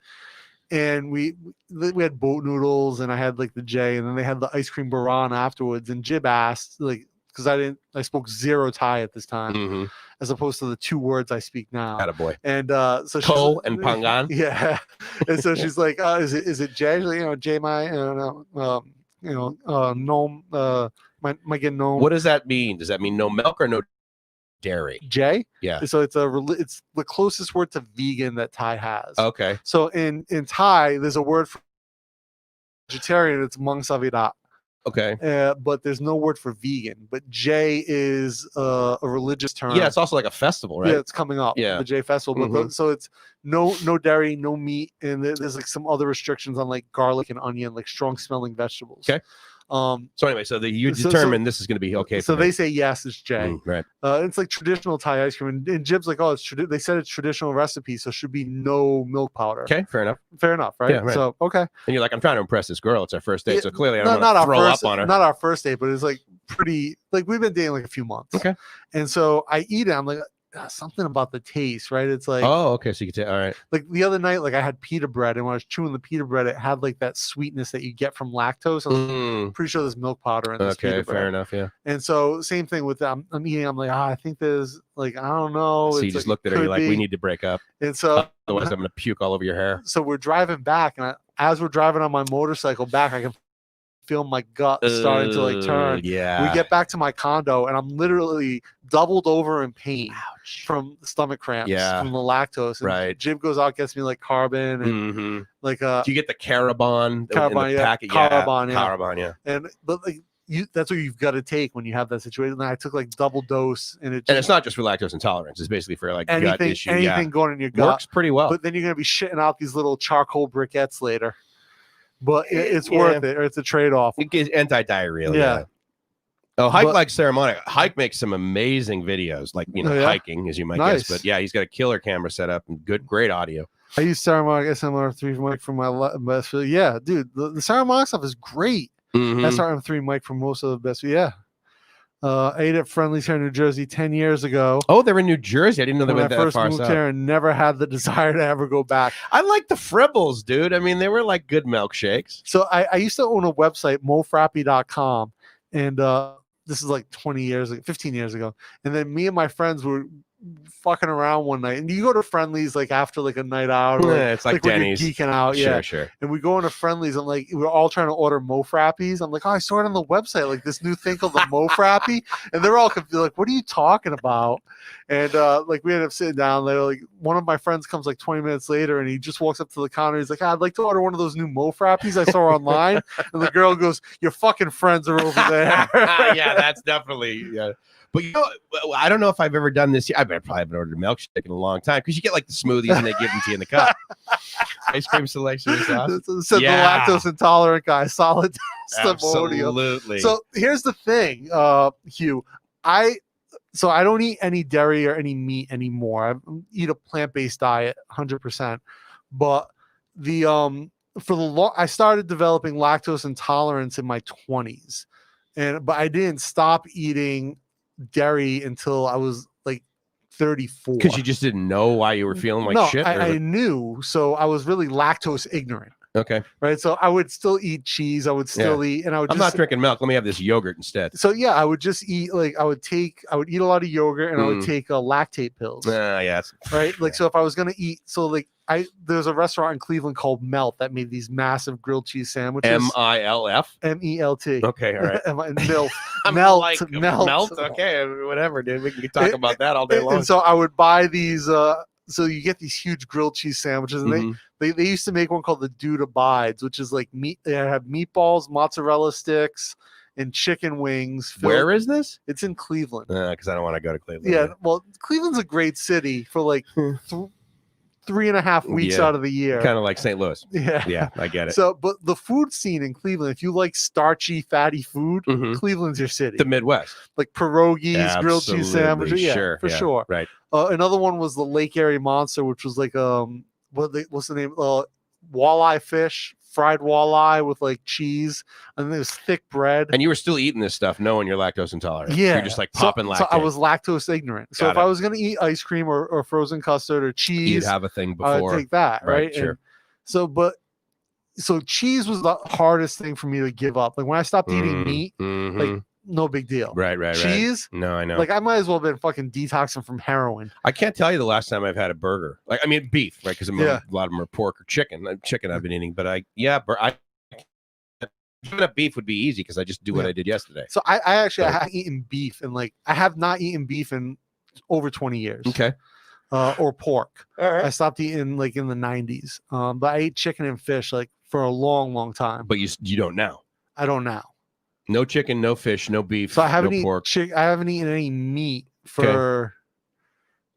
And we had boat noodles, and I had like the J, and then they had the ice cream baran afterwards. And Jib asked, like, because I spoke zero Thai at this time, as opposed to the 2 words I speak now. Attaboy. And so Ko and Pangan. Yeah. And so she's like, is it J? Like, you know, J my, no, my get no. What does that mean? Does that mean no milk or no dairy? J? Yeah. So it's the closest word to vegan that Thai has. Okay. So in Thai, there's a word for vegetarian. It's Mang Savidat. Okay. But there's no word for vegan. But J is a religious term. Yeah, it's also like a festival, right? Yeah, it's coming up. Yeah, the J festival. But so it's no dairy, no meat, and there's like some other restrictions on like garlic and onion, like strong smelling vegetables. Okay. So anyway, you determine this is going to be okay. So they say yes, it's J. Right. It's like traditional Thai ice cream, and Jib's like, oh, they said it's traditional recipe, so it should be no milk powder. Okay, fair enough. Fair enough, right? Yeah, right. So okay. And you're like, I'm trying to impress this girl. It's our first date, so clearly I don't want to throw up on her. Not our first date, but it's like pretty. Like we've been dating like a few months. Okay. And so I eat it. I'm like, something about the taste, right? It's like, oh, okay, so you can all right. Like the other night, like I had pita bread, and when I was chewing the pita bread, it had like that sweetness that you get from lactose. I'm pretty sure there's milk powder in this pita bread. Fair enough, yeah. And so same thing with I'm eating. I'm like, I think there's like, I don't know. So you just looked at her, you're like, we need to break up. And so otherwise, I'm gonna puke all over your hair. So we're driving back, and as we're driving on my motorcycle back, I can feel my gut starting to like turn. Yeah. We get back to my condo, and I'm literally doubled over in pain from stomach cramps from the lactose. And right. Jib goes out, gets me like carbon and like do you get the Carabon packet? Carabon, yeah. And but like that's what you've got to take when you have that situation. And I took like double dose, and it's not just for lactose intolerance. It's basically for like gut issue. Anything going in your gut works pretty well. But then you're gonna be shitting out these little charcoal briquettes later. But it's worth it, or it's a trade-off. It gives anti-diarrhea. Yeah. Oh, Hike like Ceremonic. Hike makes some amazing videos, like hiking, as you might guess. But yeah, he's got a killer camera set up and great audio. I use Ceremonic SMR3 mic for my best. Yeah, dude, the Ceremonic stuff is great. SRM3 mic for most of the best. Yeah. I ate at Friendly's here in New Jersey 10 years ago. Oh, they're in New Jersey. I didn't know they went that far south. When I first moved here and never had the desire to ever go back. I like the Fribbles, dude. I mean, they were like good milkshakes. So I used to own a website, mofrappy.com. And this is like 15 years ago. And then me and my friends were fucking around one night, and you go to Friendly's like after like a night out, or it's like Denny's, when you're geeking out, sure. And we go into Friendly's, and like we're all trying to order Mo Frappies. I'm like, oh, I saw it on the website, like this new thing called the Mo Frappy, and they're all confused, like, what are you talking about? And like we ended up sitting down there. Like one of my friends comes like 20 minutes later, and he just walks up to the counter. He's like, I'd like to order one of those new Mo Frappies I saw online. And the girl goes, your fucking friends are over there. Yeah, that's definitely But you know, I don't know if I've ever done this. I probably haven't ordered a milkshake in a long time, because you get like the smoothies and they give them to you in the cup. Ice cream selection and sauce. So the lactose intolerant guy, solid testimonial. Absolutely. So here's the thing, Hugh. I don't eat any dairy or any meat anymore. I eat a plant-based diet, 100%. But I started developing lactose intolerance in my 20s, but I didn't stop eating dairy until I was like 34. Because you just didn't know why you were feeling like shit? I knew, so I was really lactose ignorant. Okay. Right. So I would still eat cheese. I would still eat, and I'm not drinking milk. Let me have this yogurt instead. So yeah, I would just eat I would eat a lot of yogurt, and I would take lactate pills. Yes. Right. So if I was gonna eat, there's a restaurant in Cleveland called Melt that made these massive grilled cheese sandwiches. MILF? MELT. Okay, all right. Melt. Okay, whatever, dude. We can talk about that all day long. And so I would buy these. So you get these huge grilled cheese sandwiches, and they used to make one called the Dude Abides, which is like meat. They have meatballs, mozzarella sticks, and chicken wings. Where is this? It's in Cleveland. Because I don't want to go to Cleveland. Yeah, well, Cleveland's a great city for 3.5 weeks out of the year. Kind of like St. Louis. Yeah, I get it. So, but the food scene in Cleveland, if you like starchy, fatty food, Cleveland's your city. The Midwest. Like pierogies, grilled cheese sandwiches. Yeah, for sure. Right. Another one was the Lake Erie Monster, which was like what's the name? Walleye fish, fried walleye with like cheese, and then there's thick bread. And you were still eating this stuff knowing you're lactose intolerant. Yeah. You're just like popping lactate. So I was lactose ignorant. So if I was going to eat ice cream or frozen custard or cheese, you'd have a thing before. I'd take that, right? Sure. And so cheese was the hardest thing for me to give up. Like when I stopped eating meat, like no big deal. Right. Cheese? No, I know. Like I might as well have been fucking detoxing from heroin. I can't tell you the last time I've had a burger. Like, I mean, beef, right? Because a lot of them are pork or chicken. Chicken I've been eating, but giving up beef would be easy because I just do what I did yesterday. So I haven't eaten beef, and I have not eaten beef in over 20 years. Okay. Or pork. All right. I stopped eating in the 90s. But I ate chicken and fish for a long time. But you don't now. I don't now. No chicken, no fish, no beef. So I haven't no pork. I haven't eaten any meat for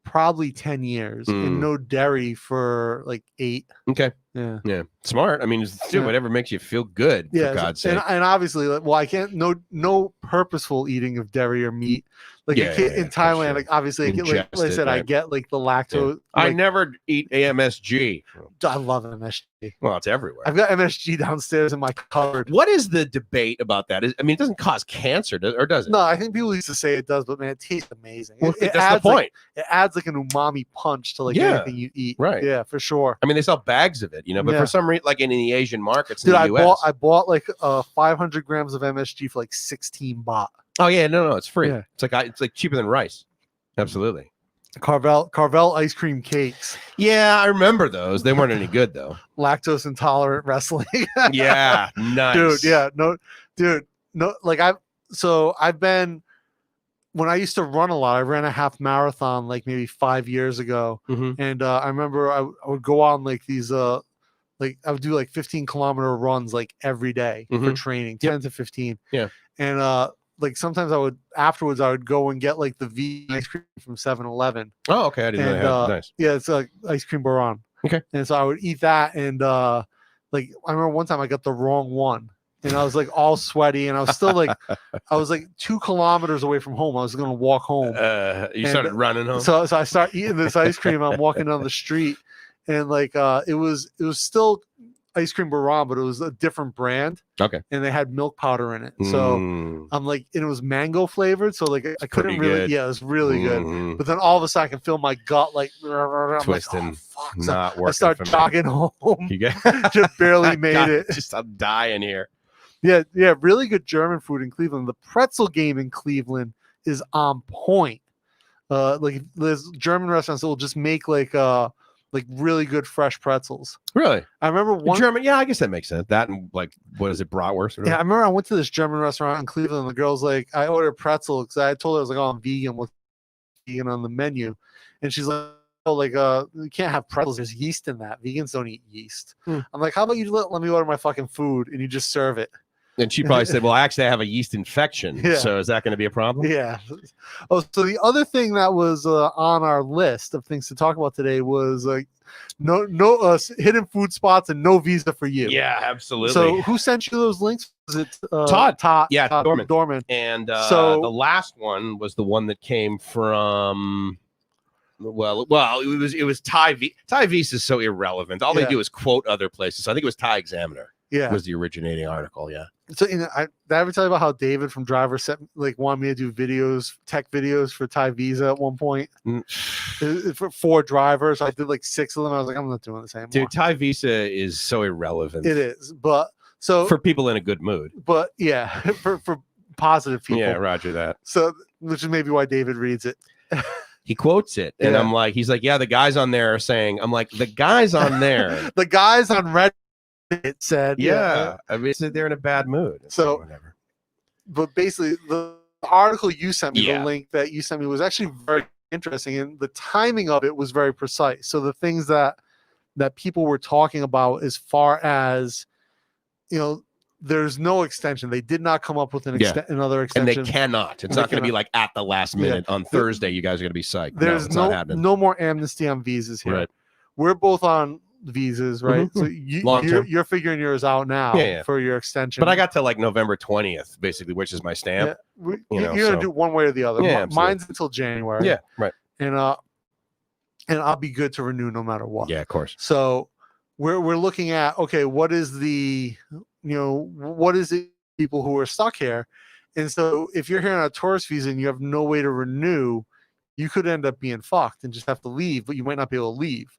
probably 10 years, and no dairy for 8. Okay. Yeah. Smart. I mean, do whatever makes you feel good. For God's sake. And obviously, I can't. No purposeful eating of dairy or meat. In Thailand, sure. Obviously, like I said, I get the lactose. I never eat MSG. I love MSG. Well, it's everywhere. I've got MSG downstairs in my cupboard. What is the debate about that? It doesn't cause cancer, or does it? No, I think people used to say it does, but man, it tastes amazing. Well, that's the point. It adds an umami punch to anything you eat. Right. Yeah, for sure. I mean, they sell bags of it, but for some reason, in the Asian markets, dude, in the US, I bought 500 grams of MSG for 16 baht. Oh yeah, no, it's free. Yeah. It's like cheaper than rice. Absolutely. Carvel ice cream cakes. Yeah, I remember those. They weren't any good though. Lactose intolerant wrestling. Yeah, nice. Dude. I've been, when I used to run a lot, I ran a half marathon maybe 5 years ago, and I remember I would go on these I would do 15-kilometer runs every day for training, 10 to 15. Yeah, and sometimes I would go and get the vegan ice cream from 7-Eleven. Oh, okay. I didn't know that. Nice. Yeah, it's ice cream baron. Okay. And so I would eat that, and I remember one time I got the wrong one, and I was all sweaty, and I was still I was 2 kilometers away from home. I was gonna walk home. You started running home. So I start eating this ice cream. I'm walking down the street, and it was still ice cream baron, but it was a different brand. Okay. And they had milk powder in it. So I'm and it was mango flavored. So I couldn't really, good. Yeah, it was really good. But then all of a sudden I can feel my gut twisting. I'm fuck. Not so working. I start jogging home. You get just barely made it. I'm dying here. Yeah. Really good German food in Cleveland. The pretzel game in Cleveland is on point. There's German restaurants that will just make really good fresh pretzels. Really? I remember one German. Yeah, I guess that makes sense. That and what is it, bratwurst? Yeah, I remember I went to this German restaurant in Cleveland. And the girl's I ordered pretzel because I told her I was I'm vegan. What's vegan on the menu? And she's you can't have pretzels. There's yeast in that. Vegans don't eat yeast. I'm how about you let me order my fucking food and you just serve it? And she probably said, well, actually, I have a yeast infection. Yeah. So is that going to be a problem? Yeah. Oh, so the other thing that was on our list of things to talk about today was no hidden food spots and no visa for you. Yeah, absolutely. So who sent you those links? Was it Todd? Yeah, Todd Dorman. And so the last one was the one that came from... Well, it was Thai. Thai Visa is so irrelevant. All they do is quote other places. So I think it was Thai Examiner. was the originating article. Yeah. So did I ever tell you about how David from Driver wanted me to do tech videos for Thai Visa at one point? For 4 drivers. I did like 6 of them. I was like, I'm not doing this anymore. Dude, Thai Visa is so irrelevant. It is, but so for people in a good mood. But yeah, for positive people. Yeah, roger that. So which is maybe why David reads it. He quotes it, and I'm like, he's like, yeah, the guys on there are saying, I'm like, the guys on there, the guys on Reddit said, I mean, they're in a bad mood. So, whatever. But basically, the article you sent me, the link that you sent me, was actually very interesting, and the timing of it was very precise. So the things that people were talking about, as far as, there's no extension. They did not come up with another extension. And they cannot. It's not going to be like at the last minute on Thursday. You guys are going to be psyched. There's not happening. No more amnesty on visas here. Right. We're both on visas, right? So you're figuring yours out now for your extension. But I got to like November 20th, basically, which is my stamp. Yeah. You're going to do one way or the other. Yeah, mine's until January. Yeah, right. And I'll be good to renew no matter what. Yeah, of course. So we're looking at, okay, what is the, what is it people who are stuck here? And so if you're here on a tourist visa and you have no way to renew, you could end up being fucked and just have to leave, but you might not be able to leave.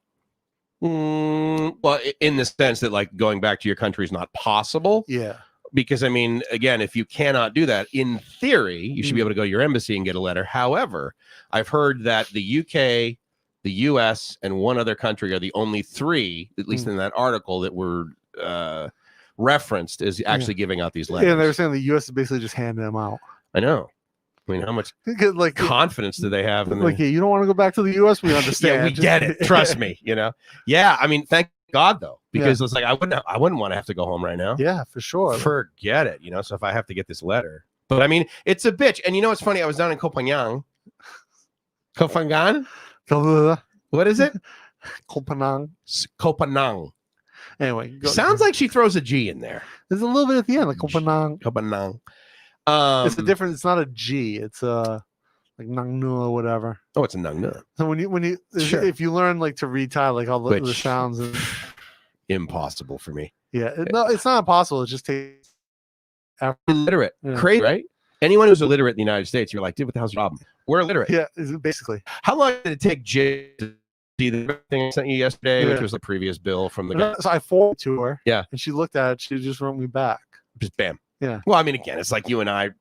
Well, in the sense that like going back to your country is not possible. Yeah. Because I mean, again, if you cannot do that, in theory, you should be able to go to your embassy and get a letter. However, I've heard that the UK, the US, and one other country are the only 3, at least in that article, that were referenced as actually giving out these letters. Yeah, they were saying the US is basically just handing them out. I know. I mean, how much confidence do they have in you don't want to go back to the US? We understand. Yeah, we get it. Trust me, Yeah, I mean, thank God though, because it's like I wouldn't want to have to go home right now. Yeah, for sure. Forget it, So if I have to get this letter, but I mean, it's a bitch. And it's funny. I was down in Kopangan. What is it? Kopanang. Anyway, sounds like she throws a G in there. There's a little bit at the end, like Kopanang. It's a different. It's not a G. It's like Nangnu or whatever. Oh, it's a Nangnu. So if you learn like to read Thai, like all the sounds, impossible for me. Yeah, no, it's not impossible. It just takes illiterate, crazy, right? Anyone who's illiterate in the United States, you're like, dude, what the hell's the problem? We're illiterate. Yeah, basically. How long did it take Jay to see the thing I sent you yesterday, which was the previous bill from the guy? So I forwarded to her. Yeah, and she looked at it. She just wrote me back. Just bam. Yeah. Well, I mean, again, it's like you and I,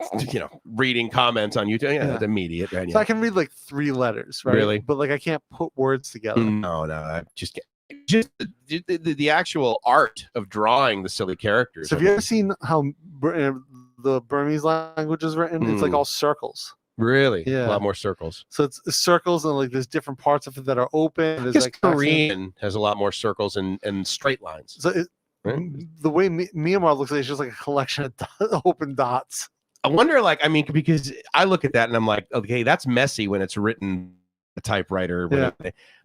reading comments on YouTube. Yeah, it's immediate, right? So I can read like 3 letters, right? Really? But like I can't put words together. No, I just can't. Just the actual art of drawing the silly characters. So have you ever seen how the Burmese language is written? It's like all circles. Really? Yeah. A lot more circles. So it's circles, and like there's different parts of it that are open. There's like Korean has a lot more circles and straight lines. So the way Myanmar looks like, it's just like a collection of open dots. I wonder, because I look at that and I'm like, okay, that's messy when it's written a typewriter. Yeah.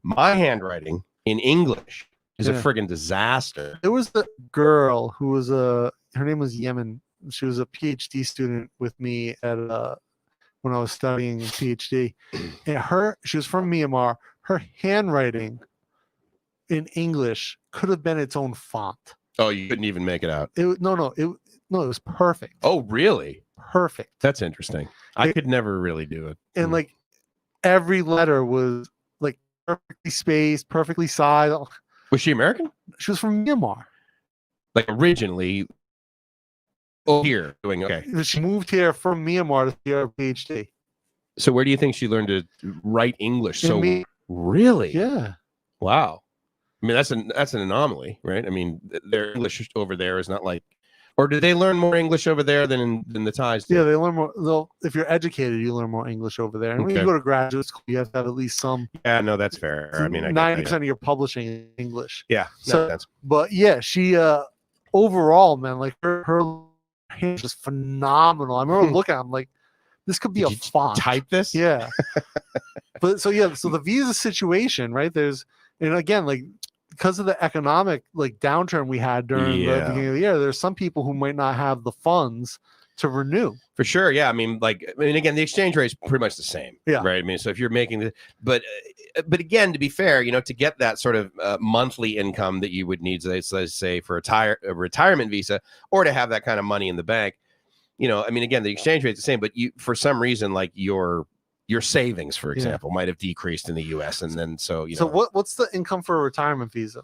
My handwriting in English is a friggin' disaster. There was the girl who was her name was Yemen. She was a PhD student with me at when I was studying PhD. And she was from Myanmar. Her handwriting in English could have been its own font. Oh, you couldn't even make it out. It was perfect. Oh, really? Perfect. That's interesting. I could never really do it. And like every letter was like perfectly spaced, perfectly sized. Was she American? She was from Myanmar. Like originally here doing okay. She moved here from Myanmar to do her PhD. So where do you think she learned to write English? Really? Yeah. Wow. I mean, that's an anomaly, right? I mean, their English over there is not like, or do they learn more English over there than the Thais do? Yeah, they learn more. If you're educated, you learn more English over there. And when you go to graduate school, you have to have at least some. Yeah, no, that's fair. I mean, 90% of your publishing in English. Yeah. But yeah, she overall, man, like her hand is just phenomenal. I remember looking at it, I'm like, this could be a font. Type this? Yeah. So the visa situation, right? And again, like because of the economic like downturn we had during the beginning of the year, there's some people who might not have the funds to renew. For sure. Yeah. I mean, again, the exchange rate is pretty much the same. Yeah. Right. I mean, so if you're making but again, to be fair, to get that sort of monthly income that you would need, let's say for a retirement visa, or to have that kind of money in the bank, I mean, again, the exchange rate is the same, but for some reason, like your savings, for example, might have decreased in the U.S. And then so what's the income for a retirement visa?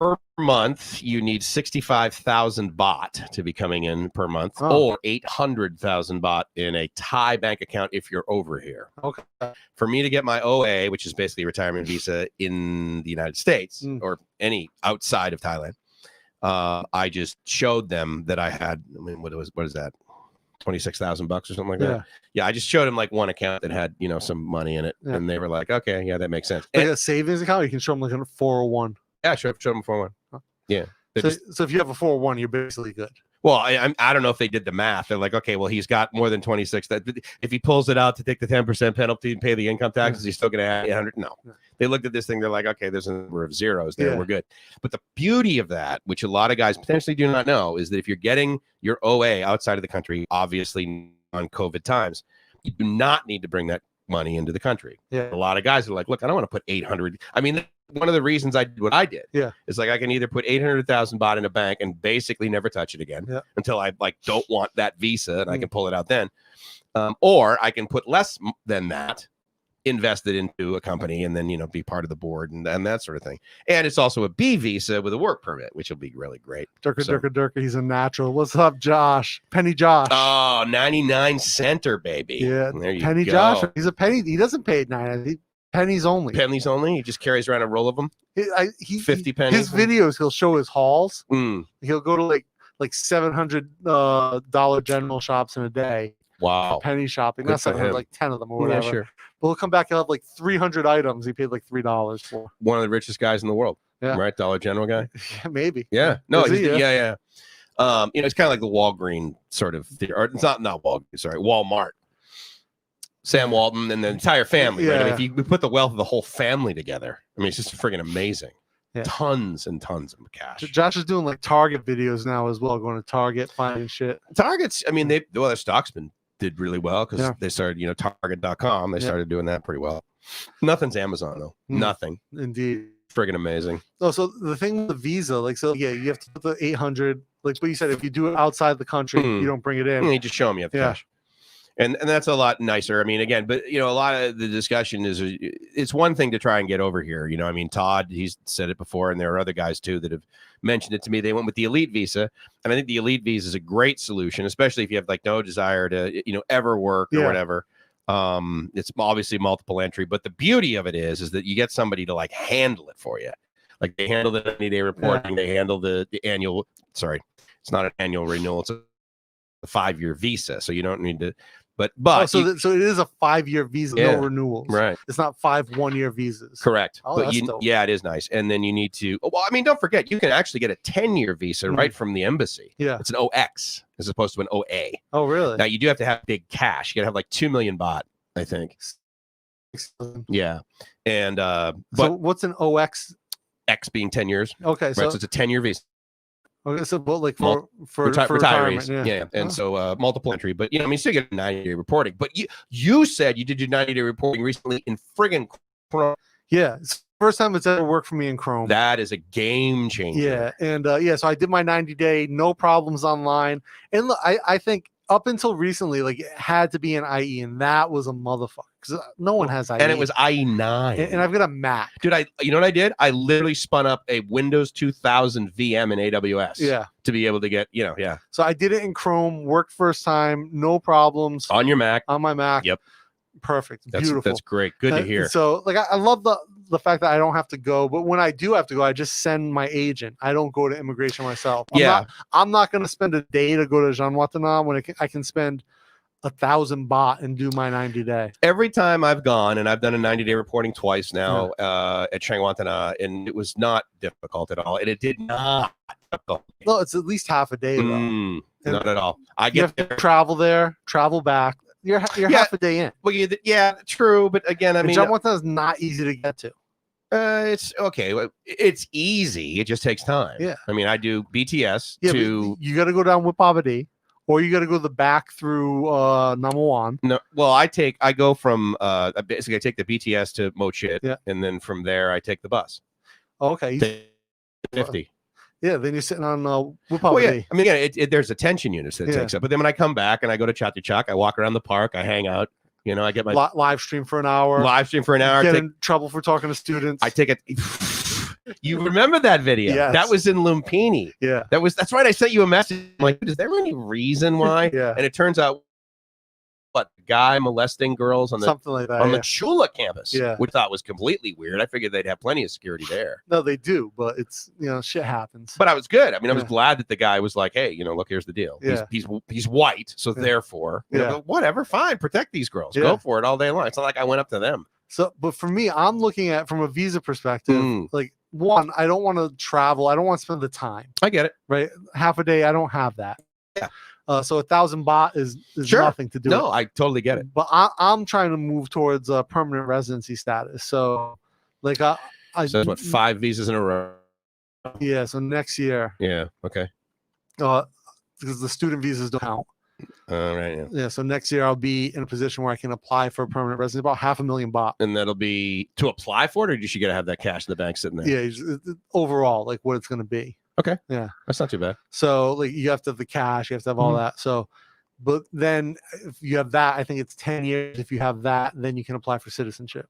Per month, you need 65,000 baht to be coming in per month, or 800,000 baht in a Thai bank account if you're over here. Okay. For me to get my OA, which is basically a retirement visa in the United States or any outside of Thailand, I just showed them that I had. I mean, what is that? 26,000 bucks or something like that. Yeah, I just showed them like one account that had some money in it, and they were like, "Okay, yeah, that makes sense." Like a savings account, you can show them like a 401. Yeah, show them 401. Yeah. So if you have a 401, you're basically good. Well, I don't know if they did the math. They're like, okay, well, he's got more than 26. That if he pulls it out to take the 10% penalty and pay the income taxes, he's still going to add 800. No, they looked at this thing. They're like, okay, there's a number of zeros there. We're good. But the beauty of that, which a lot of guys potentially do not know, is that if you're getting your OA outside of the country, obviously on COVID times, you do not need to bring that money into the country. Yeah. A lot of guys are like, look, I don't want to put 800. I mean, one of the reasons I did what I did is like I can either put 800,000 baht in a bank and basically never touch it again until I don't want that visa and I can pull it out then, or I can put less than that, invest it into a company, and then be part of the board and that sort of thing. And it's also a B visa with a work permit, which will be really great. Durka, he's a natural. What's up, Josh? Penny Josh. Oh, 99 center, baby. Yeah, there you Penny go. Josh. He's a penny. He doesn't pay 9. Pennies only. Pennies only. He just carries around a roll of them. 50 pennies. His videos, he'll show his hauls. He'll go to like $700 general shops in a day. Wow. Penny shopping. That's like 10 of them or whatever. Yeah, sure. But he'll come back. He'll have like 300 items. He paid like $3 for. One of the richest guys in the world. Yeah. Right. Dollar General guy. Yeah, maybe. Yeah. No. Yeah. It's kind of like the Walgreen sort of theory, or it's not Walgreens. Sorry, Walmart. Sam Walton and the entire family. Yeah. Right? I mean, if you put the wealth of the whole family together, I mean, it's just friggin' amazing. Yeah. Tons and tons of cash. Josh is doing like Target videos now as well, going to Target, finding shit. Target's, I mean, their stock's did really well because they started, Target.com. They started doing that pretty well. Nothing's Amazon though. Nothing. Indeed. Friggin' amazing. Oh, so the thing with the visa, you have to put the 800. Like what you said, if you do it outside the country, you don't bring it in. You just show them you have the cash. And that's a lot nicer. I mean, again, but a lot of the discussion is it's one thing to try and get over here. I mean, Todd, he's said it before, and there are other guys too that have mentioned it to me. They went with the elite visa, and I think the elite visa is a great solution, especially if you have like no desire to ever work or whatever. It's obviously multiple entry, but the beauty of it is that you get somebody to like handle it for you. Like they handle the 90-day reporting, they handle the annual. Sorry, it's not an annual renewal; it's a 5-year visa, so you don't need to. But so it is a 5-year visa, no renewals. Right. It's not 5 1-year visas. Correct. Oh, but that's dope. Yeah, it is nice. And then you need to. Well, I mean, don't forget, you can actually get a 10-year visa right from the embassy. Yeah. It's an OX as opposed to an OA. Oh, really? Now you do have to have big cash. You got to have like 2 million baht, I think. Yeah. And so what's an OX? X being 10 years. Okay. Right. So it's a 10-year visa. Okay, so but like for retirees, yeah. And so multiple entry, but I mean, you still get 90-day reporting. But you said you did your 90-day reporting recently in friggin' Chrome. Yeah, it's the first time it's ever worked for me in Chrome. That is a game changer. Yeah, and so I did my 90-day, no problems online, and look, I think up until recently, like it had to be an IE, and that was a motherfucker because no one has IE, and it was IE9, and I've got a Mac, dude. You know what I did? I literally spun up a Windows 2000 VM in AWS, to be able to get, So I did it in Chrome, worked first time, no problems on your Mac, on my Mac. Yep, perfect, beautiful. That's great. Good to hear. So like I love the fact that I don't have to go, but when I do have to go, I just send my agent. I don't go to immigration myself. I'm not going to spend a day to go to Jean Watana when I can spend 1,000 baht and do my 90-day. Every time I've gone, and I've done a 90-day reporting twice now at Chiang Watana, and it was not difficult at all. And it did not. No, it's at least half a day though. Not at all. You have to travel there, travel back. You're half a day in. Well, true, but again, I mean, Jean Watana is not easy to get to. It's okay. It's easy. It just takes time. Yeah. I mean, I do BTS you got to go down with Wipabadi, or you got to go the back through number one. No, well, I go from basically I take the BTS to Mo Chit, Yeah. and then from there I take the bus. Okay. 50. Yeah, then you're sitting on Wipabadi. Well, yeah. I mean, again, there's attention units that it takes up. But then when I come back and I go to Chatuchak, I walk around the park, I hang out. You know, I get my live stream for an hour. Get in trouble for talking to students. I take it. You remember that video? Yes. That was in Lumpini. Yeah. That's right. I sent you a message. I'm like, is there any reason why? Yeah. And it turns out, the guy molesting girls on the something like that on the Chula campus. Yeah. Which I thought was completely weird. I figured they'd have plenty of security there. No, they do, but it's shit happens. But I was good. I mean, I was glad that the guy was like, hey, look, here's the deal. Yeah. He's white, so therefore, whatever, fine, protect these girls. Go for it all day long. It's not like I went up to them. So, but for me, I'm looking at from a visa perspective, like one, I don't want to travel. I don't want to spend the time. I get it. Right. Half a day. I don't have that. Yeah. So 1,000 baht is nothing to do. No, I totally get it. But I'm trying to move towards permanent residency status. So like so that's what, 5 visas in a row. Yeah. So next year. Yeah. Okay. Because the student visas don't count. Right. Yeah. So next year I'll be in a position where I can apply for a permanent residency, about 500,000 baht. And that'll be to apply for it, or you should have that cash in the bank sitting there? Yeah. Overall, like what it's going to be. Okay. Yeah. That's not too bad. So like you have to have the cash, you have to have all that. So, but then if you have that, I think it's 10 years. If you have that, then you can apply for citizenship.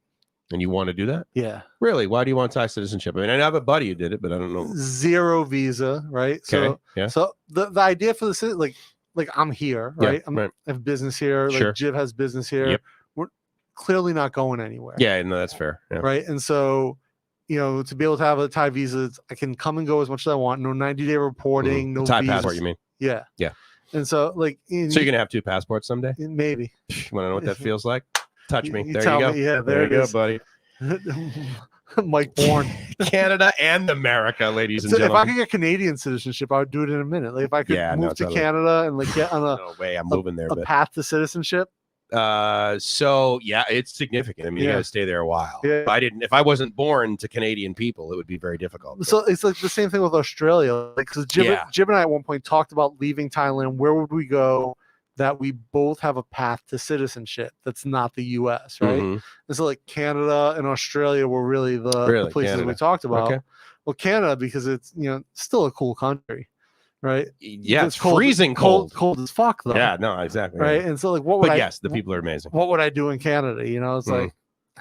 And you want to do that? Yeah. Really? Why do you want Thai citizenship? I mean, I have a buddy who did it, but I don't know. 0 visa, right? Okay. So yeah. So the idea for the like I'm here, right? I have business here. Like Jiv has business here. Yep. We're clearly not going anywhere. Yeah, no, that's fair. Yeah. Right. And so to be able to have a Thai visa, I can come and go as much as I want. No 90-day reporting. No Thai visas. passport, you mean? Yeah. Yeah. And so, so you're gonna have 2 passports someday? Maybe. You want to know what that feels like? Touch me. There you go. Yeah, there you go, buddy. Mike Bourne. Canada and America, ladies and gentlemen. If I could get Canadian citizenship, I would do it in a minute. Like if I could move to Canada and get on no way, I'm moving there. A path to citizenship. So yeah, it's significant. I mean, you gotta stay there a while. Yeah. If I wasn't born to Canadian people, it would be very difficult. So it's like the same thing with Australia. Like, because Jib and I at one point talked about leaving Thailand. Where would we go that we both have a path to citizenship that's not the US, right? And so like Canada and Australia were really the places Canada. We talked about. Okay. Well, Canada, because it's still a cool country. Right. Yeah, it's freezing cold. Cold as fuck though. Yeah, no, exactly. Right. And so like yes, the people are amazing. What would I do in Canada? It's like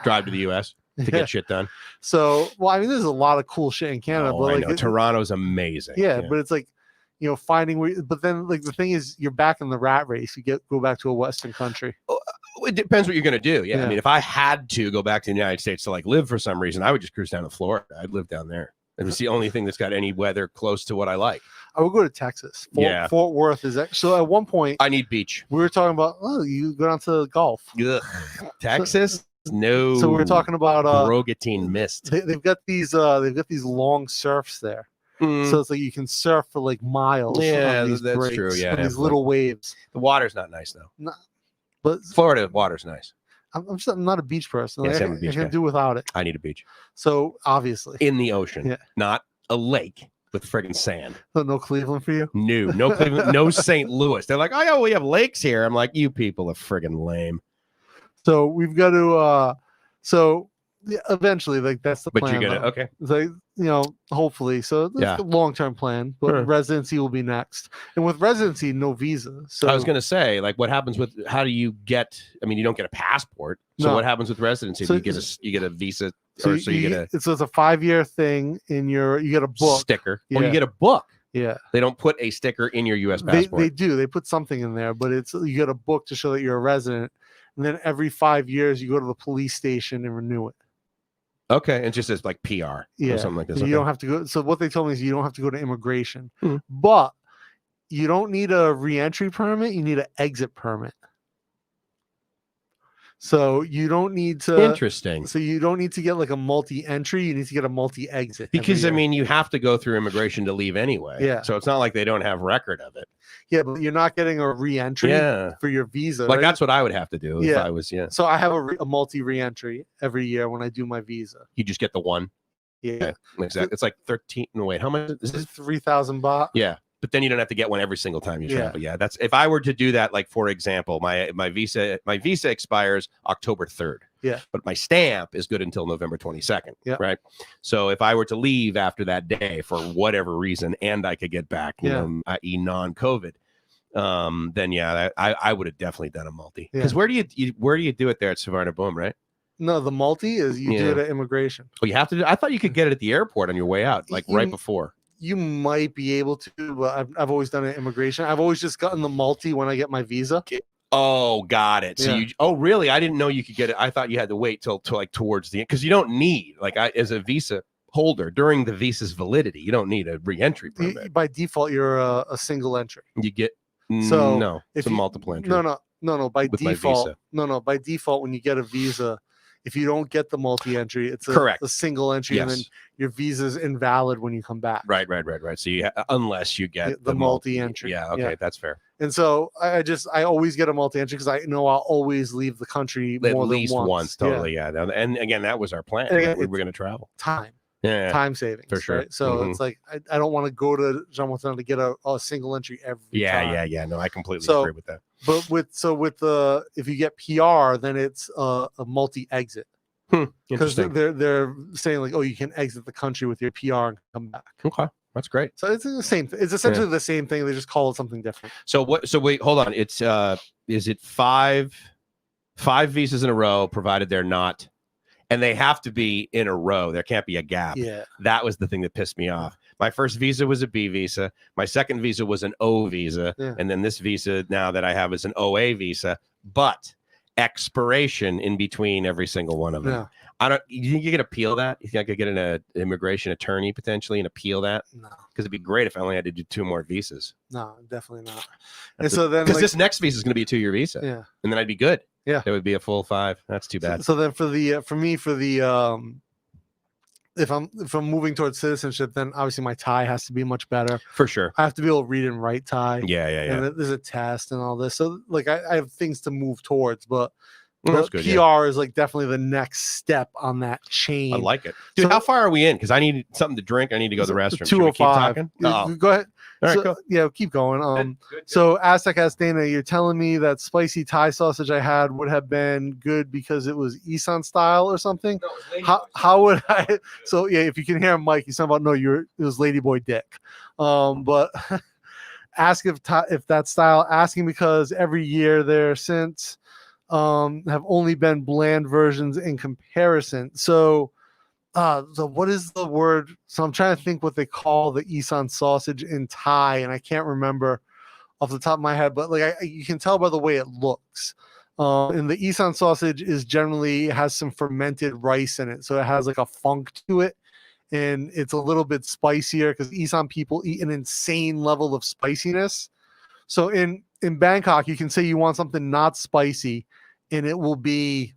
drive to the US to get shit done. So I mean there's a lot of cool shit in Canada, but I know. Toronto's amazing. Yeah, but it's like finding where, but then like the thing is you're back in the rat race. You go back to a Western country. It depends what you're gonna do. Yeah. I mean if I had to go back to the United States to like live for some reason, I would just cruise down to Florida. I'd live down there. It's the only thing that's got any weather close to what I like. I would go to Texas. Fort Worth is so at one point I need beach. We were talking about you go down to golf. Ugh. Texas? No. So we were talking about Brogotine mist. They've got these long surfs there. So it's like you can surf for like miles. Yeah, that's true. Yeah. These little waves. The water's not nice though. No, but Florida water's nice. I'm not a beach person. Yes, I'm a beach guy. Do without it. I need a beach. So obviously in the ocean, not a lake with friggin' sand. So no Cleveland for you? No Cleveland, no St. Louis. They're like, oh yeah, we have lakes here. I'm like, you people are friggin' lame. So we've got to eventually, like that's the plan. But you're gonna It's like hopefully. So that's a long-term plan. But residency will be next. And with residency, no visa. So I was gonna say, like, what happens with how do you get? I mean, you don't get a passport. So what happens with residency? So you get a visa. So you get it's a 5-year thing in you get a book sticker. Or you get a book. Yeah. They don't put a sticker in your US passport. They do. They put something in there, but you get a book to show that you're a resident. And then every 5 years you go to the police station and renew it. Okay. It just says like PR or something like this. You don't have to go. So what they told me is you don't have to go to immigration, but you don't need a re-entry permit. You need an exit permit. So you don't need to. Interesting. So you don't need to get like a multi-entry. You need to get a multi-exit. Because I mean, you have to go through immigration to leave anyway. Yeah. So it's not like they don't have record of it. Yeah, but you're not getting a re-entry for your visa. Like right? that's what I would have to do if I was. So I have a multi-re-entry every year when I do my visa. You just get the one. Yeah. Okay. Exactly. It's like 13. No, wait, how much is this? 3,000 baht. Yeah. But then you don't have to get one every single time you travel. Yeah, that's if I were to do that. Like for example, my visa expires October 3rd. Yeah, but my stamp is good until November 22nd. Yeah, right. So if I were to leave after that day for whatever reason, and I could get back, you know, i.e. non-COVID, then yeah, I would have definitely done a multi. Because where do you do it there at Suvarnabhumi, right? No, the multi is you do it at immigration. Oh, you have to do. I thought you could get it at the airport on your way out, like right before. You might be able to, but I've always done it immigration. I've always just gotten the multi when I get my visa. Oh, got it. So you. Oh, really? I didn't know you could get it. I thought you had to wait till like towards the end because you don't need as a visa holder during the visa's validity. You don't need a re-entry permit. By default, you're a single entry. You get no. It's a multiple entry. No. By default, By default, when you get a visa, if you don't get the multi-entry, it's a single entry, and then your visa is invalid when you come back. Right. So unless you get the multi-entry. Yeah, okay, that's fair. And so I always get a multi-entry because I know I'll always leave the country at least once. Totally, yeah. And again, that was our plan. We were going to travel. Time savings for sure. Right? So it's like I don't want to go to Jamaica to get a single entry every time. Yeah. No, I completely agree with that. But with the if you get PR, then it's a multi-exit. Because they're saying like, oh, you can exit the country with your PR and come back. Okay, that's great. So it's the same. It's essentially the same thing. They just call it something different. So what? So wait, hold on. It's is it five visas in a row, provided they're not, and they have to be in a row. There can't be a gap. Yeah, that was the thing that pissed me off. My first visa was a B visa. My second visa was an O visa, and then this visa now that I have is an OA visa, but expiration in between every single one of them. Yeah. I don't. You think you can appeal that? You think I could get an immigration attorney potentially and appeal that? No, because it'd be great if I only had to do 2 more visas. No, definitely not. And so then because this next visa is going to be a 2-year visa, and then I'd be good. Yeah, it would be a full 5. That's too bad. So then for the if I'm moving towards citizenship, then obviously my Thai has to be much better. For sure. I have to be able to read and write Thai. Yeah. And there's a test and all this. So like I have things to move towards, but that's good, PR is like definitely the next step on that chain. I like it. Dude, so, how far are we in? Because I need something to drink. I need to go to the restroom. 205. Go ahead. All right, go. Yeah, keep going. Good. So Aztec asked Dana, you're telling me that spicy Thai sausage I had would have been good because it was Isan style or something? No, how would I? So yeah, if you can hear Mike, he's talking about it was Ladyboy Dick. But ask if that style. Asking because every year there since have only been bland versions in comparison. So what is the word? So I'm trying to think what they call the Isan sausage in Thai, and I can't remember off the top of my head, but like you can tell by the way it looks. And the Isan sausage has some fermented rice in it, so it has like a funk to it, and it's a little bit spicier because Isan people eat an insane level of spiciness. So in Bangkok, you can say you want something not spicy, and it will be,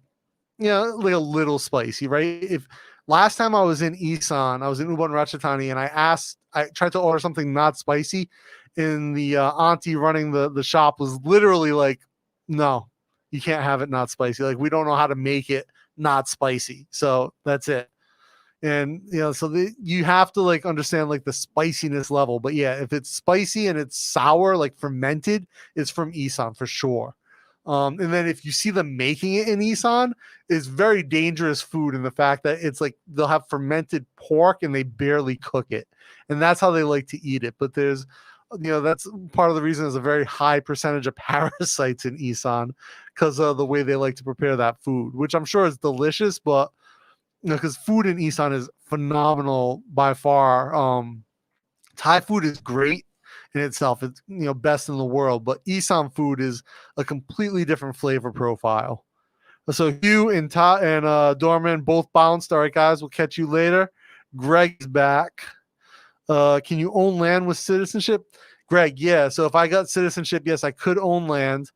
like a little spicy, right? If last time I was in Isan, I was in Ubon Ratchathani, and I tried to order something not spicy, and the auntie running the shop was literally like, no, you can't have it not spicy. Like, we don't know how to make it not spicy. So that's it. And, so you have to like understand like the spiciness level. But yeah, if it's spicy and it's sour, like fermented, it's from Isan for sure. And then if you see them making it in Isan, it's very dangerous food in the fact that it's like they'll have fermented pork and they barely cook it. And that's how they like to eat it. But there's, that's part of the reason there's a very high percentage of parasites in Isan because of the way they like to prepare that food, which I'm sure is delicious, but because food in Isan is phenomenal by far. Thai food is great in itself. It's best in the world, but Isan food is a completely different flavor profile. So Hugh and Dorman both bounced. All right, guys, we'll catch you later. Greg's back. Can you own land with citizenship? Greg, yeah. So if I got citizenship, yes, I could own land.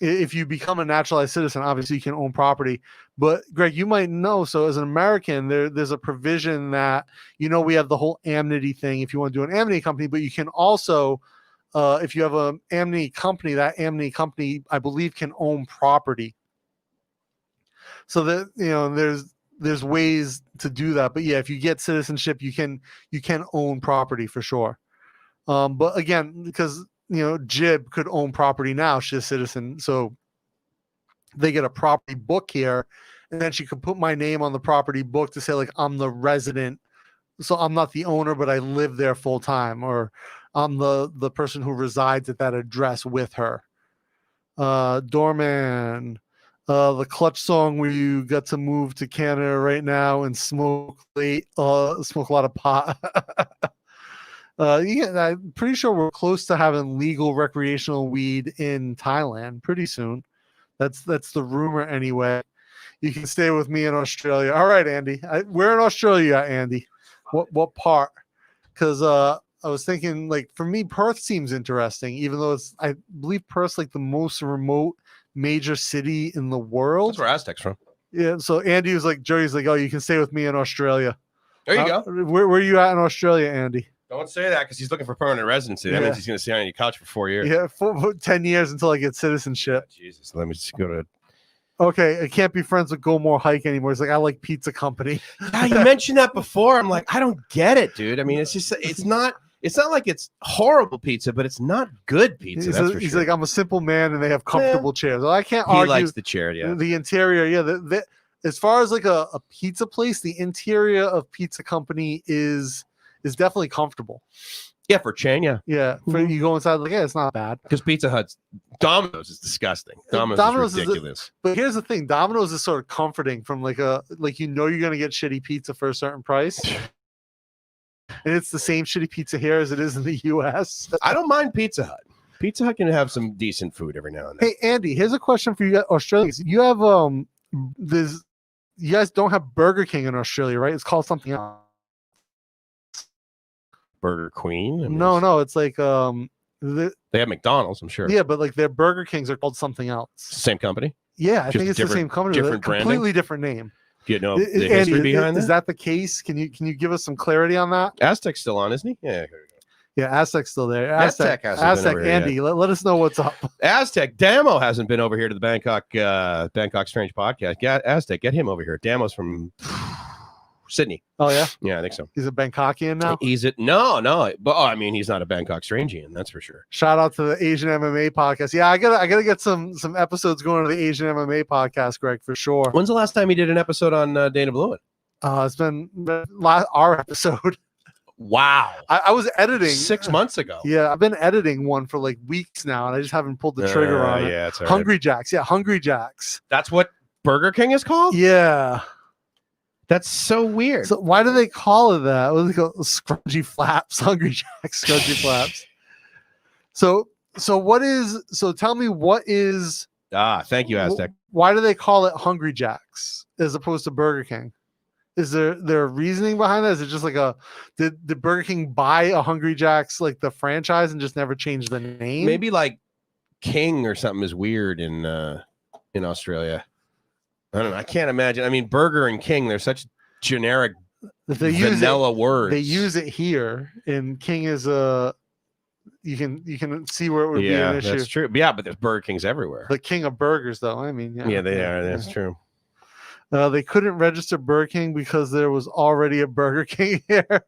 if you become a naturalized citizen, obviously you can own property. But Greg, you might know. So as an American, there's a provision that, we have the whole amnesty thing if you want to do an amnesty company, but you can also, if you have an amnesty company, that amnesty company, I believe, can own property. So that, there's ways to do that. But yeah, if you get citizenship, you can own property for sure. But again, because Jib could own property now, she's a citizen, so they get a property book here, and then she could put my name on the property book to say, like, I'm the resident, so I'm not the owner, but I live there full time, or I'm the person who resides at that address with her. Doorman, the Clutch song where you got to move to Canada right now and smoke a lot of pot. Yeah, I'm pretty sure we're close to having legal recreational weed in Thailand pretty soon. That's the rumor anyway. You can stay with me in Australia. All right, Andy. Where in Australia, Andy? What part? Because I was thinking, like, for me, Perth seems interesting, even though I believe Perth's like the most remote major city in the world. That's where Aztec's from. Yeah. So Andy was like, Joey's like, oh, you can stay with me in Australia. There you go. Where are you at in Australia, Andy? Don't say that, because he's looking for permanent residency. That means he's going to stay on your couch for 4 years. Yeah, for 10 years until I get citizenship. Oh, Jesus, let me just go to. Okay, I can't be friends with Go More Hike anymore. It's like, I like Pizza Company. Yeah, you mentioned that before. I'm like, I don't get it, dude. I mean, it's not like it's horrible pizza, but it's not good pizza. He's like, I'm a simple man, and they have comfortable chairs. Well, I can't argue. He likes the chair, yeah. The interior, yeah. As far as like a pizza place, the interior of Pizza Company is definitely comfortable. Yeah, for chain, yeah. Yeah, you go inside, like, yeah, it's not bad. Because Domino's is disgusting. Domino's is ridiculous. But here's the thing, Domino's is sort of comforting from like you're going to get shitty pizza for a certain price. And it's the same shitty pizza here as it is in the U.S. I don't mind Pizza Hut. Pizza Hut can have some decent food every now and then. Hey, Andy, here's a question for you Australians. You have you guys don't have Burger King in Australia, right? It's called something else. Burger Queen? No, it's like they have McDonald's, I'm sure. Yeah, but like their Burger Kings are called something else. Same company? Yeah, I think it's the same company. Different branding? Completely different name. Do you know the history Andy, behind that? Is that the case? Can you give us some clarity on that? Aztec's still on, isn't he? Yeah, here we go. Yeah, Aztec's still there. Aztec Andy, let us know what's up. Aztec, Damo hasn't been over here to the Bangkok Strange podcast. Aztec, get him over here. Damo's from Sydney. Oh yeah, yeah, I think so. He's a Bangkokian now. No, but I mean, he's not a Bangkok Strangian, that's for sure. Shout out to the Asian MMA podcast. Yeah, I gotta get some episodes going to the Asian MMA podcast, Greg, for sure. When's the last time you did an episode on Dana Blewett? It's been our episode. Wow. I was editing 6 months ago. Yeah, I've been editing one for like weeks now, and I just haven't pulled the trigger on it. Yeah, it's all Hungry right. Jacks. Yeah, Hungry Jacks. That's what Burger King is called? Yeah. That's so weird. So why do they call it that? What do they call it? Scrunchy Flaps, Hungry Jacks, Scrunchy Flaps. So tell me what is thank you, Aztec. Why do they call it Hungry Jacks as opposed to Burger King? Is there a reasoning behind that? Is it just like did Burger King buy a Hungry Jacks, like the franchise, and just never change the name? Maybe like King or something is weird in Australia. I don't know. I can't imagine. I mean, Burger and King, they're such generic vanilla words. They use it here, and King is you can see where it would be an issue. That's true. Yeah, but there's Burger Kings everywhere. The king of burgers, though. I mean, yeah, they are. That's true. They couldn't register Burger King because there was already a Burger King here.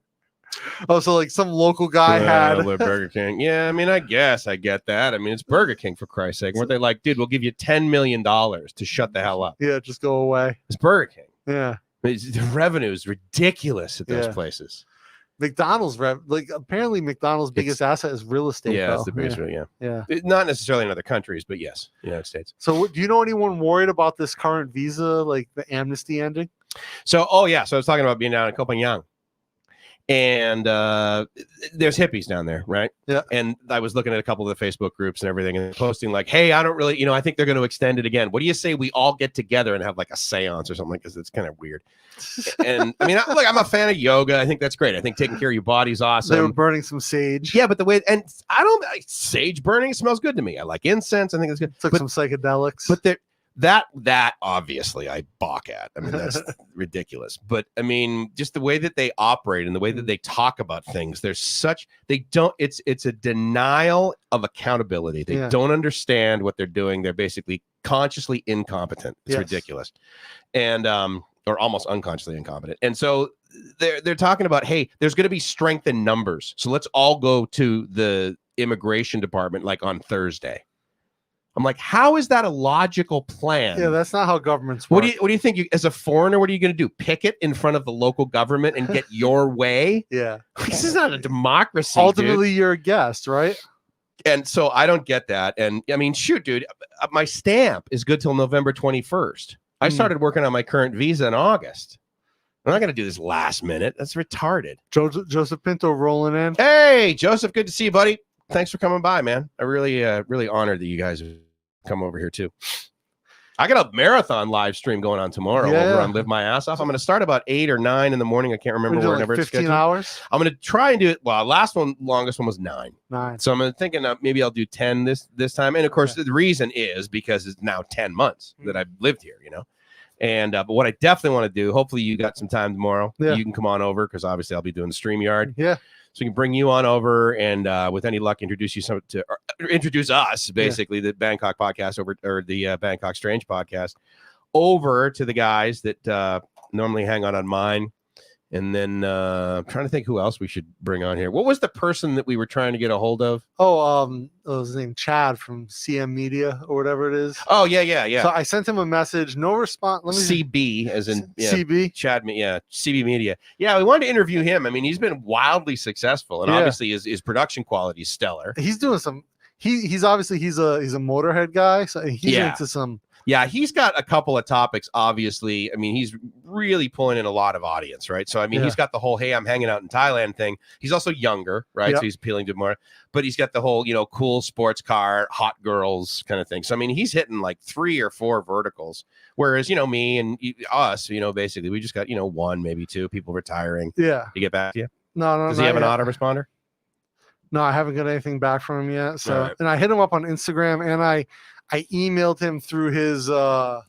Oh, so like some local guy had a Burger King. Yeah, I mean, I guess I get that. I mean, it's Burger King, for Christ's sake. Weren't they like, dude, we'll give you $10 million to shut the hell up? Yeah, just go away. It's Burger King. Yeah. The revenue is ridiculous at those places. McDonald's apparently McDonald's biggest asset is real estate. Yeah, though. it's the biggest. Yeah. Not necessarily in other countries, but yes, United States. So, do you know anyone worried about this current visa, like the amnesty ending? So, so I was talking about being down in Copenhagen, And there's hippies down there, right? Yeah. And I was looking at a couple of the Facebook groups and everything, and posting like, "Hey, I don't really, I think they're going to extend it again. What do you say we all get together and have like a seance or something?" Because it's kind of weird. And I mean, I'm a fan of yoga. I think that's great. I think taking care of your body's awesome. They were burning some sage. Yeah, but the way, and I don't like sage burning. Smells good to me. I like incense. I think it's good. Took some psychedelics. But that obviously I balk at. I mean, that's ridiculous. But I mean, just the way that they operate and the way that they talk about things, it's a denial of accountability. They don't understand what they're doing. They're basically consciously incompetent. It's ridiculous. And or almost unconsciously incompetent. And so they're talking about, hey, there's going to be strength in numbers. So let's all go to the immigration department like on Thursday. I'm like, how is that a logical plan? Yeah, that's not how governments work. What do you think? As a foreigner, what are you going to do? Picket in front of the local government and get your way? Yeah. This is not a democracy. Ultimately, you're a guest, right? And so I don't get that. And I mean, shoot, dude, my stamp is good till November 21st. I started working on my current visa in August. I'm not going to do this last minute. That's retarded. Joseph Pinto rolling in. Hey, Joseph, good to see you, buddy. Thanks for coming by, man. I really honored that you guys have come over here too. I got a marathon live stream going on tomorrow over on Live My Ass Off. I'm going to start about 8 or 9 in the morning. I can't remember whenever it's 15 hours. I'm going to try and do it. Well, longest one was 9. So I'm thinking maybe I'll do 10 this time. And of course, the reason is because it's now 10 months that I've lived here, And but what I definitely want to do, hopefully you got some time tomorrow. You can come on over because obviously I'll be doing the StreamYard. Yeah. So we can bring you on over and with any luck, introduce us, basically, the Bangkok podcast or the Bangkok Strange podcast over to the guys that normally hang on mine. And then I'm trying to think who else we should bring on here. What was the person that we were trying to get a hold of? His name Chad from CM Media or whatever it is. Oh, yeah. So I sent him a message, no response. Let me CB as in CB? Chad, CB Media. Yeah, we wanted to interview him. I mean, he's been wildly successful, and obviously his production quality is stellar. He's doing some. He's obviously he's a Motorhead guy, so he's into some. Yeah, he's got a couple of topics, obviously. I mean, he's really pulling in a lot of audience, right? So, I mean, he's got the whole, hey, I'm hanging out in Thailand thing. He's also younger, right? Yep. So he's appealing to more, but he's got the whole, cool sports car, hot girls kind of thing. So, I mean, he's hitting like 3 or 4 verticals. Whereas, me and us, basically, we just got, 1, maybe 2 people retiring. Yeah. To get back to you? No. Does he have an autoresponder? No, I haven't got anything back from him yet. So, and I hit him up on Instagram and I emailed him through his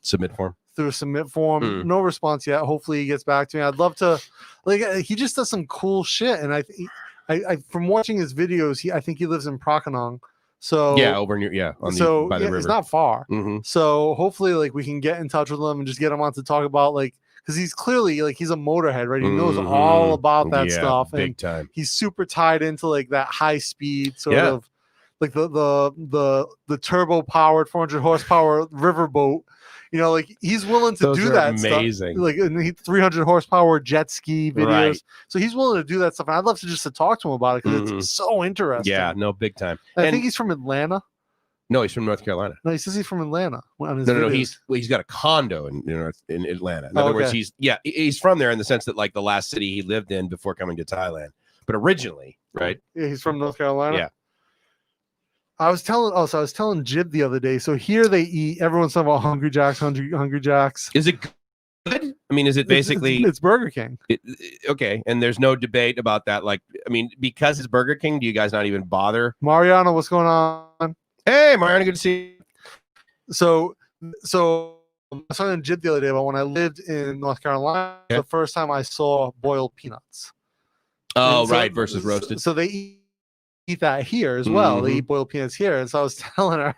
submit form. No response yet. Hopefully he gets back to me. I'd love to. He just does some cool shit, and I from watching his videos, I think he lives in Prakanong. So over near by the river. It's not far. Mm-hmm. So hopefully we can get in touch with him and just get him on to talk about because he's clearly he's a motorhead, right? He knows all about that stuff, big and time. He's super tied into that high speed sort of. Like the turbo powered 400 horsepower riverboat, he's willing to do that amazing stuff. And 300 horsepower jet ski videos. Right. So he's willing to do that stuff. And I'd love to talk to him about it because it's so interesting. Yeah, no, big time. I think he's from Atlanta. No, he's from North Carolina. No, he says he's from Atlanta. No, he's got a condo in Atlanta. In other words, he's from there in the sense that the last city he lived in before coming to Thailand. But originally, right? Yeah, he's from North Carolina. Yeah. I was telling Jib the other day. So here they eat. Everyone's talking about Hungry Jacks. Is it good? I mean, is it basically? It's Burger King. Okay, and there's no debate about that. Because it's Burger King, do you guys not even bother? Mariana, what's going on? Hey, Mariana, good to see you. So I was telling Jib the other day about when I lived in North Carolina. Okay. The first time I saw boiled peanuts. Oh, right, versus roasted. So they eat that here as well. They eat boiled peanuts here. And so I was telling her,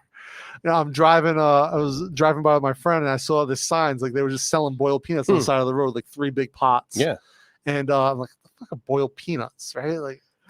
I'm driving I was driving by with my friend and I saw the signs they were just selling boiled peanuts on the side of the road, 3 big pots. Yeah. And I'm like, the fuck are boiled peanuts, right?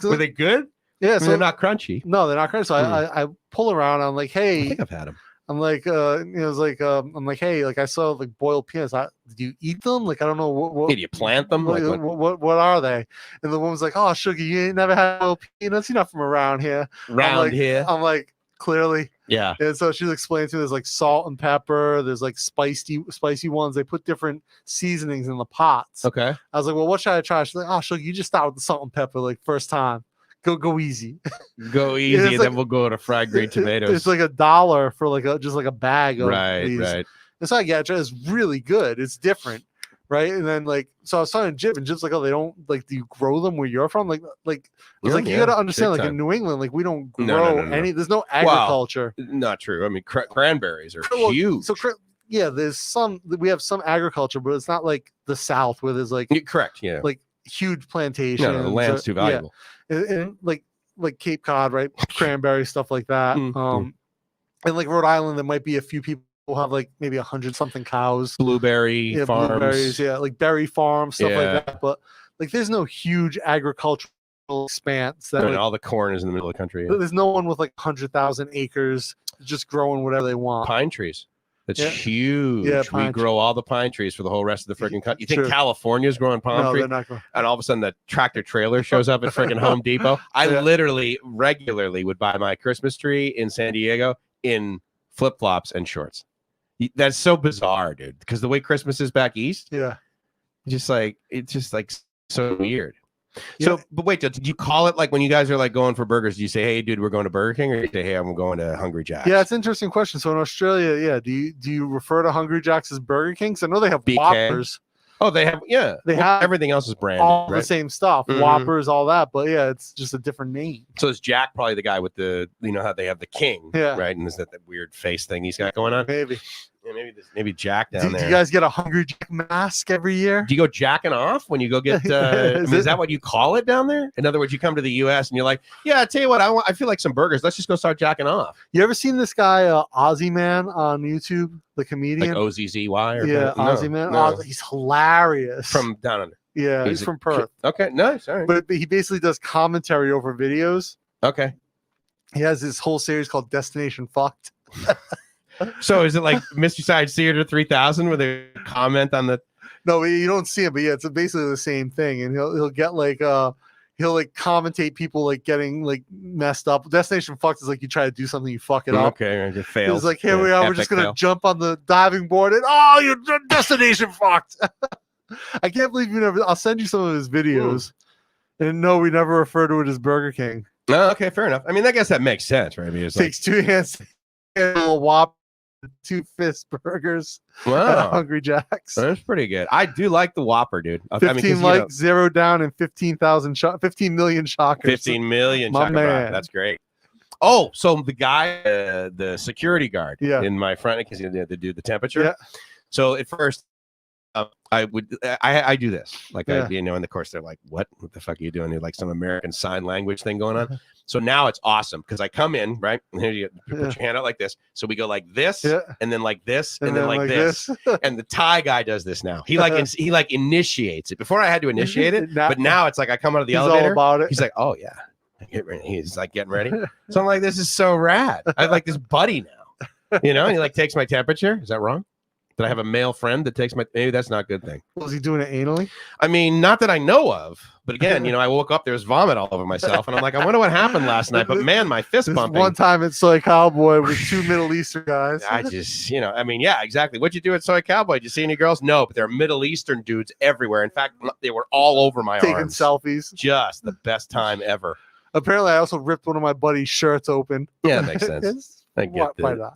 Were they good? Yeah, so they're not crunchy. No, they're not crunchy. So I pull around, I'm like, hey, I think I've had them. I'm like, I'm like, hey, I saw boiled peanuts. Do you eat them? I don't know what. Did you plant them? What are they? And the woman's like, oh, sugar, you ain't never had boiled peanuts. You're not from around here. I'm like, clearly. Yeah. And so she's explaining to me there's like salt and pepper, there's like spicy ones. They put different seasonings in the pots. Okay. I was like, well, what should I try? She's like, oh, sure, you just start with the salt and pepper, like first time. Go easy. Go easy, and then we'll go to fried green tomatoes. It's like $1 for like just like a bag of these. Right. And so I get it. It's really good. It's different. Right. And then so I was talking to Jim, and Jim's like, oh, they don't like, do you grow them where you're from? You got to understand, like in New England, like we don't grow any, there's no agriculture. Well, not true. I mean, cranberries are huge. So we have some agriculture, but it's not like the South where there's like, correct. Yeah. Like huge plantations. No, the land's too valuable. Yeah. And like Cape Cod, right? Cranberry, stuff like that. And like Rhode Island, there might be a few people who have like maybe 100-something cows. Blueberry farms. Blueberries, like berry farms, stuff like that. But like there's no huge agricultural expanse. That, all the corn is in the middle of the country. There's no one with like 100,000 acres just growing whatever they want. Pine trees. That's huge. Yeah, we grow all the pine trees for the whole rest of the freaking country. You think California's growing palm trees? They're not growing. And all of a sudden the tractor trailer shows up at freaking Home Depot. I literally regularly would buy my Christmas tree in San Diego in flip-flops and shorts. That's so bizarre, dude. Because the way Christmas is back east, it's just like so weird. So, but wait, did you call it like when you guys are like going for burgers? Do you say, "Hey, dude, we're going to Burger King," or do you say, "Hey, I'm going to Hungry Jack's"? Yeah, it's an interesting question. So in Australia, do you refer to Hungry Jack's as Burger Kings? I know they have BK. Whoppers. Oh, they have they have everything else is branded, all the same stuff, Whoppers, all that. But it's just a different name. So is Jack probably the guy with the how they have the King, right? And is that weird face thing he's got going on? Maybe. Yeah, maybe Jack down there. Do you guys get a Hungry Jack mask every year? Do you go jacking off when you go get? Is that what you call it down there? In other words, you come to the U.S. and you're like, yeah, I tell you what, I feel like some burgers. Let's just go start jacking off. You ever seen this guy Ozzy Man on YouTube, the comedian? Like Ozzy or Ozzy Man. No. He's hilarious. From down under. Yeah, he's from Perth. Okay, nice. All right. But he basically does commentary over videos. Okay. He has this whole series called Destination Fucked. So is it like Mystery Science Theater 3000 where they comment on the? No, you don't see it, but it's basically the same thing. And he'll get like he'll like commentate people like getting like messed up. Destination Fucked is like you try to do something, you fuck it up. Okay, and it fails. It's like here we are, we're just gonna jump on the diving board and you're Destination Fucked. I can't believe you never. I'll send you some of his videos. And no, we never refer to it as Burger King. No, okay, fair enough. I mean, I guess that makes sense, right? I mean, it takes 2 hands and a Whopper. 2 fist burgers at Hungry Jack's. That's pretty good. I do like the Whopper, dude. 15 0 down and 15 million shockers. 15 million shockers. That's great. Oh, so the guy, the security guard in my front, because he had to do the temperature. Yeah. So at first, I do this, like and of course they're like, what the fuck are you doing? You're like some American Sign Language thing going on. So now it's awesome because I come in, right, and here you put your hand out like this. So we go like this, and then like this, and then like this. And the Thai guy does this now. He like initiates it. Before I had to initiate it, but now it's like I come out of the elevator. All about it. He's like, oh yeah, he's like getting ready. So I'm like, this is so rad. I have like this buddy now, and he like takes my temperature. Is that wrong? Did I have a male friend that takes maybe that's not a good thing. Was he doing it anally? I mean, not that I know of, but again, I woke up, there was vomit all over myself, and I'm like, I wonder what happened last night, but man, my fist bumping. One time at Soy Cowboy with 2 Middle Eastern guys. I just, I mean, yeah, exactly. What'd you do at Soy Cowboy? Did you see any girls? No, but there are Middle Eastern dudes everywhere. In fact, they were all over my arms. Taking selfies. Just the best time ever. Apparently, I also ripped one of my buddy's shirts open. Yeah, that makes sense. I get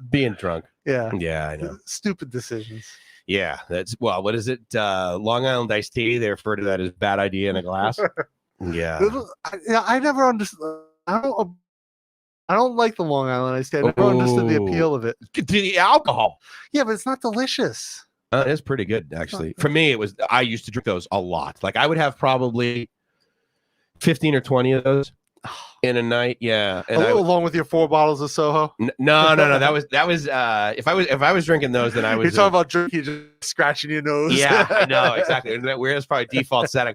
being drunk. Yeah. Yeah, I know. Stupid decisions. Yeah, what is it? Long Island iced tea. They refer to that as bad idea in a glass. Yeah. I never understood. I don't like the Long Island iced tea. I never understood the appeal of it. The alcohol. Yeah, but it's not delicious. It is pretty good, actually. For me, I used to drink those a lot. Like I would have probably 15 or 20 of those in a night. Yeah. And along with your 4 bottles of Soho. No. That was if I was drinking those, then I was. You're talking about drinking, just scratching your nose. Yeah, I know exactly. Whereas probably default setting.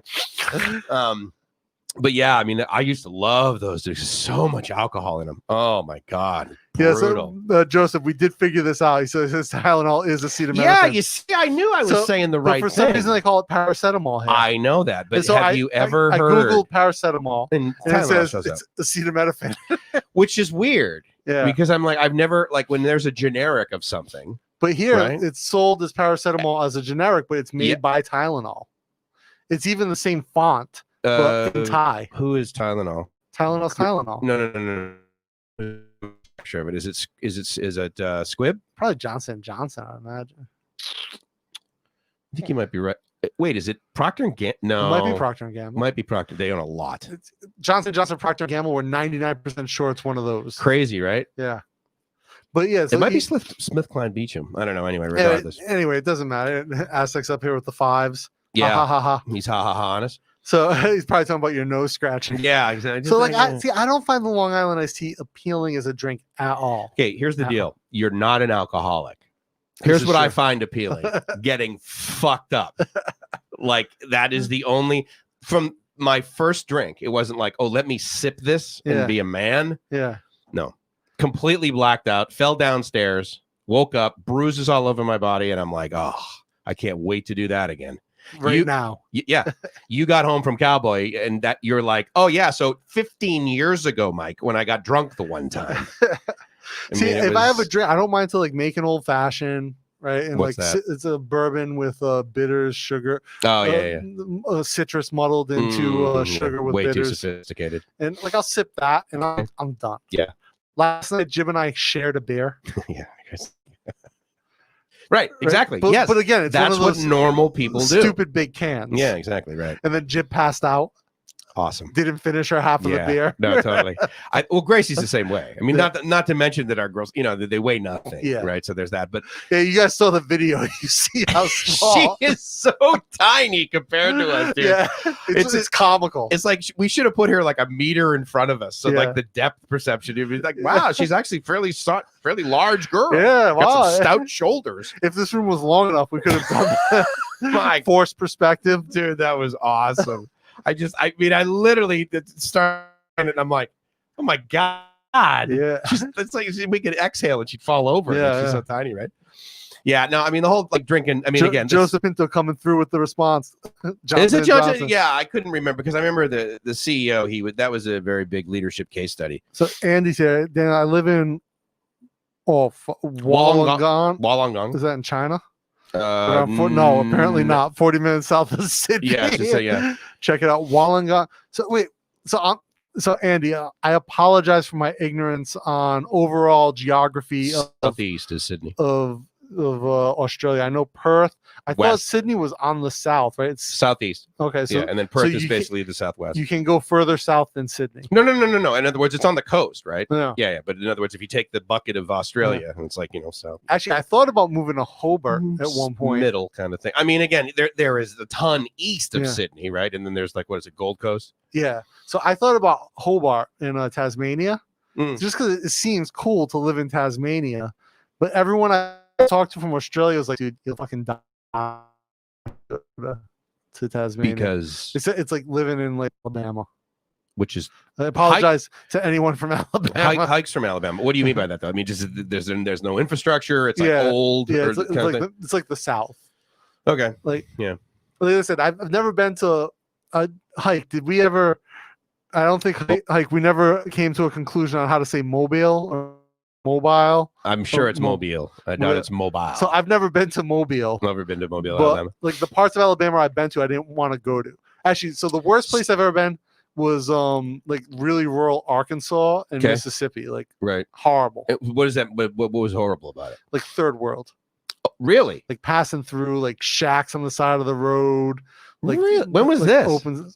But yeah, I mean, I used to love those. There's so much alcohol in them. Oh my god. Brutal. Yeah, so Joseph, we did figure this out. He says Tylenol is acetaminophen. Yeah, you see, I knew I was saying the right thing. For some reason, they call it paracetamol here. I know that, but have you ever heard? I googled paracetamol, and it says it's acetaminophen, which is weird. Yeah. Because I'm like, I've never, like, when there's a generic of something. But here, right? it's sold as paracetamol as a generic, but it's made Yeah. by Tylenol. It's even the same font, but in Thai. Who is Tylenol? Tylenol's Tylenol. No. Sure, but is it Squibb? Probably Johnson & Johnson, I imagine. I think you might be right. Wait, is it Procter & Gamble? No. It might be Procter & Gamble. Might be Procter. They own a lot. It's Johnson & Johnson, Procter & Gamble, we're 99% sure it's one of those. Crazy, right? Yeah. But yeah, so it might be SmithKline Beecham. I don't know. Anyway, regardless. Anyway, it doesn't matter. Aztec's up here with the 5s. Yeah. Ha ha ha. He's ha ha ha honest. So he's probably talking about your nose scratching. Yeah, exactly. So like, I don't find the Long Island iced tea appealing as a drink at all. Okay, here's the deal. You're not an alcoholic. Here's what I find appealing: getting fucked up. Like that is the only. From my first drink, it wasn't like, oh, let me sip this and be a man. Yeah. No, completely blacked out. Fell downstairs. Woke up, bruises all over my body, and I'm like, oh, I can't wait to do that again. Now. Yeah. You got home from Cowboy and that you're like, oh yeah. So 15 years ago, Mike, when I got drunk the one time. See, if I have a drink, I don't mind to like make an old fashioned, right? And what's like that? It's a bourbon with bitters, sugar. Oh yeah. Citrus muddled into sugar with way bitters. Too sophisticated. And like I'll sip that and I'm done. Yeah. Last night, Jim and I shared a beer. Yeah, I guess. Right, exactly. But, yes, but again, it's that's one of those what normal people do. Stupid big cans. Yeah, exactly. Right. And then Jim passed out. Awesome. Didn't finish her half of the beer. No, totally. Well, Gracie's the same way. I mean, not to mention that our girls, they weigh nothing. Yeah. Right. So there's that. But yeah, you guys saw the video. You see how small she is so tiny compared to us, dude. Yeah, it's comical. It's like we should have put her like a meter in front of us, so like the depth perception. It'd be like, wow, she's actually fairly large girl. Yeah, wow. Got some stout shoulders. If this room was long enough, we could have done that. My forced perspective, dude. That was awesome. I literally started and I'm like, oh my God. Yeah. It's like we could exhale and she'd fall over. Yeah, she's so tiny, right? Yeah, no, I mean the whole like drinking. I mean, again, Joseph Pinto coming through with the response. Is it Johnson? Yeah, I couldn't remember because I remember the CEO. That was a very big leadership case study. So Andy's here. Dan, I live in Wollongong. Wollongong. Is that in China? No, apparently not. 40 minutes south of Sydney. Yeah, Check it out, Wollongong. So Andy, I apologize for my ignorance on overall geography. Southeast is Sydney of Australia. I know Perth. I thought Sydney was on the south, right? It's southeast. Okay, so and then Perth is basically the southwest. You can go further south than Sydney. No. In other words, it's on the coast, right? Yeah. But in other words, if you take the bucket of Australia, it's like south. Actually, I thought about moving to Hobart at one point. Middle kind of thing. I mean, again, there is a ton east of Sydney, right? And then there's like what is it, Gold Coast? Yeah. So I thought about Hobart in Tasmania, just because it seems cool to live in Tasmania. But everyone I talked to from Australia was like, dude, you'll fucking die to Tasmania because it's like living in like Alabama, which is. I apologize to anyone from Alabama. Hikes from Alabama. What do you mean by that though? I mean, just there's no infrastructure. It's like old. Yeah, it's like the South. Okay. Like I said, I've never been to a hike. Did we ever? I don't think hike. We never came to a conclusion on how to say mobile or mobile. I'm sure it's mobile. I doubt it's mobile. So I've never been to Mobile. Never been to Mobile, but, Alabama. Like the parts of Alabama I've been to, I didn't want to go to. Actually, so the worst place I've ever been was like really rural Arkansas and Mississippi. Like horrible. What is that? What was horrible about it? Like third world. Oh, really? Like passing through like shacks on the side of the road. Like when was this? Open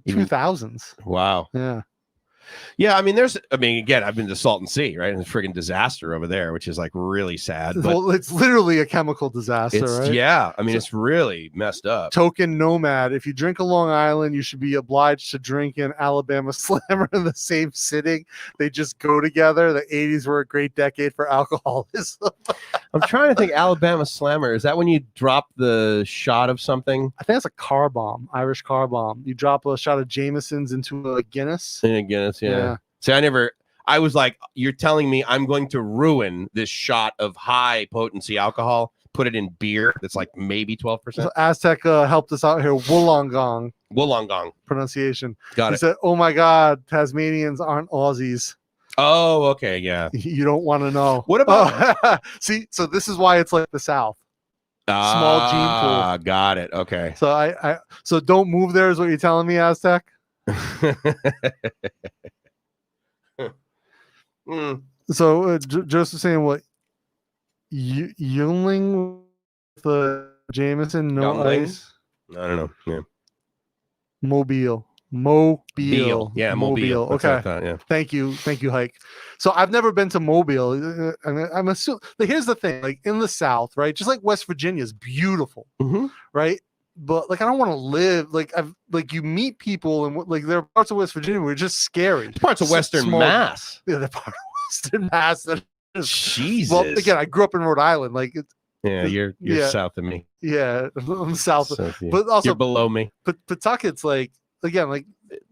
2000s. Wow. Yeah. Yeah, I mean, again, I've been to Salton Sea, right? And it's a friggin' disaster over there, which is like really sad. But well, it's literally a chemical disaster, right? Yeah, I mean, it's really messed up. Token nomad. If you drink a Long Island, you should be obliged to drink an Alabama Slammer in the same sitting. They just go together. The 80s were a great decade for alcoholism. I'm trying to think. Alabama Slammer, is that when you drop the shot of something? I think it's a car bomb, Irish car bomb. You drop a shot of Jameson's into a Guinness. Guinness. Yeah. See, I was like, you're telling me I'm going to ruin this shot of high potency alcohol, put it in beer that's like maybe 12%. So Aztec helped us out here. Wollongong pronunciation. Got he it. said, oh my God, Tasmanians aren't Aussies. Oh, okay, yeah. You don't want to know. What about see? So this is why it's like the South. Small gene pool. Got it. Okay. So so don't move there is what you're telling me, Aztec. So Joseph saying what? Yungling with the Jameson, no Youngling? ice. I don't know. Yeah. Mobile. Yeah, Mobile. Okay. Yeah. Thank you, Hike. So I've never been to Mobile. I'm assuming. Like, here's the thing: like in the South, right? Just like West Virginia is beautiful, right? But like I don't want to live like you meet people and like there are parts of West Virginia where it's just scary. It's parts of Western Mass. Yeah, they're part of Western Mass. Jesus. Well, again, I grew up in Rhode Island. Like, you're south of me. Yeah, I'm south. Of you. But also you're below me. But Pawtucket's like again, like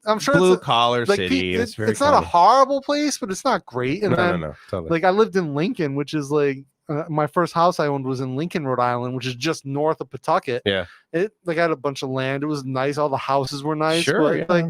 I'm sure blue it's collar like, city. It's not a horrible place, but it's not great. And no. Totally. Like I lived in Lincoln, which is like my first house I owned was in Lincoln, Rhode Island, which is just north of Pawtucket. Yeah. It like I had a bunch of land. It was nice. All the houses were nice. Sure. But, like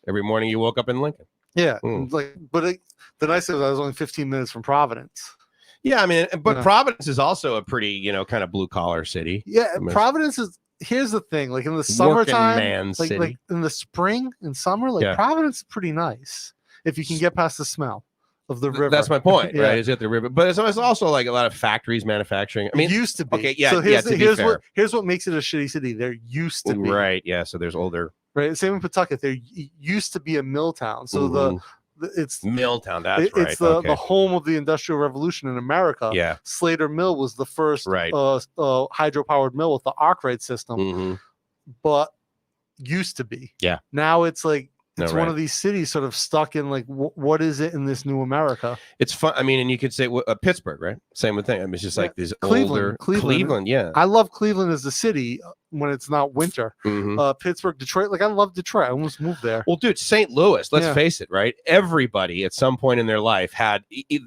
every morning you woke up in Lincoln. Yeah. Like, but the nice thing was I was only 15 minutes from Providence. Yeah, I mean, but Providence is also a pretty, kind of blue collar city. Yeah, Providence is. Here's the thing: like in the summertime, like in the spring and summer, like Providence is pretty nice if you can get past the smell of the river. That's my point, right? Is it the river? But it's also like a lot of factories, manufacting. I mean, it used to be. Okay, yeah. So here's what makes it a shitty city. There used to be. Right. Yeah. So there's older. Right. Same in Pawtucket. There used to be a mill town. So it's Milltown. That's right. It's the home of the Industrial Revolution in America. Yeah. Slater Mill was the first hydropowered mill with the Arkwright system, but used to be. Yeah. Now it's like one of these cities sort of stuck in like what is it in this new America? It's fun. I mean, and you could say Pittsburgh, right? Same thing. I mean, it's just like this Cleveland. Cleveland. Yeah. I love Cleveland as the city when it's not winter. Pittsburgh, Detroit. Like I love Detroit. I almost moved there. Well, dude, St. Louis. Let's face it, right? Everybody at some point in their life had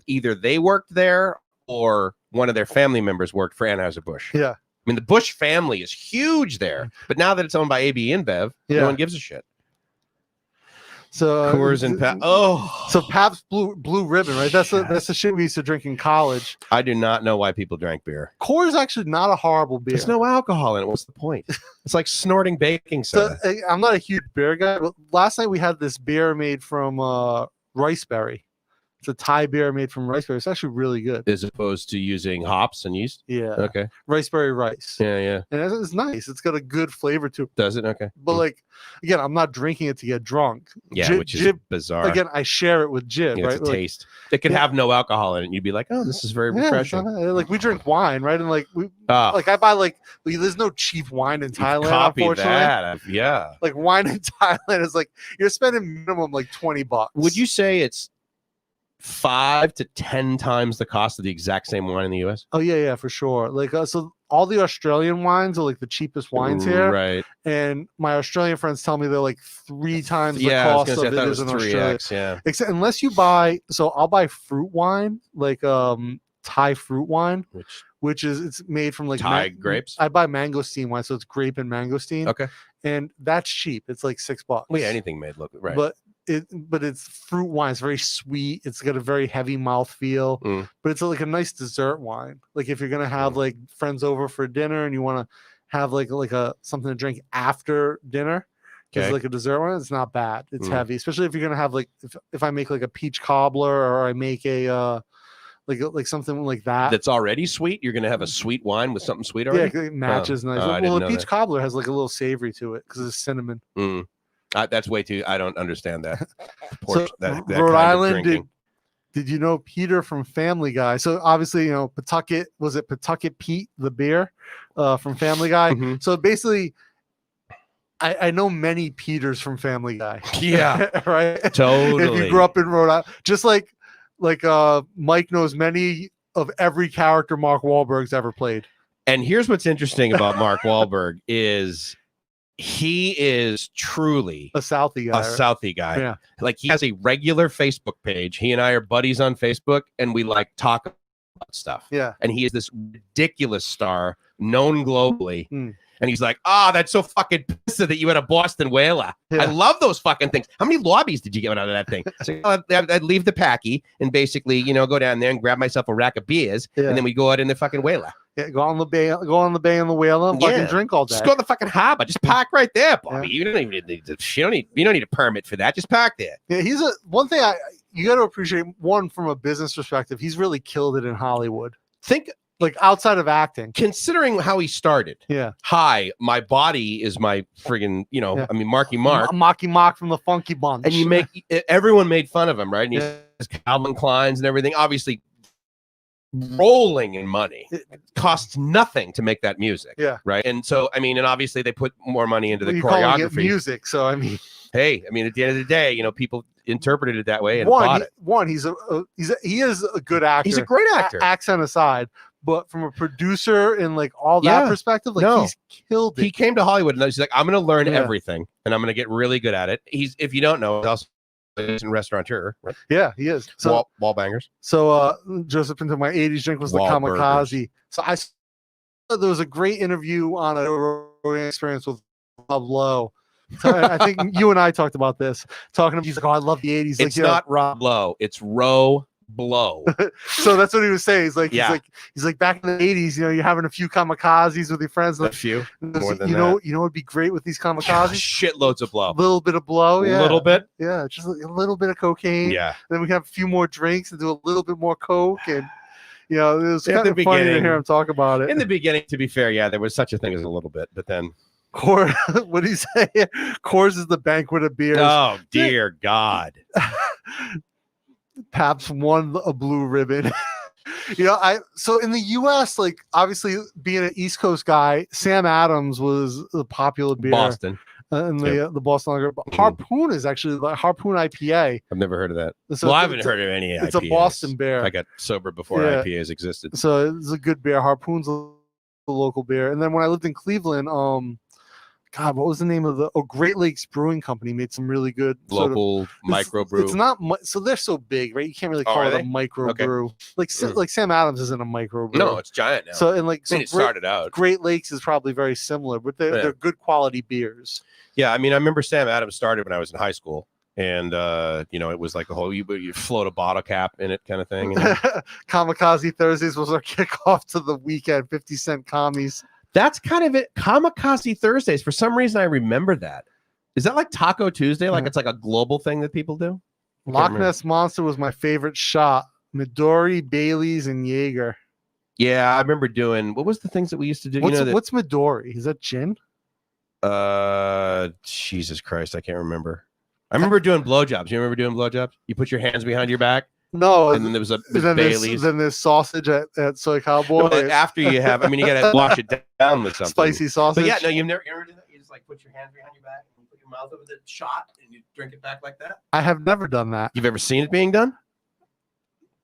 either they worked there or one of their family members worked for Anheuser-Busch. Yeah. I mean, the Bush family is huge there, but now that it's owned by AB InBev, no one gives a shit. So Coors and so Pabst Blue Ribbon, right? That's the shit we used to drink in college. I do not know why people drank beer. Coors is actually not a horrible beer. There's no alcohol in it. What's the point? It's like snorting baking soda. So, I'm not a huge beer guy, but last night we had this beer made from riceberry. It's a Thai beer made from riceberry. It's actually really good. As opposed to using hops and yeast? Yeah. Okay. Riceberry rice. Yeah. And it's nice. It's got a good flavor to it. Does it? Okay. But like, again, I'm not drinking it to get drunk. Yeah, which is bizarre. Again, I share it with Jib, right? It's a taste. It could have no alcohol in it, and you'd be like, oh, this is very refreshing. Like we drink wine, right? And like like I buy like there's no cheap wine in Thailand, unfortunately. Yeah. Like wine in Thailand is like you're spending minimum like $20. Would you say it's 5 to 10 times the cost of the exact same wine in the US? Oh yeah, for sure. Like so all the Australian wines are like the cheapest wines here, right? And my Australian friends tell me they're like 3 times the cost of it is in Australia. Yeah. Except unless you buy, so I'll buy fruit wine, like Thai fruit wine, which is it's made from like Thai grapes. I buy mangosteen wine, so it's grape and mangosteen. Okay, and that's cheap. It's like $6. Well, yeah, anything made look right, but it's fruit wine. It's very sweet. It's got a very heavy mouth feel, but it's like a nice dessert wine. Like if you're gonna have like friends over for dinner and you want to have like a something to drink after dinner, it's like a dessert wine. It's not bad. It's heavy, especially if you're gonna have like if I make like a peach cobbler or I make a like something like that that's already sweet. You're gonna have a sweet wine with something sweet already. Yeah, it matches nice. Well, a peach cobbler has like a little savory to it because it's cinnamon. That's way too. I don't understand that. So that Rhode Island. Did you know Peter from Family Guy? So obviously, Pawtucket. Was it Pawtucket Pete, the beer from Family Guy? So basically, I know many Peters from Family Guy. Yeah, right. Totally. If you grew up in Rhode Island, just like Mike knows many of every character Mark Wahlberg's ever played. And here's what's interesting about Mark Wahlberg is he is truly a Southie guy. Yeah. Like he has a regular Facebook page. He and I are buddies on Facebook and we like talk about stuff. Yeah. And he is this ridiculous star known globally. And he's like, that's so fucking pissed that you had a Boston Whaler. Yeah. I love those fucking things. How many lobbies did you get out of that thing? So I'd leave the packy and basically, go down there and grab myself a rack of beers, and then we go out in the fucking Whaler. Yeah, go on the bay in the Whaler and fucking drink all day. Just go to the fucking harbor. Just park right there, Bobby. You don't even need you don't need a permit for that. Just park there. Yeah, one thing you got to appreciate, one, from a business perspective, he's really killed it in Hollywood. Think like outside of acting, considering how he started. Yeah. Hi, my body is my friggin', I mean, Marky Mark. Marky Mark from the Funky Bunch. And everyone made fun of him, right? And he has Calvin Klein's and everything. Obviously, rolling in money. It costs nothing to make that music. Yeah. Right. And so, I mean, and obviously they put more money into the choreography. Calling it music. So, I mean, hey, I mean, at the end of the day, people interpreted it that way and bought it. He is a good actor. He's a great actor. Accent aside. But from a producer and like all that perspective, he's killed it. He came to Hollywood and he's like, I'm going to learn everything and I'm going to get really good at it. If you don't know, he's also a restaurateur. Right? Yeah, he is. So wall bangers. So Joseph, into my 80s drink was the Kamikaze. So there was a great interview on a experience with Rob Lowe. So I think you and I talked about this. He's like, I love the 80s. It's not Rob Lowe. It's Roe Blow. So that's what he was saying. He's like, he's like back in the 80s, you're having a few kamikazes with your friends. A few. More than that. What'd be great with these kamikazes? Shitloads of blow. A little bit of blow. Yeah. A little bit. Yeah. Just a little bit of cocaine. Yeah. And then we can have a few more drinks and do a little bit more coke. And, it was kind of funny to hear him talk about it. In the beginning, to be fair, there was such a thing as a little bit, but then. What do you say? Coors is the banquet of beers. Oh, dear God. Pabst won a blue ribbon. So in the US, like obviously being an East Coast guy, Sam Adams was the popular beer. Boston. And the Boston Lager. Harpoon is actually the Harpoon IPA. I've never heard of that. So I haven't heard of any IPAs. It's a Boston beer. I got sober before IPAs existed. So it's a good beer. Harpoon's a local beer. And then when I lived in Cleveland, God, what was the name of Great Lakes Brewing Company made some really good local microbrew. It's not so they're so big, right? You can't really call it a microbrew. Okay. Like Sam Adams isn't a microbrew. No, it's giant now. So and it started out. Great Lakes is probably very similar, but they're good quality beers. Yeah, I mean, I remember Sam Adams started when I was in high school. And it was like the whole you float a bottle cap in it kind of thing. Kamikaze Thursdays was our kickoff to the weekend. 50-cent commies. That's kind of it. Kamikaze Thursdays. For some reason, I remember that. Is that like Taco Tuesday? Like it's like a global thing that people do? Loch Ness Monster was my favorite shot. Midori, Bailey's, and Jaeger. Yeah, I remember doing. What was the things that we used to do? What's Midori? Is that gin? Jesus Christ, I can't remember. I remember doing blowjobs. You remember doing blowjobs? You put your hands behind your back. No, and then there was Bailey's. Then there's sausage at Soy Cowboy. No, after you have, you gotta wash it down with something. Spicy sausage. But you've never done that. You just like put your hands behind your back and you put your mouth over the shot and you drink it back like that. I have never done that. You've ever seen it being done?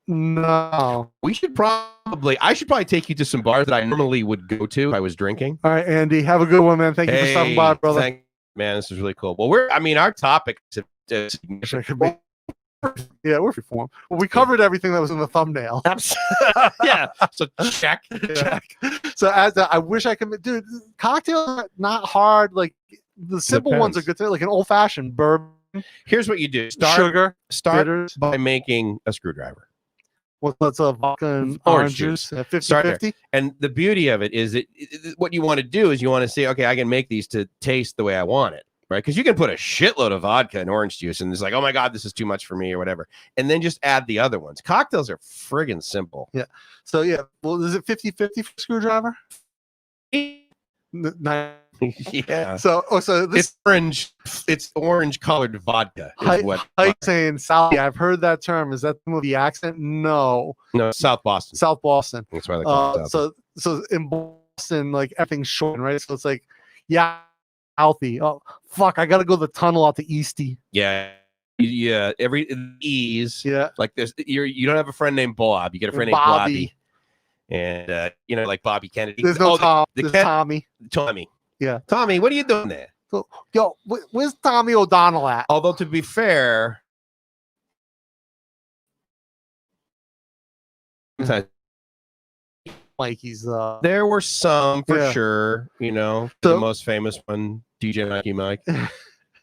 No. I should probably take you to some bars that I normally would go to if I was drinking. All right, Andy, have a good one, man. Thank you for stopping by, brother. Man, this is really cool. Well, our topic is yeah, we're freeform. Well, we covered everything that was in the thumbnail. Yeah. So check. So I wish I could, dude. Cocktails are not hard. Like the simple ones are good. Like an old fashioned bourbon. Here's what you do: start bitters. by making a screwdriver. What's a vodka and orange juice? 50-50. And the beauty of it is what you want to do is you want to say, okay, I can make these to taste the way I want it. Right, because you can put a shitload of vodka and orange juice, and it's like, oh my god, this is too much for me, or whatever, and then just add the other ones. Cocktails are friggin' simple. Yeah. So well, is it 50-50 for screwdriver? Yeah. So this it's orange colored vodka. Saying Sally, I've heard that term. Is that the movie accent? No, South Boston. South Boston. That's why they call it South. So in Boston, like everything's short, right? So it's like, healthy. Oh fuck! I gotta go to the tunnel out to Eastie. Yeah. Every ease. Yeah. Like this, you don't have a friend named Bob. You get a friend named Bobby. And like Bobby Kennedy. There's no Tom. There's Tommy. Tommy. Yeah. Tommy, what are you doing there? So, where's Tommy O'Donnell at? Although to be fair, Mikey's. There were some for Yeah. sure. You know, So- the most famous one, DJ Mikey Mike,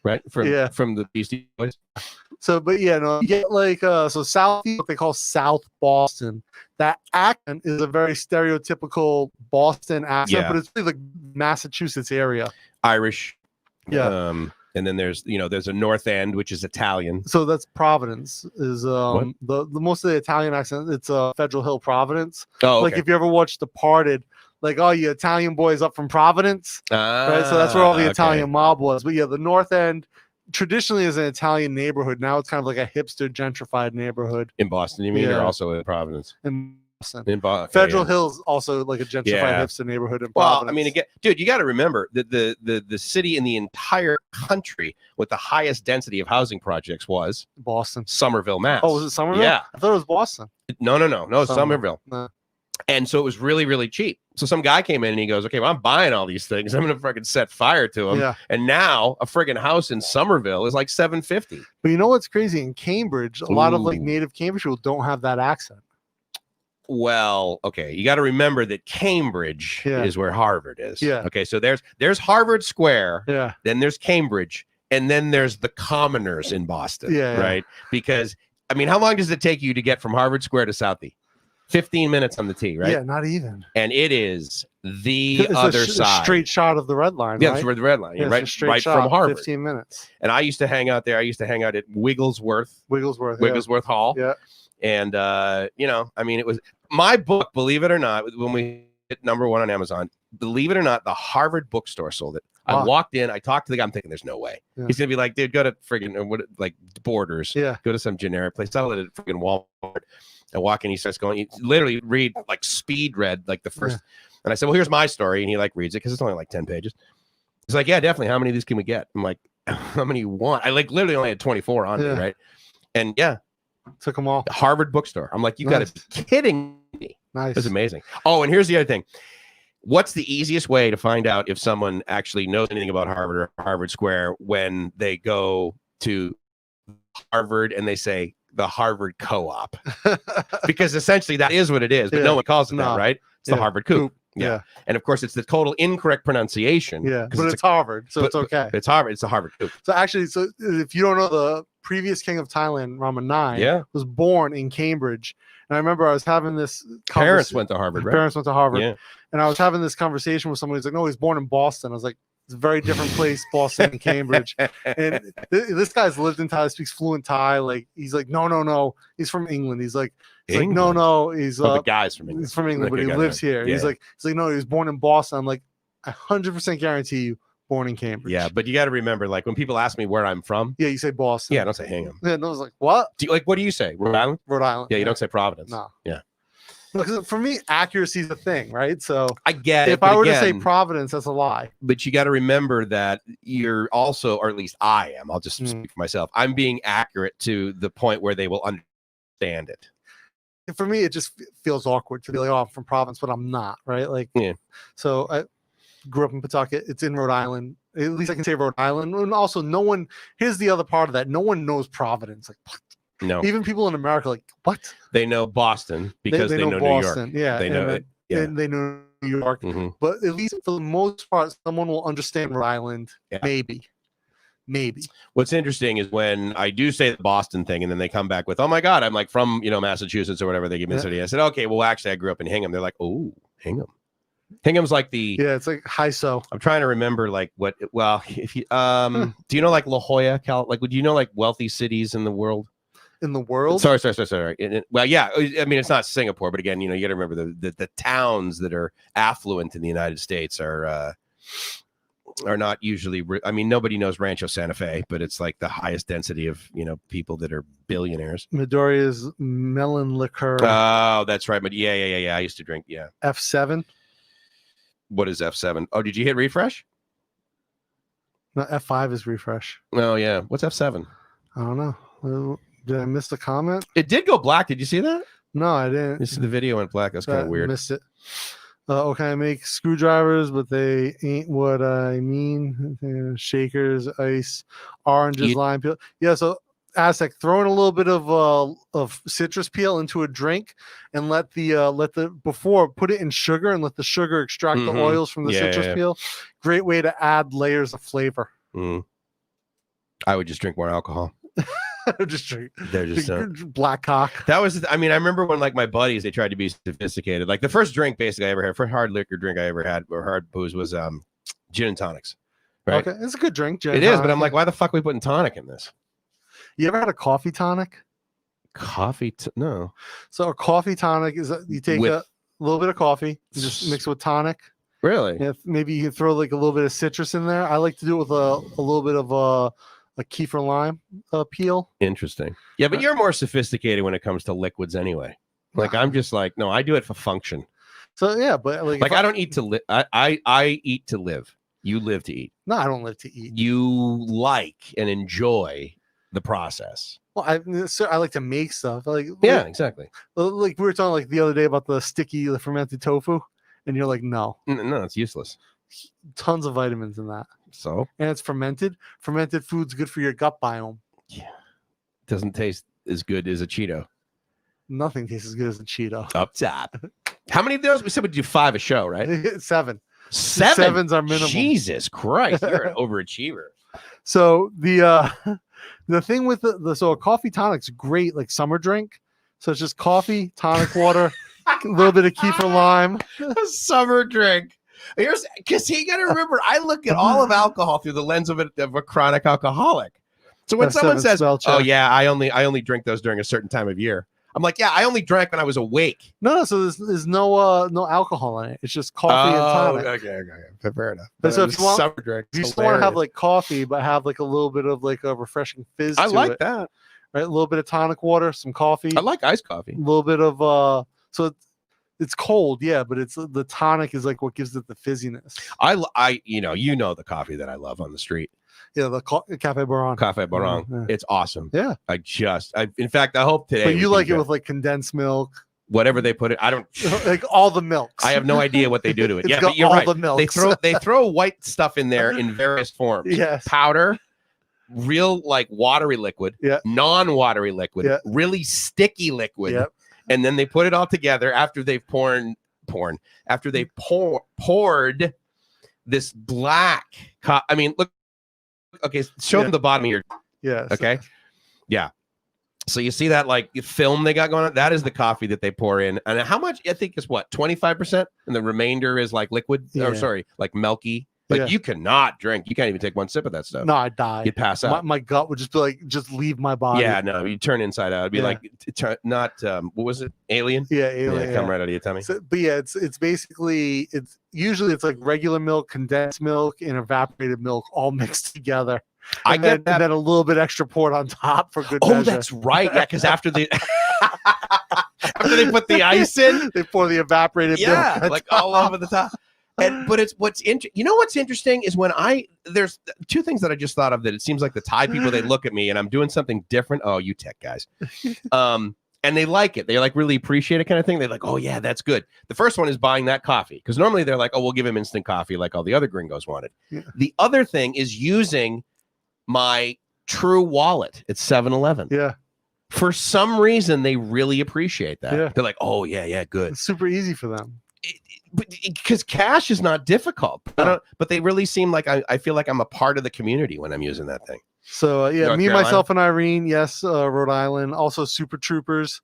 right? From the Beastie Boys. So, but yeah, no, you get like so South, what they call South Boston. That accent is a very stereotypical Boston accent, Yeah. but it's really the Massachusetts area. Irish. Yeah. And then there's a North End, which is Italian. So that's Providence is the most of the Italian accent. It's Federal Hill, Providence. Oh, okay. Like if you ever watched Departed, like, oh, you Italian boys up from Providence, right? So that's where all the Italian mob was. But yeah, the North End traditionally is an Italian neighborhood. Now it's kind of like a hipster gentrified neighborhood. In Boston, you mean? Yeah. Or also in Providence? In Boston. Federal Hill's also like a gentrified hipster neighborhood in Well, Providence. I mean, again, dude, you got to remember that the city in the entire country with the highest density of housing projects was Boston. Somerville, Mass. Oh, was it Somerville? Yeah. I thought it was Boston. No, Somerville. No. And so it was really, really cheap. So some guy came in and he goes, okay, well, I'm buying all these things. I'm going to freaking set fire to them. Yeah. And now a friggin' house in Somerville is like $750. But you know what's crazy? In Cambridge, a lot of like Ooh. native Cambridge people don't have that accent. Well, okay, you got to remember that Cambridge is where Harvard is. Yeah. Okay, so there's Harvard Square. Yeah. Then there's Cambridge, and then there's the Commoners in Boston. Yeah. Right. Because I mean, how long does it take you to get from Harvard Square to Southie? 15 minutes on the T, right? Yeah, not even. And it is the It's other a side. straight shot of the red line. Yeah, right? it's where the red line. Yeah, Right, it's a straight right shot, from Harvard. 15 minutes. And I used to hang out there. I used to hang out at Wigglesworth Hall. Yeah. And you know, I mean, it was my book, believe it or not, when we hit #1 on Amazon, believe it or not, the Harvard bookstore sold it. I walked in, I talked to the guy, I'm thinking there's no way. Yeah. He's gonna be like, dude, go to friggin' like Borders, go to some generic place, sell it at friggin' Walmart. I walk in, he starts going, he literally read like speed read like the first, and I said, well, here's my story, and he like reads it because it's only like 10 pages. He's like, yeah, definitely. How many of these can we get? I'm like, how many you want? I like literally only had 24 on me, right? And took them all. Harvard bookstore. I'm like, you got to be kidding me. Nice. It was amazing. Oh, and here's the other thing. What's the easiest way to find out if someone actually knows anything about Harvard or Harvard Square when they go to Harvard and they say the Harvard Co-op? Because essentially that is what it is, but no one calls it that, right? It's the Harvard Coop. Yeah. And of course, it's the total incorrect pronunciation. Yeah, but it's Harvard, so it's okay. It's Harvard. It's the Harvard Coop. So actually, if you don't know, the previous king of Thailand, Rama IX, was born in Cambridge. And I remember I was having this. Parents went to Harvard, right? Parents went to Harvard. Yeah. And I was having this conversation with somebody who's like, no, he's born in Boston. I was like, it's a very different place, Boston and Cambridge. And this guy's lived in Thai, speaks fluent Thai. Like, he's like, no, he's from England. He's like, no, he's the guy's from England. He's from England, Like but he lives here. Yeah. He's like, no, he was born in Boston. I'm like, I 100% guarantee you, born in Cambridge. Yeah, but you got to remember, like when people ask me where I'm from, you say Boston. Yeah, I don't say Hingham. Yeah, and I was like, what? What do you say? Rhode Island? Rhode Island. Yeah, you don't say Providence. No. Yeah. Because for me, accuracy is a thing, right? So I get it. If I were to say Providence, that's a lie. But you got to remember that you're also, or at least I am, I'll just speak for myself. I'm being accurate to the point where they will understand it. And for me, it just feels awkward to be like, oh, I'm from Providence, but I'm not, right? Like, so I grew up in Pawtucket. It's in Rhode Island. At least I can say Rhode Island. And also, no one, here's the other part of that. No one knows Providence. Like, what? No. Even people in America, like, what? They know Boston because they know Boston. New York. Yeah. They know it. Yeah. And they know New York. But at least for the most part, someone will understand Rhode Island. Yeah. Maybe. What's interesting is when I do say the Boston thing and then they come back with, oh my God, I'm like from, Massachusetts or whatever. They give me a city. I said, okay, well, actually I grew up in Hingham. They're like, oh, Hingham. Hingham's like it's like HISO. I'm trying to remember like what, well, if you, do you know like La Jolla, would you know like wealthy cities in the world? In the world? Sorry. Well, yeah. I mean, it's not Singapore, but again, you got to remember the towns that are affluent in the United States are not usually. I mean, nobody knows Rancho Santa Fe, but it's like the highest density of people that are billionaires. Midoriya's melon liquor. Oh, that's right. But yeah. I used to drink. Yeah. F7. What is F7? Oh, did you hit refresh? No, F5 is refresh. Oh yeah. What's F7? I don't know. Did I miss the comment? It did go black. Did you see that? No, I didn't. The video went black. That's kind of weird. Missed it. Okay, I make screwdrivers, but they ain't what I mean. Shakers, ice, oranges, lime peel. Yeah, so Aztec, throw in a little bit of citrus peel into a drink, and let the before put it in sugar and let the sugar extract the oils from the citrus peel. Great way to add layers of flavor. I would just drink more alcohol. Just drink. They're just black cock. That was. I mean, I remember when like my buddies, they tried to be sophisticated. Like the first drink basically I ever had, first hard liquor drink I ever had, or hard booze, was gin and tonics. Right? Okay, it's a good drink. It is, but I'm like, why the fuck are we putting tonic in this? You ever had a coffee tonic? No. So a coffee tonic is you take a little bit of coffee, you just mix it with tonic. Really? Yeah, maybe you can throw like a little bit of citrus in there. I like to do it with a little bit of a kefir lime peel. Interesting. Yeah, but you're more sophisticated when it comes to liquids anyway. Like I'm just like, no, I do it for function. So yeah, but like I don't eat to live. I eat to live. You live to eat. No, I don't live to eat. You like and enjoy the process. Well, I like to make stuff. Yeah, exactly. Like we were talking like the other day about the fermented tofu, and you're like, no, it's useless. Tons of vitamins in that. So, and it's fermented. Fermented food's good for your gut biome. Yeah, doesn't taste as good as a Cheeto. Nothing tastes as good as a Cheeto. Up top. How many of those? We said we'd do 5 a show, right? 7. 7. 7's our minimum. Jesus Christ, you're an overachiever. So the thing with so a coffee tonic's great, like summer drink. So it's just coffee, tonic water, a little bit of kefir lime. A summer drink. Because you got to remember, I look at all of alcohol through the lens of a chronic alcoholic. So when someone says, "Oh yeah, I only drink those during a certain time of year," I'm like, "Yeah, I only drank when I was awake." No, so there's no alcohol in it. It's just coffee and tonic. Okay, fair enough. But so if you want, summer drink, if you just want to have like coffee, but have like a little bit of like a refreshing fizz. I like it, that. Right, a little bit of tonic water, some coffee. I like iced coffee. A little bit of so it's cold, yeah, but it's the tonic is like what gives it the fizziness. I you know the coffee that I love on the street. Yeah, the Café Barong. Café Barong. Yeah. It's awesome. Yeah. In fact, I hope today. But you like it with like condensed milk. Whatever they put it, I don't like all the milks. I have no idea what they do to it. Yeah, but you're right. They throw white stuff in there in various forms. Yes. Powder, real like watery liquid, non-watery liquid, really sticky liquid. Yep. And then they put it all together after they've poured this black I mean, look, okay, show them the bottom here. Yeah. Okay. Yeah. So you see that like film they got going on? That is the coffee that they pour in. And how much? I think is what, 25%? And the remainder is like liquid. Yeah. Or sorry, like milky. Like you cannot drink. You can't even take one sip of that stuff. No, I'd die. You'd pass out. My gut would just be like, just leave my body. Yeah, no, you turn inside out. It'd be like not what was it? Alien? Yeah, Alien. Come right out of your tummy. So, but yeah, it's basically usually it's like regular milk, condensed milk, and evaporated milk all mixed together. I get that. And then a little bit extra poured on top for good measure. That's right. Yeah, because after they put the ice in, they pour the evaporated milk. Like all over the top. But it's what's interesting is when there's 2 things that I just thought of that it seems like the Thai people, they look at me and I'm doing something different. Oh, you tech guys. And they like it. They like really appreciate it kind of thing. They're like, oh yeah, that's good. The first one is buying that coffee. Because normally they're like, oh, we'll give him instant coffee like all the other gringos wanted. Yeah. The other thing is using my True wallet at 7-Eleven. Yeah. For some reason, they really appreciate that. Yeah. They're like, oh yeah, good. It's super easy for them. Because cash is not difficult, but they really seem like I feel like I'm a part of the community when I'm using that thing. So North me, Carolina? Myself, and Irene, yes, Rhode Island, also Super Troopers.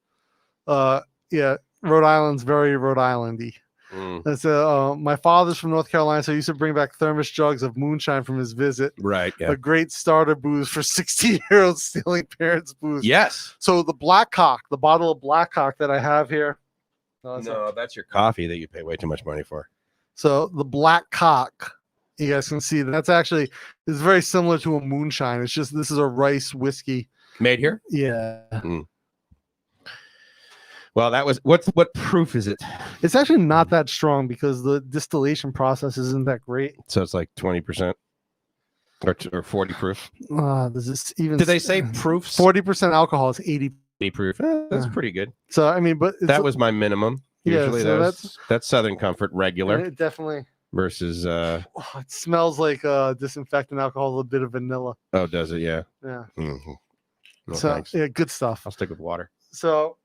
Rhode Island's very Rhode Islandy. That's my father's from North Carolina, so he used to bring back thermos jugs of moonshine from his visit. Right, yeah. A great starter booze for 16-year-olds stealing parents' booze. Yes. So the bottle of Black Cock that I have here. No, that's your coffee that you pay way too much money for. So the Black Cock, you guys can see that's actually is very similar to a moonshine. It's just this is a rice whiskey made here. Yeah. Well, that was what proof is it? It's actually not that strong because the distillation process isn't that great. So it's like 20% or 40 proof. Does this even? Did they say proofs? 40% alcohol is 80 proof. That's pretty good. So I mean, but that was my minimum. Usually, so that's Southern Comfort regular. It definitely. Versus. It smells like disinfectant alcohol, a bit of vanilla. Oh, does it? Yeah. Yeah. Mm-hmm. No, so thanks. yeah, good stuff. I'll stick with water. So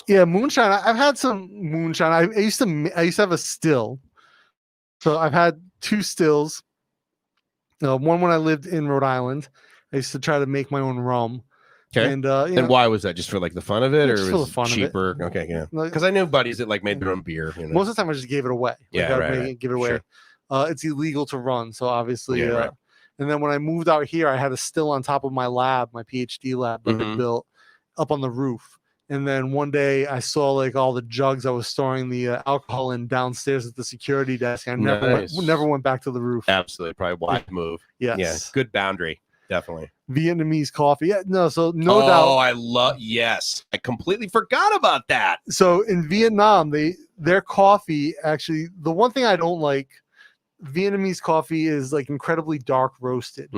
yeah, moonshine. I've had some moonshine. I used to have a still. So I've had 2 stills. One when I lived in Rhode Island. I used to try to make my own rum. Okay. And why was that? Just for like the fun of it, or just was for the fun cheaper? of it. Okay, yeah. Like, Because I knew buddies that like made their own beer. You know? Most of the time, I just gave it away. Yeah, right. Give it away. Sure. It's illegal to run, so obviously. Yeah, right. And then when I moved out here, I had a still on top of my lab, my PhD lab that I built up on the roof. And then one day I saw like all the jugs I was storing the alcohol in downstairs at the security desk. I never went back to the roof. Absolutely, probably wise move. Yes. Yeah, good boundary. Definitely. Vietnamese coffee. Yeah, no doubt. Oh, I completely forgot about that. So in Vietnam, their coffee, actually, the one thing I don't like, Vietnamese coffee is like incredibly dark roasted.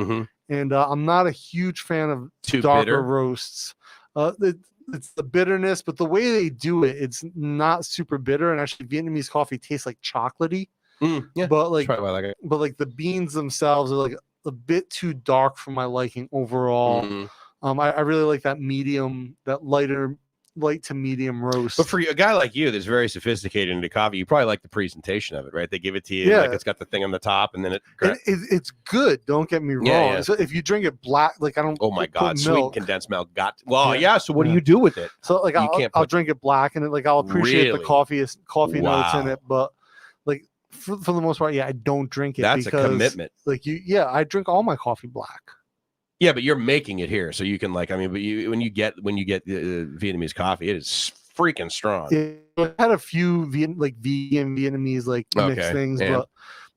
And I'm not a huge fan of darker roasts. It's the bitterness, but the way they do it, it's not super bitter. And actually, Vietnamese coffee tastes like chocolatey. Yeah, but like, that's probably why I like it. But like the beans themselves are like a bit too dark for my liking overall. I really like that medium, that light to medium roast. But for a guy like you that's very sophisticated into coffee, you probably like the presentation of it, right? They give it to you, like it's got the thing on the top, and then it's good. Don't get me wrong. Yeah. So if you drink it black, like I don't. Oh my God, sweet milk. Condensed milk. So what do you do with it? So like I'll drink it black, and I'll appreciate the coffee notes in it, but like for the most part, I don't drink it. That's a commitment. Like I drink all my coffee black. Yeah, but you're making it here, so you can when you get Vietnamese coffee, it is freaking strong. I've had a few vegan Vietnamese mixed things, but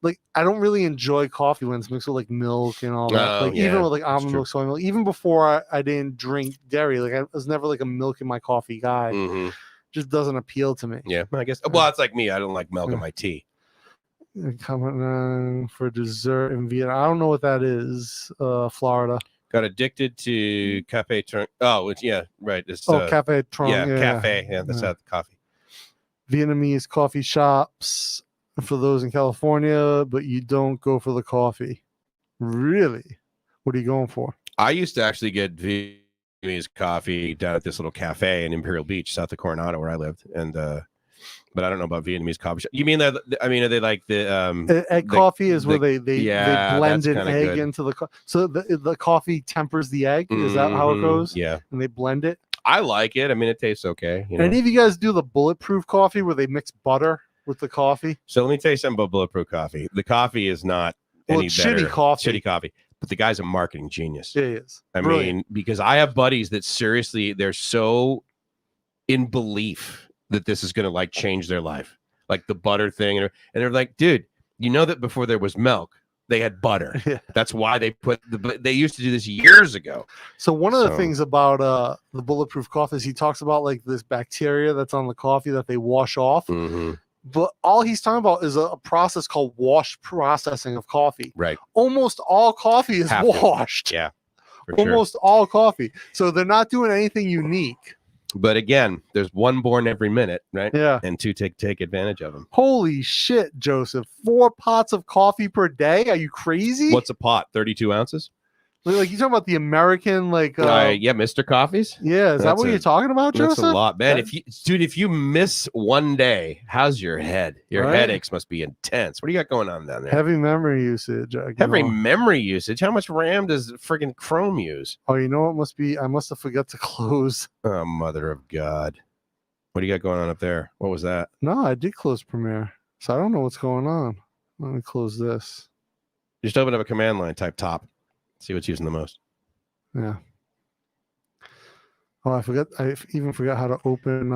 like I don't really enjoy coffee when it's mixed with like milk and all that. Even with like almond milk, soy milk. Even before I didn't drink dairy, like I was never like a milk in my coffee guy. Just doesn't appeal to me. Yeah, I guess. Well, it's like me. I don't like milk in my tea. Coming on for dessert in Vietnam. I don't know what that is. Florida. Got addicted to Cafe Trung. Oh, it's right. It's Cafe Trung. Yeah, cafe. Yeah, that's the coffee. Vietnamese coffee shops for those in California, but you don't go for the coffee. Really? What are you going for? I used to actually get Vietnamese coffee down at this little cafe in Imperial Beach, south of Coronado, where I lived, and but I don't know about Vietnamese coffee shop. You mean that? I mean, are they like the egg coffee? Is where they blend an egg good. into so the coffee tempers the egg. Is that how it goes? Yeah, and they blend it. I like it. I mean, it tastes okay. Any of you guys do the bulletproof coffee where they mix butter with the coffee? So let me tell you something about bulletproof coffee. The coffee is not any better. Shitty coffee. But the guy's a marketing genius. Yeah, he is. I mean, because I have buddies that seriously, they're so in belief that this is going to like change their life, like the butter thing, and they're like, dude, you know that before there was milk, they had butter. That's why they put they used to do this years ago. So one of the things about the bulletproof coffee is he talks about like this bacteria that's on the coffee that they wash off. But all he's talking about is a process called wash processing of coffee. Right. Almost all coffee is washed. Yeah. Almost all coffee. So they're not doing anything unique. But again, there's one born every minute, right? Yeah. And two take advantage of them. Holy shit, Joseph. 4 pots of coffee per day? Are you crazy? What's a pot? 32 ounces? Like you talking about the American Mr. Coffees? Yeah, is that what you're talking about, Joseph? That's a lot, man. If you miss one day, how's your head? Your headaches must be intense. What do you got going on down there? Heavy memory usage. Memory usage? How much RAM does friggin' Chrome use? Oh, you know what must be? I must have forgot to close. Oh, mother of God. What do you got going on up there? What was that? No, I did close Premiere. So I don't know what's going on. Let me close this. Just open up a command line, type top. See what's using the most. Yeah. Oh, I forgot. I even forgot how to open.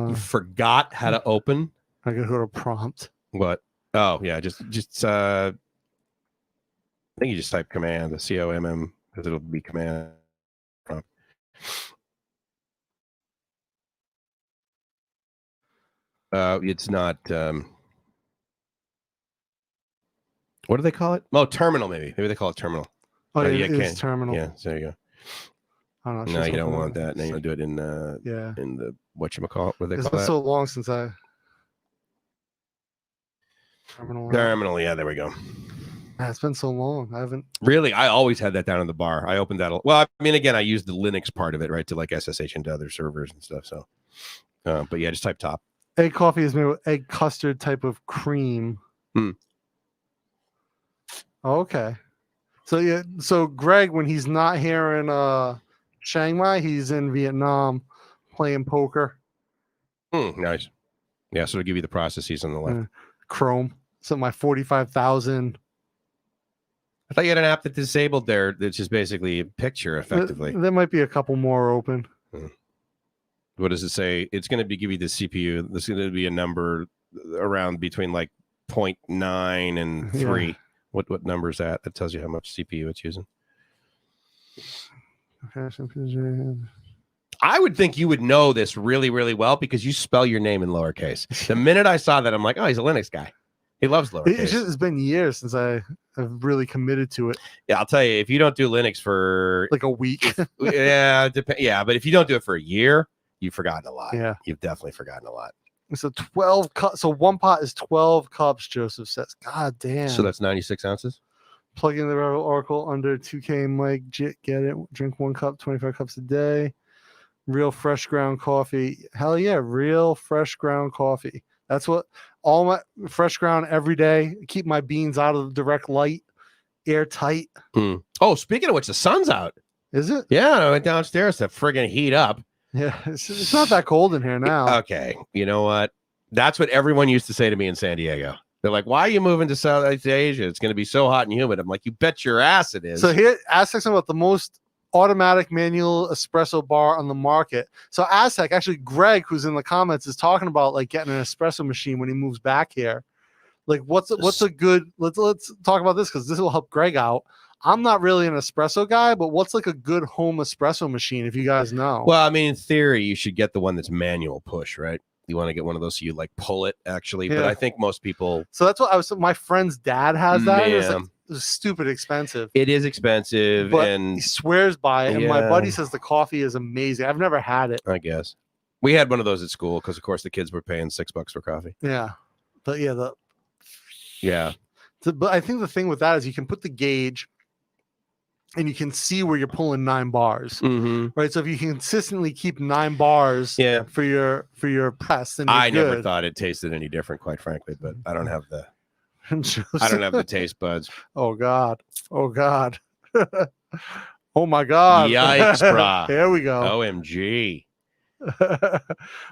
You forgot how to open? I gotta go to prompt. What? Oh, yeah. Just. I think you just type command, the COMM, because it'll be command prompt. It's not. What do they call it? Oh, terminal. Maybe they call it terminal. Oh, yeah, it's terminal. Yeah, so there you go. I don't know, no, you don't want that. Now you want to do it in in the whatchamacallit. What do they call that? It's been so long since I terminal. Yeah, there we go. It's been so long. I haven't really. I always had that down in the bar. I opened that. Well, I mean, again, I used the Linux part of it, right, to like SSH into other servers and stuff. So, but yeah, just type top. Egg coffee is made with egg custard type of cream. Okay. So yeah, so Greg, when he's not here in Chiang Mai, he's in Vietnam playing poker. Nice. Yeah, so it'll give you the processes on the left. Chrome. So my 45,000. I thought you had an app that disabled there that's just basically a picture effectively. There might be a couple more open. What does it say? It's going to give you the CPU. There's going to be a number around between like 0.9 and 3. Yeah. What number is that? That tells you how much CPU it's using. I would think you would know this really, really well because you spell your name in lowercase. The minute I saw that, I'm like, oh, he's a Linux guy. He loves lowercase. It's been years since I've really committed to it. Yeah, I'll tell you, if you don't do Linux for like a week, yeah, but if you don't do it for a year, you've forgotten a lot. Yeah, you've definitely forgotten a lot. So 12 cups. So one pot is 12 cups. Joseph says, "God damn." So that's 96 ounces. Plug in the Oracle under 2K mic. Get it. Drink 1 cup, 25 cups a day. Real fresh ground coffee. Hell yeah, real fresh ground coffee. That's what all my fresh ground every day. Keep my beans out of the direct light, airtight. Oh, speaking of which, the sun's out. Is it? Yeah, I went downstairs to friggin' heat up. Yeah, it's not that cold in here now. Okay, you know what? That's what everyone used to say to me in San Diego. They're like, "Why are you moving to Southeast Asia? It's going to be so hot and humid." I'm like, "You bet your ass it is." So here, Aztec's about the most automatic manual espresso bar on the market. So Aztec, actually, Greg, who's in the comments, is talking about like getting an espresso machine when he moves back here. Like, what's a good? Let's talk about this because this will help Greg out. I'm not really an espresso guy, but what's like a good home espresso machine if you guys know? Well, I mean, in theory, you should get the one that's manual push, right? You want to get one of those so you like pull it actually. Yeah. But I think most people. So that's what I was. My friend's dad has that. It's stupid expensive. It is expensive, but and he swears by it. And my buddy says the coffee is amazing. I've never had it. I guess we had one of those at school because, of course, the kids were paying $6 for coffee. Yeah, but yeah. But I think the thing with that is you can put the gauge. And you can see where you're pulling 9 bars, right? So if you can consistently keep 9 bars, for your press, then I never thought it tasted any different, quite frankly. But I don't have the, I don't have the taste buds. Oh God! Oh God! Oh my God! Yikes, brah! Here we go. OMG!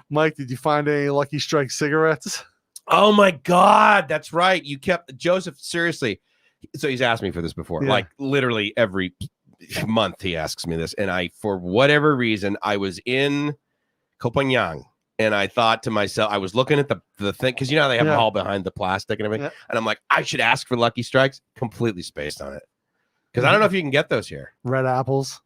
Mike, did you find any Lucky Strike cigarettes? Oh my God! That's right. You kept Joseph. Seriously. So he's asked me for this before, like literally every month he asks me this. And I, for whatever reason, I was in Koh Phangan and I thought to myself, I was looking at the thing, because you know, they have them all behind the plastic and everything. And I'm like, I should ask for Lucky Strikes. Completely spaced on it. Because I don't know if you can get those here. Red apples.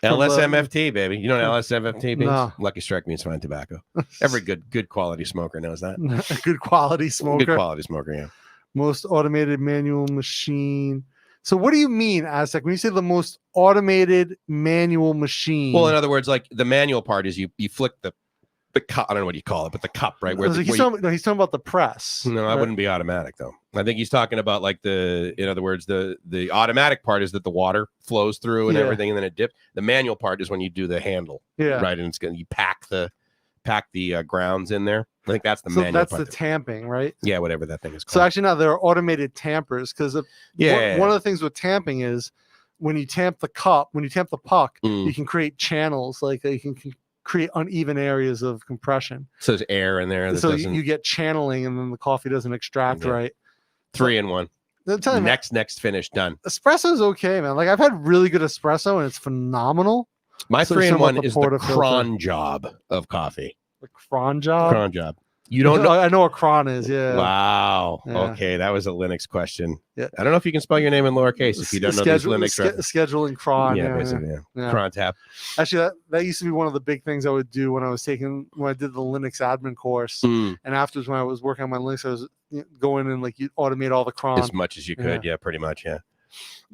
LSMFT, baby. You know what LSMFT means? No. Lucky Strike means fine tobacco. Every good quality smoker knows that. Good quality smoker. Good quality smoker, yeah. Most automated manual machine. So what do you mean, Aztec? When you say the most automated manual machine? Well, in other words, like the manual part is you flick the cup. I don't know what you call it, but the cup, right? He's talking about the press. No, that wouldn't be automatic though. I think he's talking about like in other words, the automatic part is that the water flows through and everything, and then it dips. The manual part is when you do the handle, right? And you pack the grounds in there. I think that's the manual that's part. The tamping, right? Yeah, whatever that thing is called. So actually, now there are automated tampers because one of the things with tamping is when you tamp the cup, when you tamp the puck, you can create channels, like you can create uneven areas of compression. So there's air in there. So you get channeling, and then the coffee doesn't extract right. 3 in 1. Next finish done. Espresso is okay, man. Like I've had really good espresso, and it's phenomenal. My 3 in 1 is the cron job of coffee. The cron job? Cron job. You don't know? I know what cron is, yeah. Wow. Yeah. Okay, that was a Linux question. Yeah. I don't know if you can spell your name in lowercase if you don't know these Linux. Scheduling cron. Yeah, basically, yeah. Cron tab. Actually, that used to be one of the big things I would do when I did the Linux admin course. And afterwards, when I was working on my Linux, I was going and like you automate all the cron. As much as you could, yeah pretty much, yeah.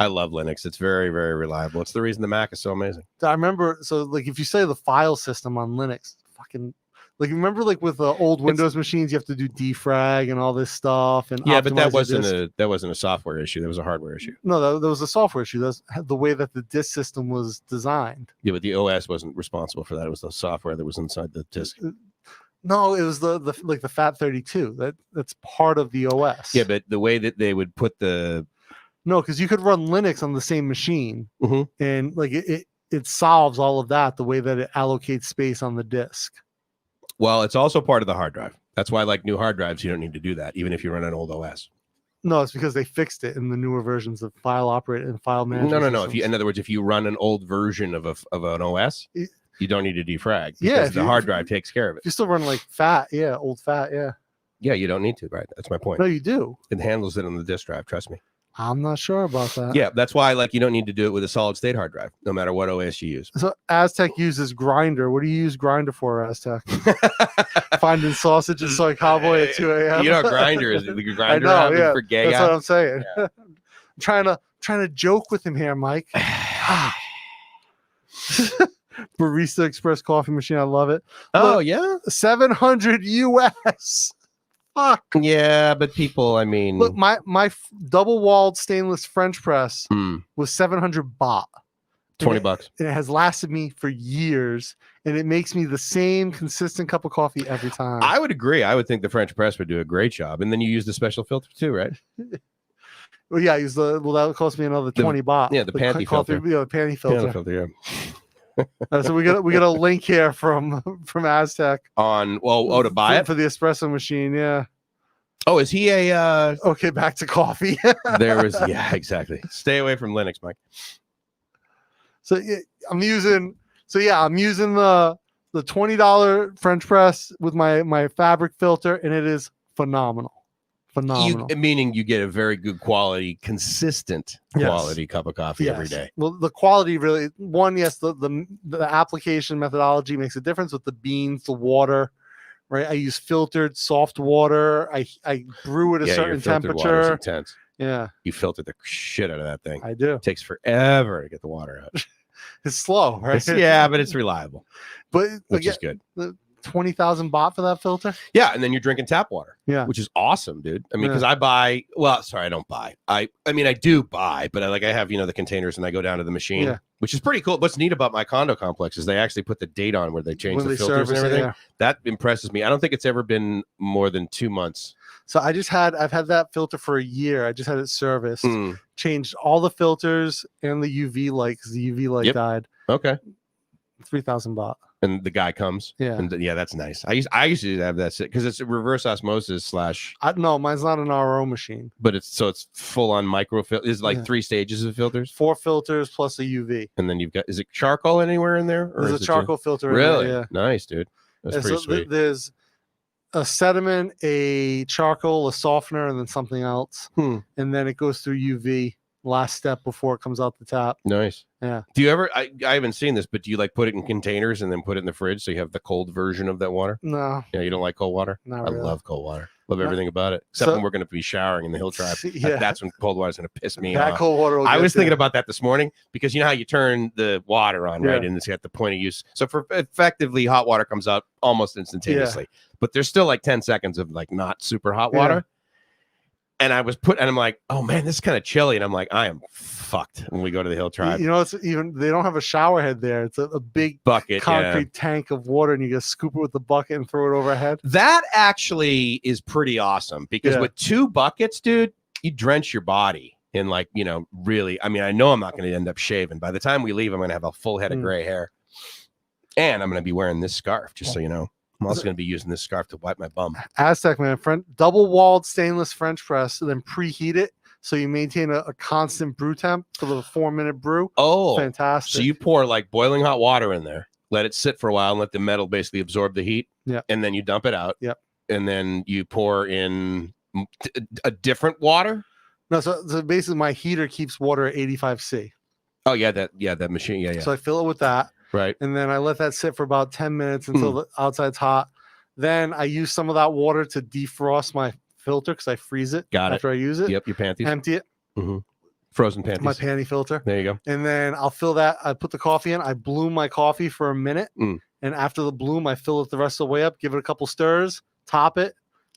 I love Linux. It's very, very reliable. It's the reason the Mac is so amazing. I remember, so like if you say the file system on Linux, fucking Like remember, like with old Windows machines, you have to do defrag and all this stuff. And yeah, but that optimize wasn't a software issue. That was a hardware issue. No, that was a software issue. That's the way that the disk system was designed. Yeah, but the OS wasn't responsible for that. It was the software that was inside the disk. No, it was the like the FAT32. That's part of the OS. Yeah, but the way that they would put the because you could run Linux on the same machine, mm-hmm. and like it solves all of that the way that it allocates space on the disk. Well, it's also part of the hard drive. That's why, like new hard drives, you don't need to do that, even if you run an old OS. No, it's because they fixed it in the newer versions of file operator and file management. No. In other words, if you run an old version of an OS, you don't need to defrag. Because the hard drive takes care of it. You still run like FAT, old FAT, Yeah, you don't need to, right? That's my point. No, you do. It handles it on the disk drive. Trust me. I'm not sure about that. Yeah, that's why you don't need to do it with a solid state hard drive, no matter what OS you use. So Aztec uses Grinder. What do you use Grinder for, Aztec? Finding sausages so I cowboy at 2 a.m. You know, Grinder is the Grinder app for gay. That's app. what I'm saying. Yeah. I'm trying to joke with him here, Mike. Barista Express coffee machine. I love it. Oh, Look, yeah. 700 US. Fuck. Yeah, but people, I mean, look, my double-walled stainless French press was 700 baht. $20. And it has lasted me for years, and it makes me the same consistent cup of coffee every time. I would agree. I would think the French press would do a great job, and then you use the special filter too, right? Well, yeah, that would cost me another 20 baht. Yeah, the panty filter. Yeah, the panty filter. Yeah. So we got a link here from Aztec on to buy it for the espresso machine. Yeah. Oh, is he a? Okay, back to coffee. Exactly. Stay away from Linux, Mike. So I'm using the $20 French press with my fabric filter, and it is phenomenal. Meaning you get a very good quality, consistent quality cup of coffee every day. Well, the quality really the application methodology makes a difference with the beans, the water, right? I use filtered soft water. I brew at a certain temperature. Intense. Yeah. You filter the shit out of that thing. I do. It takes forever to get the water out. It's slow, right? But it's reliable. But which is good. 20,000 baht for that filter. Yeah, and then you're drinking tap water. Yeah, which is awesome, dude. I mean, because I buy. Well, sorry, I don't buy. I mean, I do buy, but I have the containers, and I go down to the machine, which is pretty cool. What's neat about my condo complex is they actually put the date on where they change the filters and everything. Yeah. That impresses me. I don't think it's ever been more than 2 months. So I've had that filter for a year. I just had it serviced, changed all the filters and the UV light because the UV light died. Okay, 3,000 baht. And the guy comes. Yeah. And that's nice. I used to have that because it's a reverse osmosis / no, mine's not an RO machine. But it's full on microfilter. It's like 3 stages of filters. 4 filters plus a UV. And then you've got, is it charcoal anywhere in there? There's a charcoal filter in really? there, yeah. Nice, dude. That's pretty sweet. There's a sediment, a charcoal, a softener, and then something else. And then it goes through UV. Last step before it comes out the tap. Nice. Yeah. Do you ever? I haven't seen this, but do you put it in containers and then put it in the fridge so you have the cold version of that water? No. Yeah, you don't like cold water? Not really. I love cold water. Love everything about it. Except when we're going to be showering in the hill tribe. Yeah. That's when cold water is going to piss me off. Cold water. I was thinking about that this morning because you know how you turn the water on, right? And it's got the point of use. So effectively, hot water comes out almost instantaneously. But there's still 10 seconds of not super hot water. And I'm like, oh man, this is kind of chilly. And I'm like, I am fucked when we go to the hill tribe. You know, they don't have a shower head there. It's a big bucket, concrete tank of water, and you just scoop it with the bucket and throw it overhead. That actually is pretty awesome because with 2 buckets, dude, you drench your body in really. I mean, I know I'm not going to end up shaving. By the time we leave, I'm going to have a full head of gray hair, and I'm going to be wearing this scarf, just so you know. I'm also going to be using this scarf to wipe my bum. Aztec, man, double-walled stainless French press, and then preheat it so you maintain a constant brew temp for the 4-minute brew. Oh, fantastic! So you pour boiling hot water in there, let it sit for a while, and let the metal basically absorb the heat. Yeah, and then you dump it out. Yep, and then you pour in a different water. No, so basically my heater keeps water at 85°C. Oh yeah, that machine. Yeah. So I fill it with that. Right. And then I let that sit for about 10 minutes until the outside's hot. Then I use some of that water to defrost my filter because I freeze it after I use it. Yep, your panties. Empty it. Frozen panties. My panty filter. There you go. And then I'll fill that. I put the coffee in. I bloom my coffee for a minute. And and after the bloom, I fill it the rest of the way up, give it a couple stirs, top it,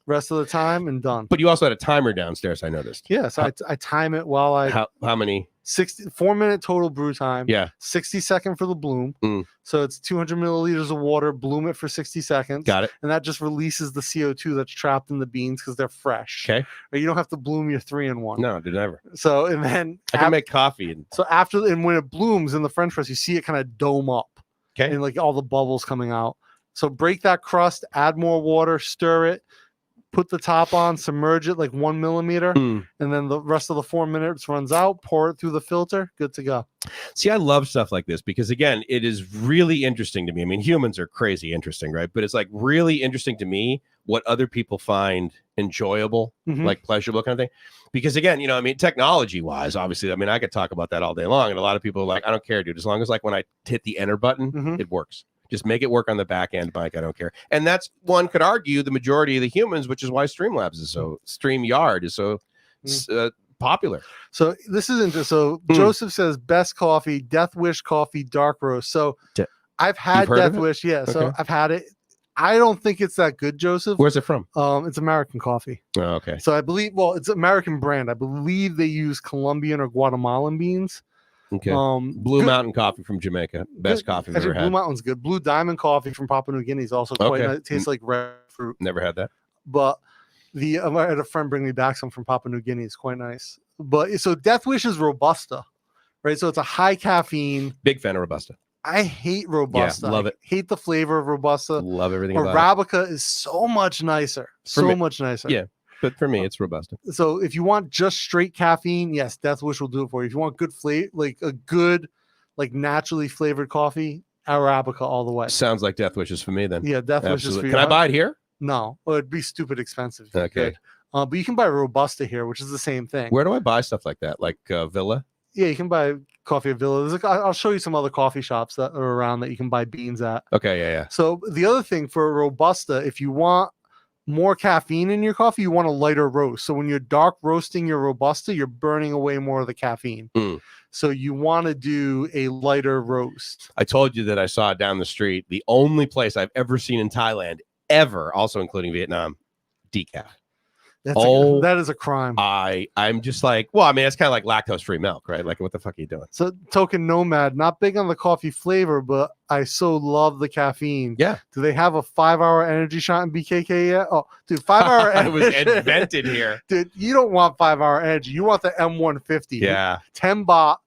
rest of the time, and done. But you also had a timer downstairs, I noticed. Yeah, so I time it while I how many? 4-minute total brew time. Yeah. 60-second for the bloom. So it's 200 milliliters of water, bloom it for 60 seconds. Got it. And that just releases the CO2 that's trapped in the beans because they're fresh. Okay. But you don't have to bloom your 3-in-1. No, did never. So, and then I can make coffee. So after, and when it blooms in the French press, you see it kind of dome up. Okay. And like all the bubbles coming out. So break that crust, add more water, stir it, put the top on, submerge it like 1 millimeter, and then the rest of the 4 minutes runs out, pour it through the filter, good to go. See, I love stuff like this because, again, it is really interesting to me. I mean, humans are crazy interesting, right? But it's like really interesting to me what other people find enjoyable, like pleasurable kind of thing. Because, again, you know, I mean, technology wise, obviously, I mean, I could talk about that all day long. And a lot of people are like, I don't care, dude. As long as like when I hit the enter button, it works. Just make it work on the back end, Mike. I don't care. And that's, one could argue, the majority of the humans, which is why StreamYard is so popular. So this is interesting. So Joseph says best coffee, Death Wish coffee, dark roast. So I've had Death Wish. Yeah. Okay. So I've had it. I don't think it's that good, Joseph. Where's it from? It's American coffee. Oh, okay. So I believe, well, it's American brand. I believe they use Colombian or Guatemalan beans. Okay. Blue Mountain coffee from Jamaica. Best coffee I've ever had. Blue Mountain's good. Blue Diamond coffee from Papua New Guinea is also quite nice. It tastes like red fruit. Never had that. But I had a friend bring me back some from Papua New Guinea. It's quite nice. But so Death Wish is Robusta, right? So it's a high caffeine. Big fan of Robusta. I hate Robusta. Yeah, love it. I hate the flavor of Robusta. Love everything about Arabica is so much nicer. Much nicer. Yeah. But for me, it's Robusta. So if you want just straight caffeine, yes, Death Wish will do it for you. If you want good flavor, like a good, like naturally flavored coffee, Arabica all the way. Sounds like Death Wish is for me then. Yeah, Death Wish is for you. Can I buy it here? No, well, it'd be stupid expensive. Okay. But you can buy Robusta here, which is the same thing. Where do I buy stuff like that? Like Villa? Yeah, you can buy coffee at Villa. I'll show you some other coffee shops that are around that you can buy beans at. Okay, yeah. So the other thing for Robusta, if you want more caffeine in your coffee, you want a lighter roast. So when you're dark roasting your Robusta, you're burning away more of the caffeine. So you want to do a lighter roast. I told you that I saw it down the street. The only place I've ever seen in Thailand, ever, also including Vietnam, decaf. That is a crime. I'm just like, well, I mean, it's kind of like lactose-free milk, right? Like, what the fuck are you doing? So Token Nomad, not big on the coffee flavor, but I so love the caffeine. Yeah. Do they have a 5-hour energy shot in BKK yet? Oh, dude, 5-hour energy. It was invented here. Dude, you don't want 5-hour energy. You want the M150. Yeah. 10 baht.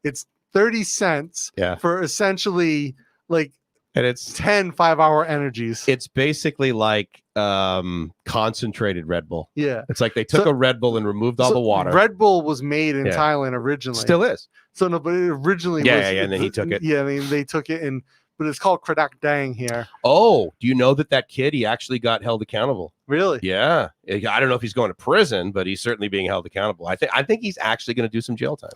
It's 30 cents for essentially like and it's 10 5-hour energies. It's basically like concentrated Red Bull. Yeah. It's like they took a Red Bull and removed all the water. Red Bull was made in Thailand originally. Still is. So no, but it originally was. Yeah, and then he took it. Yeah, I mean, they took it but it's called Kradak Dang here. Oh, do you know that kid, he actually got held accountable? Really? Yeah. I don't know if he's going to prison, but he's certainly being held accountable. I think he's actually going to do some jail time.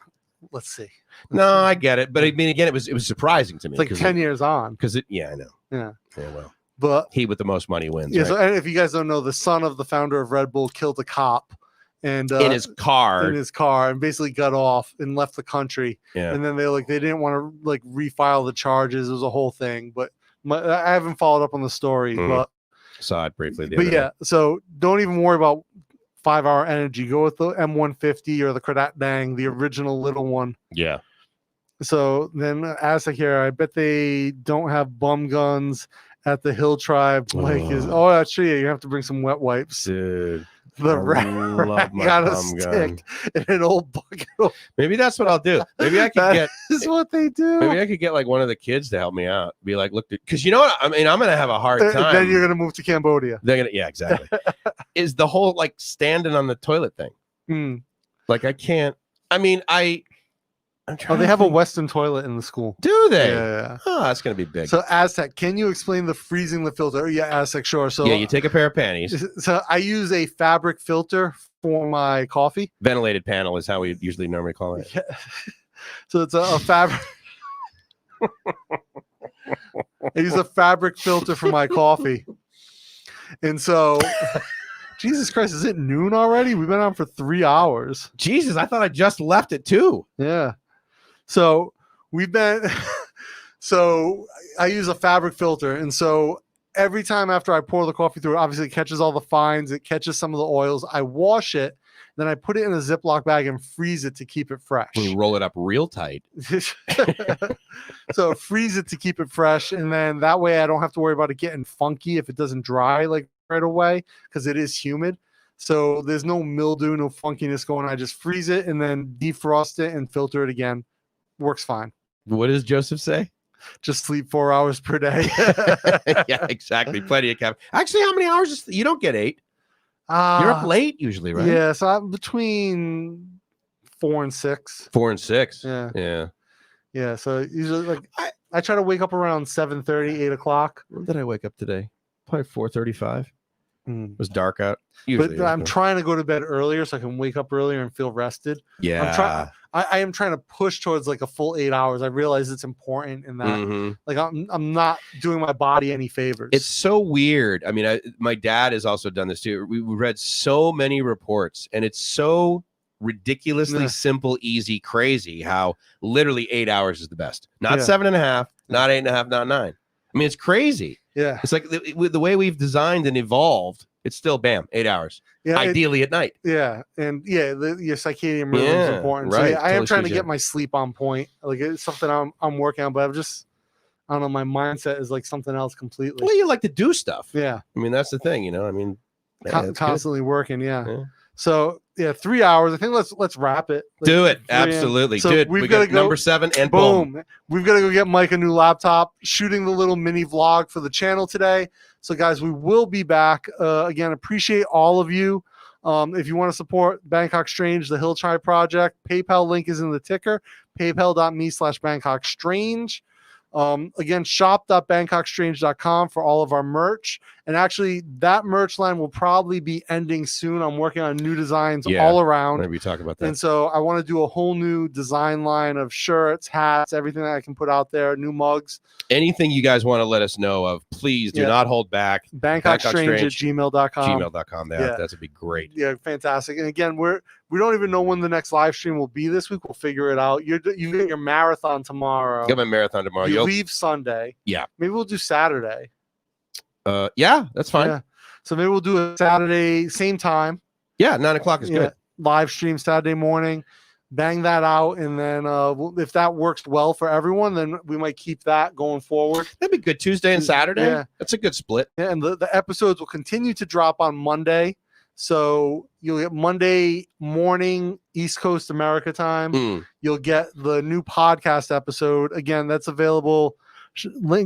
Let's see. No, I get it, but I mean, again, it was surprising to me. It's like 10 years on. Because I know. Yeah. Yeah, well. But he with the most money wins. Yeah. Right? So, and if you guys don't know, the son of the founder of Red Bull killed a cop, and in his car, and basically got off and left the country. Yeah. And then they didn't want to refile the charges. It was a whole thing, but I haven't followed up on the story, but saw it briefly. But yeah, so don't even worry about 5-hour energy. Go with the M150 or the Kradat Dang, the original little one. Yeah. So then Aztec here, I bet they don't have bum guns at the Hill Tribe. That's true. You have to bring some wet wipes. Dude. The rat got a stick in an old bucket. Maybe that's what I'll do. Maybe I could That is what they do. Maybe I could get like one of the kids to help me out. Be like, look, because you know what? I mean, I'm gonna have a hard time. Then you're gonna move to Cambodia. Yeah, exactly. Is the whole like standing on the toilet thing? Like I can't. I mean, they have a Western toilet in the school. Do they? Yeah. Oh, that's gonna be big. So Aztec, can you explain the freezing the filter? Yeah, Aztec, sure. So yeah, you take a pair of panties. So I use a fabric filter for my coffee. Ventilated panel is how we usually normally call it. Yeah. So it's a fabric. I use a fabric filter for my coffee, and so. Jesus Christ, is it noon already? We've been on for 3 hours. Jesus, I thought I just left at 2. Yeah. So we've been So I use a fabric filter, and so every time after I pour the coffee through, it obviously catches all the fines, it catches some of the oils. I wash it, then I put it in a Ziploc bag and freeze it to keep it fresh. You roll it up real tight. So freeze it to keep it fresh, and then that way I don't have to worry about it getting funky if it doesn't dry like right away, because it is humid. So there's no mildew, no funkiness going on. I just freeze it and then defrost it and filter it again. Works fine. What does Joseph say? Just sleep 4 hours per day. Yeah, exactly. Plenty of caffeine. Actually, how many hours? You don't get 8. You're up late usually, right? Yeah, so I'm between 4 and 6. 4 and 6. Yeah. So usually, like, I try to wake up around 7:30, 8 o'clock. When did I wake up today? Probably 4:35. It was dark out. But I'm trying to go to bed earlier so I can wake up earlier and feel rested. Yeah. I am trying to push towards like a full 8 hours. I realize it's important in that like I'm not doing my body any favors. It's so weird. I mean, my dad has also done this too. We read so many reports, and it's so ridiculously simple, easy, crazy how literally 8 hours is the best. Not 7.5, not 8.5, not 9. I mean, it's crazy. Yeah. It's like the way we've designed and evolved, it's still 8 hours. Yeah, ideally at night. Yeah. And your circadian rhythm is important. Right. So I am trying to get my sleep on point. Like, it's something I'm working on, but I don't know, my mindset is like something else completely. Well, you like to do stuff. Yeah. I mean, that's the thing, you know. I mean, constantly working. Yeah. So 3 hours. I think let's wrap it. Do it. Absolutely. So Dude, we've got to go number 7 and boom. We've got to go get Mike a new laptop, shooting the little mini vlog for the channel today. So guys, we will be back. Again, appreciate all of you. If you want to support Bangkok Strange, the Hill Tribe Project, PayPal link is in the ticker, paypal.me/Bangkok Strange. Again, shop.bangkokstrange.com for all of our merch. And actually, that merch line will probably be ending soon. I'm working on new designs all around. Maybe talk about that. And so I want to do a whole new design line of shirts, hats, everything that I can put out there, new mugs. Anything you guys want to let us know of, please do not hold back. BangkokStrange@gmail.com. Gmail.com. That would be great. Yeah, fantastic. And again, we don't even know when the next live stream will be this week. We'll figure it out. You get your marathon tomorrow. Get my marathon tomorrow. You leave Sunday. Yeah. Maybe we'll do Saturday. Yeah, that's fine. Yeah. So maybe we'll do a Saturday, same time. Yeah, 9 o'clock is good. Live stream Saturday morning. Bang that out, and then if that works well for everyone, then we might keep that going forward. That'd be good. Tuesday and Saturday. Yeah, that's a good split. Yeah, and the episodes will continue to drop on Monday. So you'll get Monday morning East Coast America time. You'll get the new podcast episode. Again, that's available.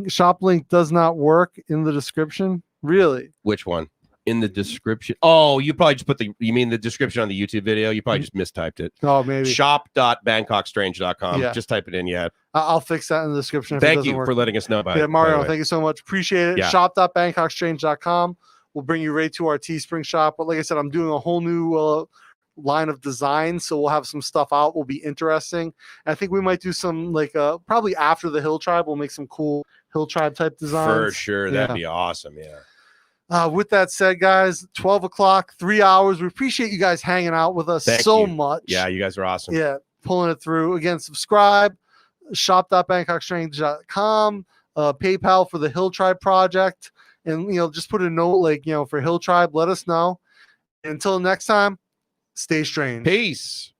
Shop link does not work in the description. Really? Which one? In the description. Oh, you probably just you mean the description on the YouTube video? You probably just mistyped it. Oh, maybe. Shop.bangkokstrange.com. Just type it in. Yeah. I'll fix that in the description. Thank you for letting us know about it. Yeah, Mario, thank you so much. Appreciate it. Shop.bangkokstrange.com. We'll bring you right to our Teespring shop. But like I said, I'm doing a whole new line of designs, so we'll have some stuff out. Will be interesting. And I think we might do some probably after the Hill Tribe. We'll make some cool Hill Tribe type designs. For sure. That'd be awesome. Yeah. With that said, guys, 12 o'clock, 3 hours. We appreciate you guys hanging out with us so much. Yeah, you guys are awesome. Yeah, pulling it through. Again, subscribe, shop.bangkokstrange.com, PayPal for the Hill Tribe Project. And, just put a note for Hill Tribe. Let us know. Until next time, stay strange. Peace.